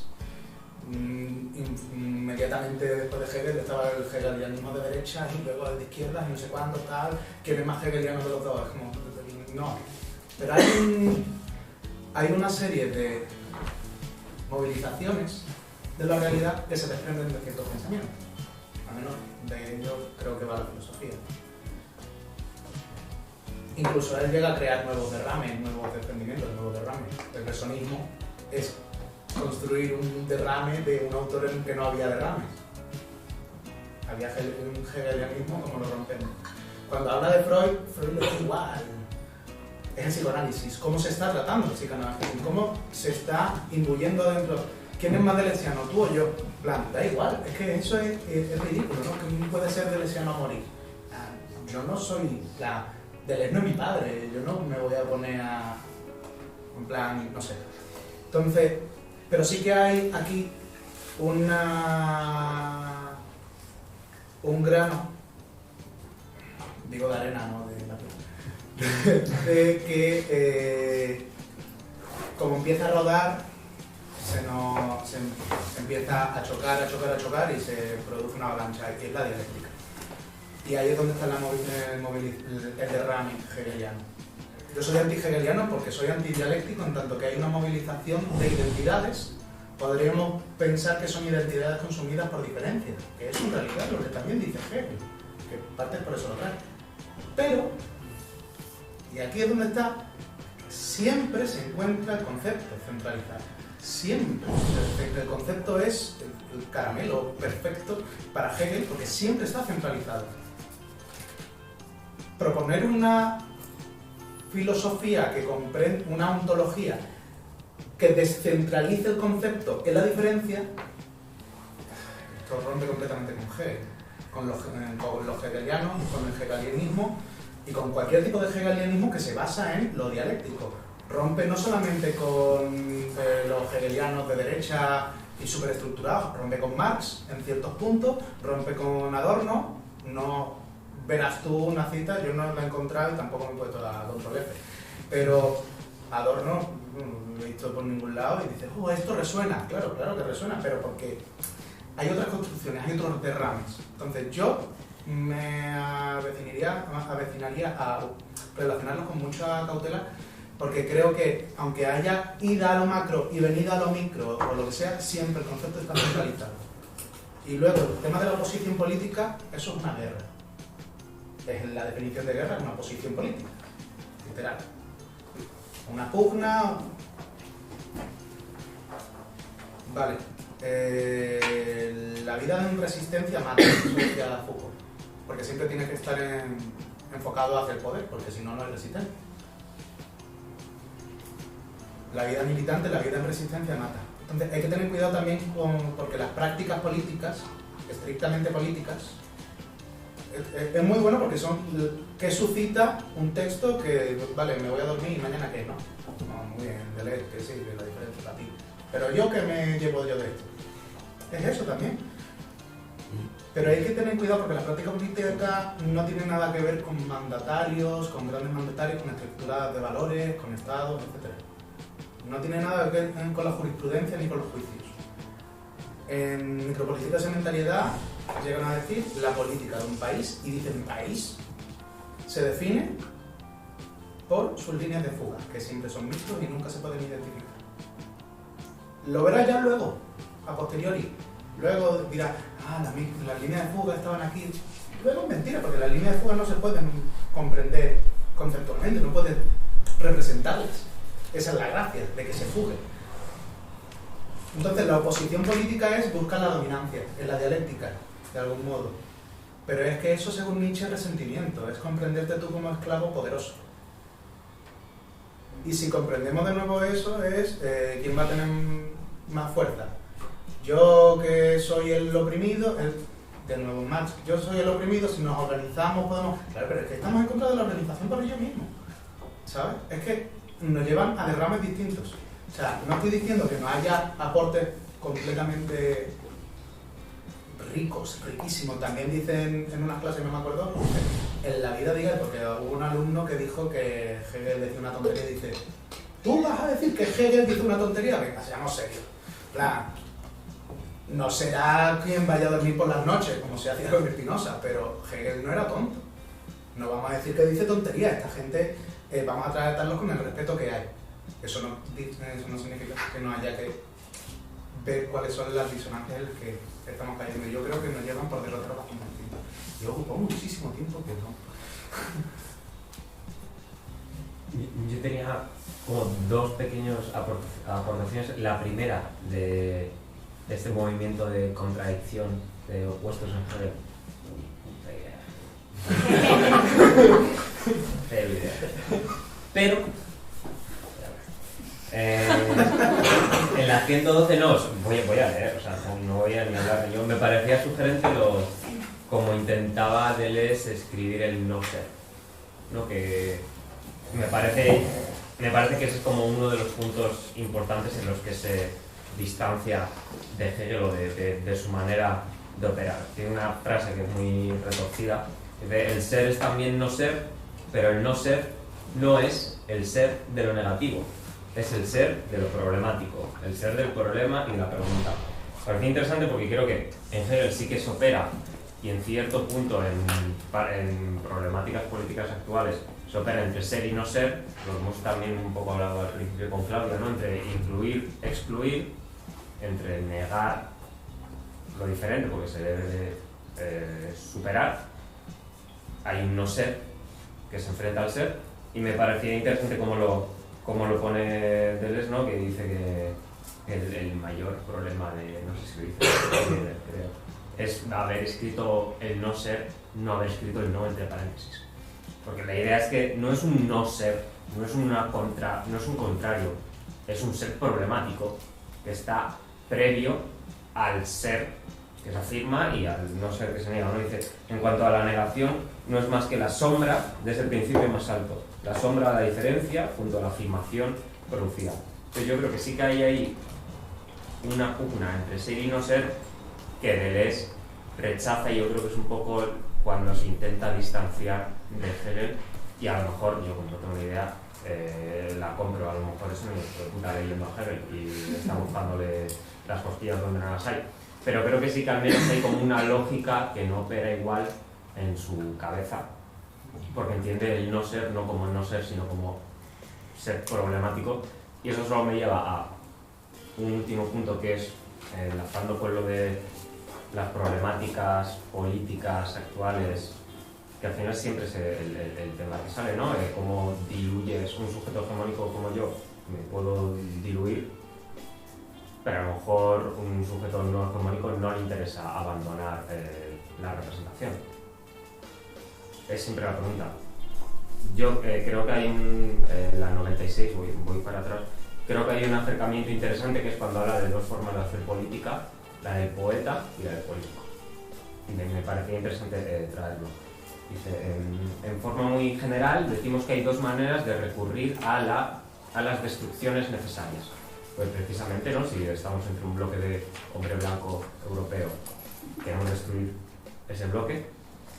Inmediatamente después de Hegel estaba el hegelianismo de derecha y luego el de izquierda y no sé cuándo, tal, que es más hegeliano de los dos, es como, no. Pero hay una serie de movilizaciones de la realidad que se desprenden de ciertos pensamientos. Al menos de ello creo que va la filosofía. Incluso él llega a crear nuevos derrames, nuevos desprendimientos, nuevos derrames. El personismo es construir un derrame de un autor en que no había derrames. Había un hegelianismo como lo rompemos. Cuando habla de Freud, Freud lo es igual. Es el psicoanálisis, cómo se está tratando el psicoanálisis, cómo se está imbuyendo dentro. ¿Quién es más deleuziano, tú o yo? En plan, da igual, es que eso es ridículo, ¿no? ¿Quién puede ser deleuziano a morir? Yo no soy, Deleuze no es mi padre, yo no me voy a poner a, en plan, no sé. Entonces, pero sí que hay aquí un grano, digo de arena, no de la plata, de que como empieza a rodar, se empieza a chocar y se produce una avalancha, que es la dialéctica. Y ahí es donde está el derrame hegeliano. Yo soy anti-hegeliano porque soy antidialéctico en tanto que hay una movilización de identidades. Podríamos pensar que son identidades consumidas por diferencias, que es en realidad lo que también dice Hegel, que parte por eso lo trae. Pero, y aquí es donde está, siempre se encuentra el concepto centralizado. Siempre. El concepto es el caramelo perfecto para Hegel porque siempre está centralizado. Proponer una filosofía que comprende, una ontología que descentralice el concepto en la diferencia, esto rompe completamente con Hegel, con los hegelianos, con el hegelianismo y con cualquier tipo de hegelianismo que se basa en lo dialéctico. Rompe no solamente con los hegelianos de derecha y superestructurados, rompe con Marx en ciertos puntos, rompe con Adorno, no verás tú una cita, yo no la he encontrado y tampoco me he puesto a control F, pero Adorno lo he visto por ningún lado y dices, esto resuena, claro que resuena, pero porque hay otras construcciones, hay otros derrames. Entonces yo me avecinaría a relacionarlos con mucha cautela porque creo que aunque haya ida a lo macro y venida a lo micro o lo que sea, siempre el concepto está centralizado. Y luego el tema de la oposición política, eso es una guerra. Es la definición de guerra, una posición política, literal. Una pugna. Vale. La vida en resistencia mata, eso decía Foucault, porque siempre tienes que estar enfocado hacia el poder, porque si no, no es resistente. La vida militante, la vida en resistencia mata. Entonces hay que tener cuidado también porque las prácticas políticas, estrictamente políticas, es muy bueno porque son que suscita un texto que, vale, me voy a dormir y mañana qué, ¿no? Muy bien, de leer, que sí, de la diferencia para ti. Pero yo, ¿qué me llevo yo de esto? Es eso también. Pero hay que tener cuidado porque la práctica política no tiene nada que ver con mandatarios, con grandes mandatarios, con estructuras de valores, con estados, etc. No tiene nada que ver con la jurisprudencia ni con los juicios. En micropolíticas de mentalidad llegan a decir la política de un país y dicen país se define por sus líneas de fuga, que siempre son mixtos y nunca se pueden identificar. Lo verás ya luego, a posteriori. Luego dirás, las líneas de fuga estaban aquí. Luego es mentira, porque las líneas de fuga no se pueden comprender conceptualmente, no puedes representarlas. Esa es la gracia, de que se fugue. Entonces la oposición política es buscar la dominancia, en la dialéctica, de algún modo. Pero es que eso, según Nietzsche, es resentimiento, es comprenderte tú como esclavo poderoso. Y si comprendemos de nuevo eso, es quién va a tener más fuerza. Yo que soy el oprimido, de nuevo Marx, yo soy el oprimido, si nos organizamos podemos... Claro, pero es que estamos en contra de la organización por ellos mismos, ¿sabes? Es que nos llevan a derrames distintos. O sea, no estoy diciendo que no haya aportes completamente ricos, riquísimos. También dicen en unas clases, no me acuerdo, en la vida, diga, porque hubo un alumno que dijo que Hegel decía una tontería y dice, ¿tú vas a decir que Hegel dice una tontería? Venga, seamos serios. Plan, no será quien vaya a dormir por las noches, como se hacía con Spinoza, pero Hegel no era tonto. No vamos a decir que dice tontería, esta gente vamos a tratarlos con el respeto que hay. Eso no significa que no haya que ver cuáles son las disonancias en las que estamos cayendo. Yo creo que nos llevan por derrotar bastante tiempo. Y ocupó muchísimo tiempo que no. Yo tenía como dos pequeñas aportaciones. La primera de este movimiento de contradicción de opuestos en Hegel. Cero idea. Pero en la 112 no, voy a leer, o sea, no voy a ni hablar. Yo me parecía sugerente como intentaba Deleuze escribir el no ser, ¿no? Que me parece que ese es como uno de los puntos importantes en los que se distancia de Hegel o de su manera de operar. Tiene una frase que es muy retorcida, dice: el ser es también no ser, pero el no ser no es el ser de lo negativo, es el ser de lo problemático, el ser del problema y la pregunta. Me parece interesante porque creo que en Hegel sí que se opera, y en cierto punto en problemáticas políticas actuales se opera entre ser y no ser. Lo hemos también un poco hablado al principio con Claudia, ¿no? Entre incluir, excluir, entre negar lo diferente porque se debe de superar. Hay un no ser que se enfrenta al ser, y me parecía interesante cómo lo pone Deleuze, ¿no? Que dice que el mayor problema de, no sé si lo dice, creo, es haber escrito el no ser, no haber escrito el no entre paréntesis. Porque la idea es que no es un no ser, no es un contrario, es un ser problemático que está previo al ser que se afirma y al no ser que se niega, ¿no? Dice, en cuanto a la negación, no es más que la sombra desde el principio más alto, la sombra de la diferencia junto a la afirmación producida. Entonces yo creo que sí que hay ahí una pugna entre ser y no ser que Deleuze rechaza, y yo creo que es un poco cuando se intenta distanciar de Hegel, y a lo mejor, yo como no tengo ni idea, la compro, a lo mejor es un puta leyendo a Hegel y está buscándole las costillas donde no las hay. Pero creo que sí que al menos hay como una lógica que no opera igual en su cabeza, porque entiende el no ser no como el no ser, sino como ser problemático, y eso solo me lleva a un último punto que es, enlazando con lo de las problemáticas políticas actuales, que al final siempre es el tema que sale, ¿no? Cómo diluyes un sujeto hegemónico como yo, me puedo diluir, pero a lo mejor un sujeto no hegemónico no le interesa abandonar la representación. Es siempre la pregunta. Yo creo que hay la 96, voy para atrás, creo que hay un acercamiento interesante que es cuando habla de dos formas de hacer política, la del poeta y la del político. Y me parecía interesante traerlo. Dice, en forma muy general decimos que hay dos maneras de recurrir a las destrucciones necesarias. Pues precisamente, ¿no? Si estamos entre un bloque de hombre blanco europeo, queremos destruir ese bloque,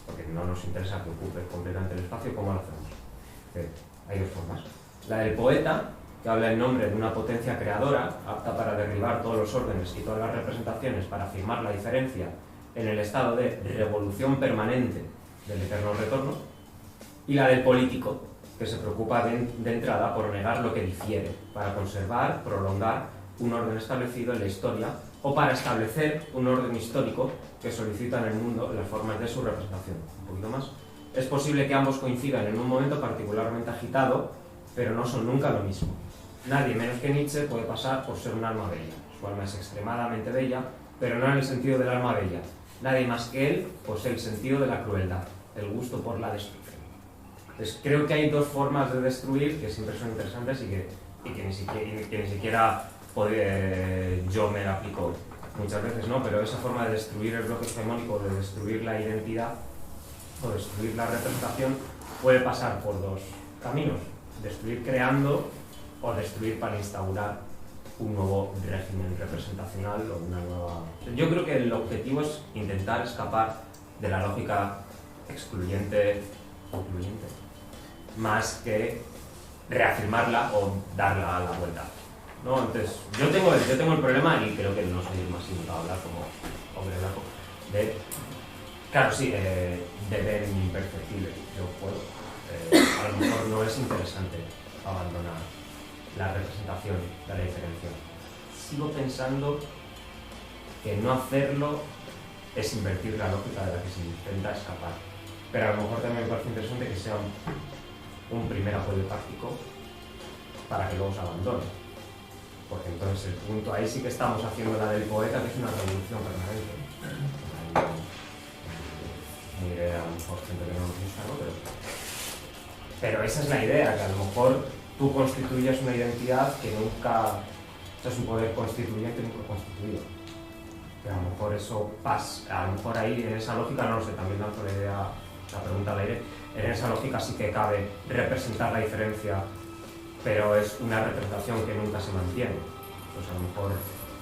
porque no nos interesa que ocupe completamente el espacio, ¿cómo lo hacemos? Hay dos formas. La del poeta, que habla en nombre de una potencia creadora, apta para derribar todos los órdenes y todas las representaciones para afirmar la diferencia en el estado de revolución permanente del eterno retorno, y la del político, que se preocupa de entrada por negar lo que difiere, para conservar, prolongar un orden establecido en la historia, o para establecer un orden histórico que solicita en el mundo las formas de su representación. Un poquito más. Es posible que ambos coincidan en un momento particularmente agitado, pero no son nunca lo mismo. Nadie menos que Nietzsche puede pasar por ser un alma bella. Su alma es extremadamente bella, pero no en el sentido del alma bella. Nadie más que él posee el sentido de la crueldad, el gusto por la destrucción. Entonces, creo que hay dos formas de destruir que siempre son interesantes y que ni siquiera yo me la aplico muchas veces, ¿no? Pero esa forma de destruir el bloque hegemónico, de destruir la identidad o destruir la representación, puede pasar por dos caminos: destruir creando o destruir para instaurar un nuevo régimen representacional o una nueva... Yo creo que el objetivo es intentar escapar de la lógica excluyente o incluyente, más que reafirmarla o darla a la vuelta, ¿no? Entonces, yo tengo el problema, y creo que no soy el más indicado a hablar como hombre blanco, de, claro, sí, de ver imperceptible. Yo puedo, a lo mejor no es interesante abandonar la representación de la diferencia. Sigo pensando que no hacerlo es invertir la lógica de la que se intenta escapar, pero a lo mejor también me parece interesante que sea un primer apoyo práctico para que luego se abandone. Porque entonces el punto ahí sí que estamos haciendo la del poeta, que es una revolución permanente. Muy idea, a lo mejor gente que no nos gusta, ¿no? Pero esa es la idea, que a lo mejor tú constituyes una identidad que nunca, o sea, es un poder constituyente nunca constituido. Pero a lo mejor eso pasa, a lo mejor ahí en esa lógica, no lo sé, también lanzo la idea, la pregunta al aire, en esa lógica sí que cabe representar la diferencia, pero es una representación que nunca se mantiene. Pues a lo mejor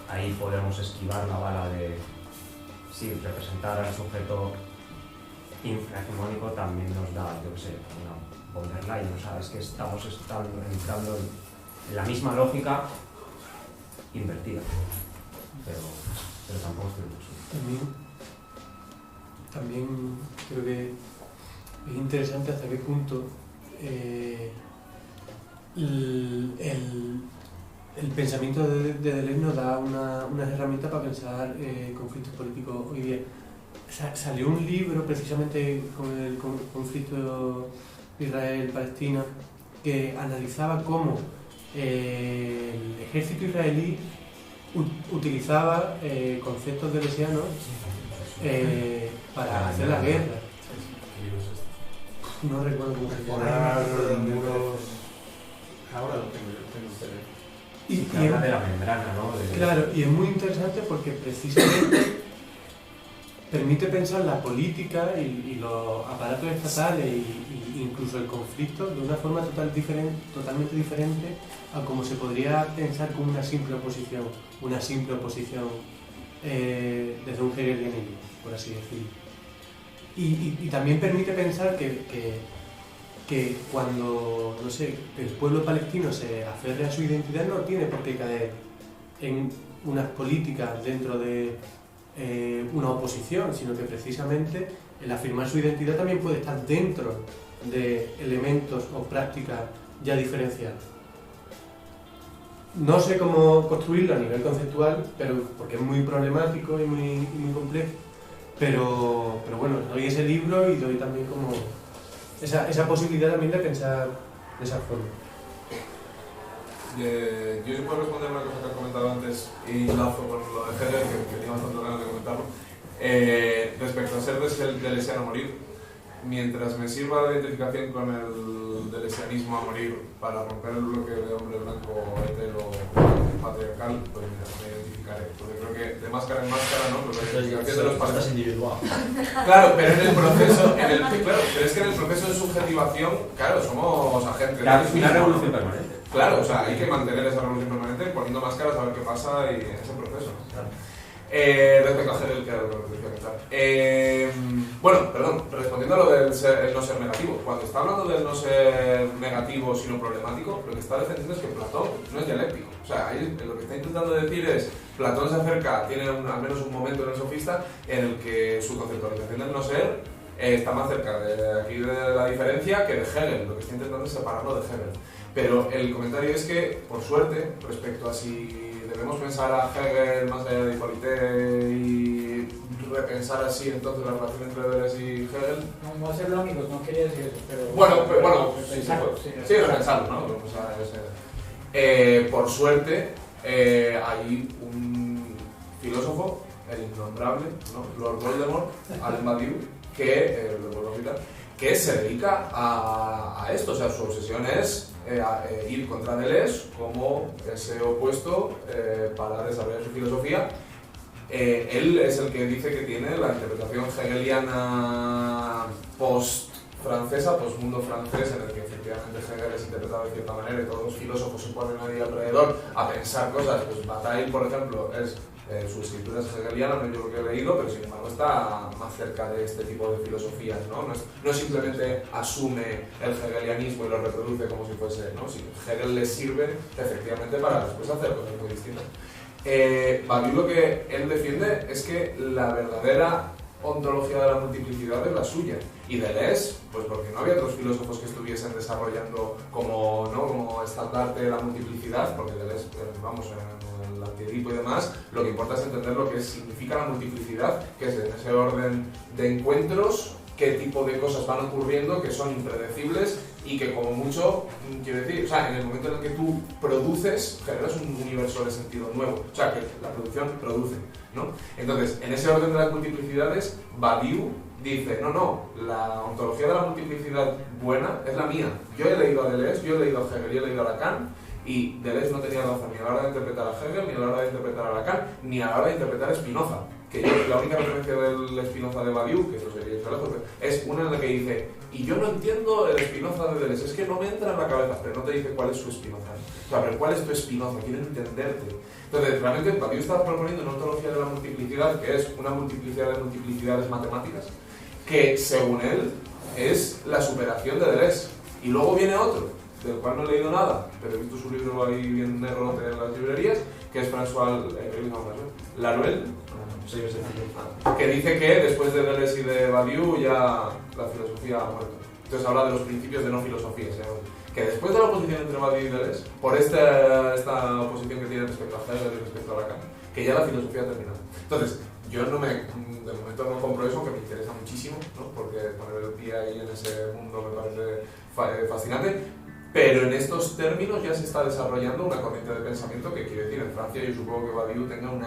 ahí podemos esquivar la bala de, sí, representar al sujeto infrahegemónico también nos da, yo qué sé, una borderline, o sea, es que estamos entrando en la misma lógica invertida, pero tampoco estoy mucho. También creo que es interesante hasta qué punto el pensamiento de Deleuze nos da unas herramientas para pensar conflictos políticos hoy día. Salió un libro precisamente con el conflicto Israel-Palestina que analizaba cómo el ejército israelí utilizaba conceptos deleuzianos para hacer la guerra. No recuerdo cómo se llama. Ahora lo tengo yo. Y habla de la membrana, ¿no? Claro, y es muy interesante porque precisamente permite pensar la política y los aparatos estatales y incluso el conflicto de una forma totalmente diferente a como se podría pensar con una simple oposición desde un hegelianismo, por así decirlo. Y también permite pensar que cuando, no sé, el pueblo palestino se aferre a su identidad, no tiene por qué caer en unas políticas dentro de una oposición, sino que precisamente el afirmar su identidad también puede estar dentro de elementos o prácticas ya diferenciadas. No sé cómo construirlo a nivel conceptual, pero porque es muy problemático y muy complejo, pero bueno, doy ese libro y doy también como esa posibilidad también de pensar de esa forma. Yo sí puedo responder una cosa que has comentado antes y lazo con lo de Hegel, que tenía bastante ganas de comentarlo. Respecto a ser deleuziano a morir, mientras me sirva la identificación con el deleuzianismo a morir para romper el bloque de hombre blanco hetero patriarcal, pues me identificaré. Porque creo que de máscara en máscara, ¿no? Pues la identificación de los patrones individual. Claro, pero en el proceso, pero es que en el proceso de subjetivación, claro, somos agentes. Claro, es una revolución permanente. Claro, o sea, hay que mantener esa revolución permanente poniendo máscaras a ver qué pasa y en ese proceso, ¿no? Claro. Respecto a Hegel, que era lo que decía que bueno, perdón, respondiendo a lo del el no ser negativo. Cuando está hablando del no ser negativo sino problemático, lo que está defendiendo es que Platón no es dialéctico. O sea, ahí lo que está intentando decir es, Platón se acerca, tiene al menos un momento en el Sofista en el que su conceptualización del no ser está más cerca de aquí de la diferencia que de Hegel. Lo que está intentando es separarlo de Hegel. Pero el comentario es que, por suerte, respecto a si debemos pensar a Hegel más allá de Hippolyte y repensar así entonces la relación entre Deleuze y Hegel. No hacerlo amigos, no quería decir eso, pero... Bueno, sí, repensarlo, ¿no? Por suerte, hay un filósofo, el innombrable, ¿no? Lord Voldemort, Alain Badiou, que, lo vuelvo a citar, que se dedica a esto, o sea, su obsesión es ir contra Deleuze como ese opuesto para desarrollar su filosofía. Él es el que dice que tiene la interpretación hegeliana post-francesa, post-mundo francés, en el que efectivamente Hegel es interpretado de cierta manera y todos los filósofos se ponen ahí alrededor a pensar cosas. Pues Bataille, por ejemplo, es su escritura es hegeliana, no es yo lo que he leído, pero sin embargo está más cerca de este tipo de filosofías, ¿no? No simplemente asume el hegelianismo y lo reproduce como si fuese, ¿no? Si Hegel le sirve efectivamente para después hacer cosas muy distintas. Badiou lo que él defiende es que la verdadera ontología de la multiplicidad es la suya, y Deleuze, pues porque no había otros filósofos que estuviesen desarrollando como estandarte la multiplicidad, porque Deleuze, vamos, en el Antiedipo y demás, lo que importa es entender lo que significa la multiplicidad, que es en ese orden de encuentros qué tipo de cosas van ocurriendo que son impredecibles y que como mucho, quiero decir, o sea, en el momento en el que tú produces, generas un universo de sentido nuevo, o sea, que la producción produce, ¿no? Entonces, en ese orden de las multiplicidades, Badiou dice, no, la ontología de la multiplicidad buena es la mía. Yo he leído a Deleuze, yo he leído a Hegel, yo he leído a Lacan, y Deleuze no tenía razón ni a la hora de interpretar a Hegel, ni a la hora de interpretar a Lacan, ni a la hora de interpretar a Spinoza. Que la única referencia del Spinoza de Badiou, que eso sería hecho lejos, es una en la que dice, y yo no entiendo el Spinoza de Deleuze, es que no me entra en la cabeza, pero no te dice cuál es su Spinoza. O sea, pero cuál es tu Spinoza, quiero entenderte. Entonces, realmente Badiou estaba proponiendo una ontología de la multiplicidad, que es una multiplicidad de multiplicidades matemáticas, que según él es la superación de Deleuze. Y luego viene otro, del cual no he leído nada, pero he visto su libro ahí bien negro en las librerías, que es François Laruelle, que dice que después de Deleuze y de Badiou ya la filosofía ha muerto. Entonces habla de los principios de no filosofía, que después de la oposición entre Badiou y Deleuze, por esta oposición que tiene respecto a Hegel y respecto a Lacan, que ya la filosofía ha terminado. Entonces, yo de momento no compro eso, que me interesa muchísimo, ¿no? Porque poner el pie ahí en ese mundo me parece fascinante, pero en estos términos ya se está desarrollando una corriente de pensamiento que quiere decir, en Francia yo supongo que Badiou tenga un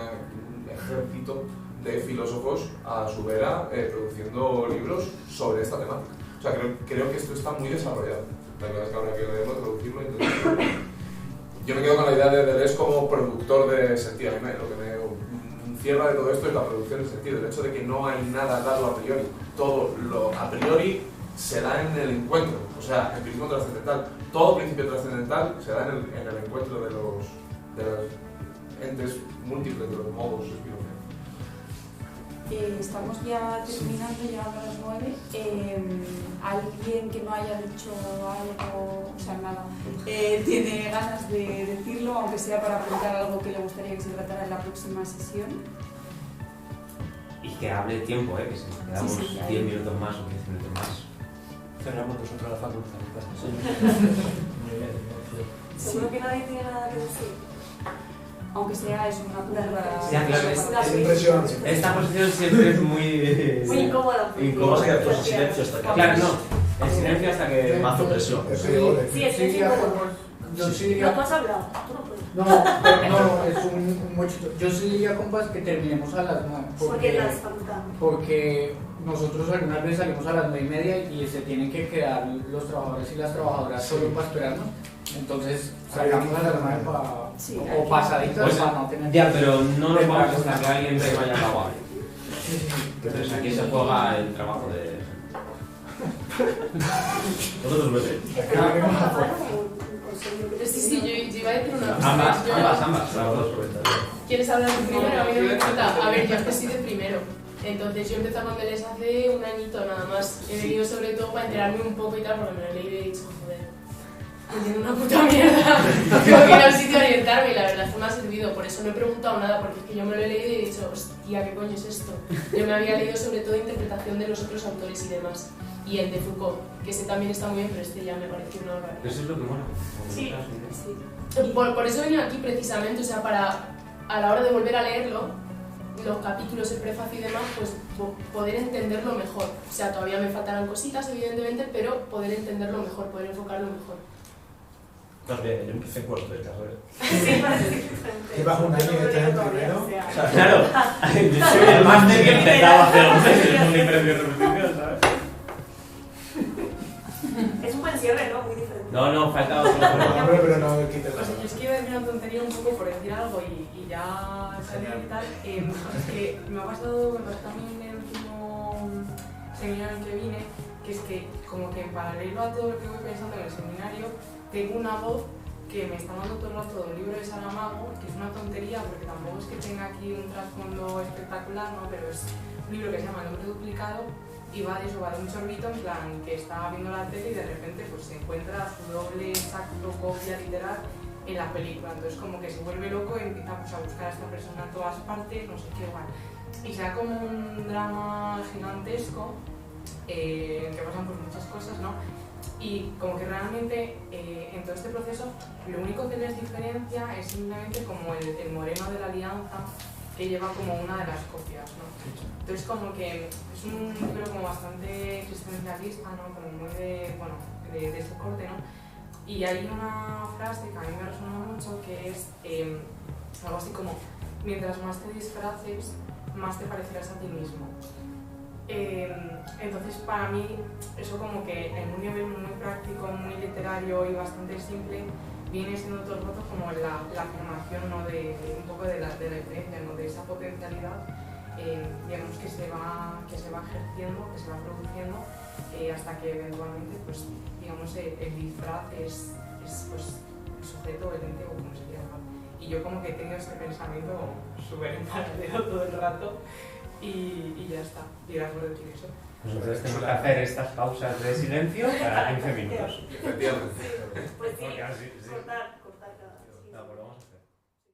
ejército de filósofos a su vera produciendo libros sobre esta temática. O sea, creo que esto está muy desarrollado. La verdad es que habrá que leerlo, traducirlo y entenderlo. Yo me quedo con la idea de Deleuze como productor de sentido. Lo que me cierra de todo esto es la producción de sentido, el hecho de que no hay nada dado a priori. Todo lo a priori se da en el encuentro, o sea, empirismo trascendental. Todo principio trascendental se da en el encuentro de los entes múltiples, de los modos espirituales. Estamos ya terminando, llegando a las 9. ¿Alguien que no haya dicho algo, o sea, nada, tiene ganas de decirlo, aunque sea para apuntar algo que le gustaría que se tratara en la próxima sesión? Y que hable tiempo, que si nos quedamos 10 minutos más o 15 minutos más. Cerramos nosotros la facultad. Seguro que nadie tiene nada que decir. Aunque sea eso, una prueba. Ya, claro, Es impresión. esta posición siempre es muy incómoda. Incómoda se queda en silencio hasta que... Claro, no. El silencio hasta que... Mazo presión. Sí, es incómodo. Yo sí diría... No, tú has hablado. Tú no puedes. No, es un mochito. Yo sí diría, compas, que terminemos a las 9. Porque las facultades. Porque nosotros algunas veces salimos a las 9:30 y se tienen que quedar los trabajadores y las trabajadoras solo para esperarnos. Entonces salgamos a las 9 o pasaditas pues, para no tener... Ya, pero no nos vamos hasta que alguien se vaya a la guardia. Entonces aquí se juega el trabajo de... Vosotros vete. Sí, yo iba a decir una cosa. Ambas. Las dos. ¿Quieres hablar de primero? A mí no me importa. A ver, yo empecé de primero. Entonces yo empecé con Deleuze hace un añito nada más. He venido sobre todo para enterarme un poco y tal, porque me lo he leído y he dicho, joder, no entiendo una puta mierda. Tengo que ir a un sitio a orientarme y la verdad es que me ha servido. Por eso no he preguntado nada, porque es que yo me lo he leído y he dicho, hostia, ¿qué coño es esto? Yo me había leído sobre todo interpretación de los otros autores y demás. Y el de Foucault, que ese también está muy bien, pero este ya me pareció una barbaridad. Eso es lo que mola. Sí. Por eso he venido aquí precisamente, o sea, para a la hora de volver a leerlo, los capítulos, el prefacio y demás, pues poder entenderlo mejor. O sea, todavía me faltarán cositas, evidentemente, pero poder entenderlo mejor, poder enfocarlo mejor. Estás bien, yo empecé en cuarto de carrera. Sí, parece que llevas un año y estás en primero. Claro, yo soy el máster que empezaba hace 2 meses, es una impresión de repetición, ¿sabes? Es un buen cierre, ¿no? Muy diferente. No, falta otro. Hombre, pero no quites O sea, yo es que iba a decir una tontería un poco por decir algo y ya salir y tal. Es que me pasó también en el último seminario en que vine, que es que como que en paralelo a todo lo que voy pensando en el seminario, tengo una voz que me está dando todo el rato de un libro de Saramago, que es una tontería porque tampoco es que tenga aquí un trasfondo espectacular, ¿no? Pero es un libro que se llama El hombre duplicado y va de un chorbito en plan que está viendo la tele y de repente pues se encuentra su doble exacto copia literal en la película. Entonces como que se vuelve loco y empieza pues, a buscar a esta persona en todas partes, no sé qué, igual. Y sea como un drama gigantesco en que pasan pues muchas cosas, ¿no? Y como que realmente en todo este proceso lo único que les diferencia es simplemente como el moreno de la alianza, que lleva como una de las copias, ¿no? Entonces como que es un libro como bastante existencialista, ¿no? Como muy de, bueno, de este corte, ¿no? Y hay una frase que a mí me resuena mucho que es algo así como: mientras más te disfraces, más te parecerás a ti mismo. Entonces para mí eso como que en un nivel muy práctico, muy literario y bastante simple viene siendo todo el rato como la afirmación, ¿no? de un poco de la diferencia, ¿no? De esa potencialidad digamos que se va ejerciendo, que se va produciendo hasta que eventualmente pues digamos el disfraz es pues el sujeto, el ente o como se quiera llamar. Y yo como que he tenido este pensamiento súper en paralelo todo el rato y ya está. Y gracias por decir eso. Pues entonces tenemos que hacer estas pausas de silencio cada 15 minutos. Pues sí, cortar.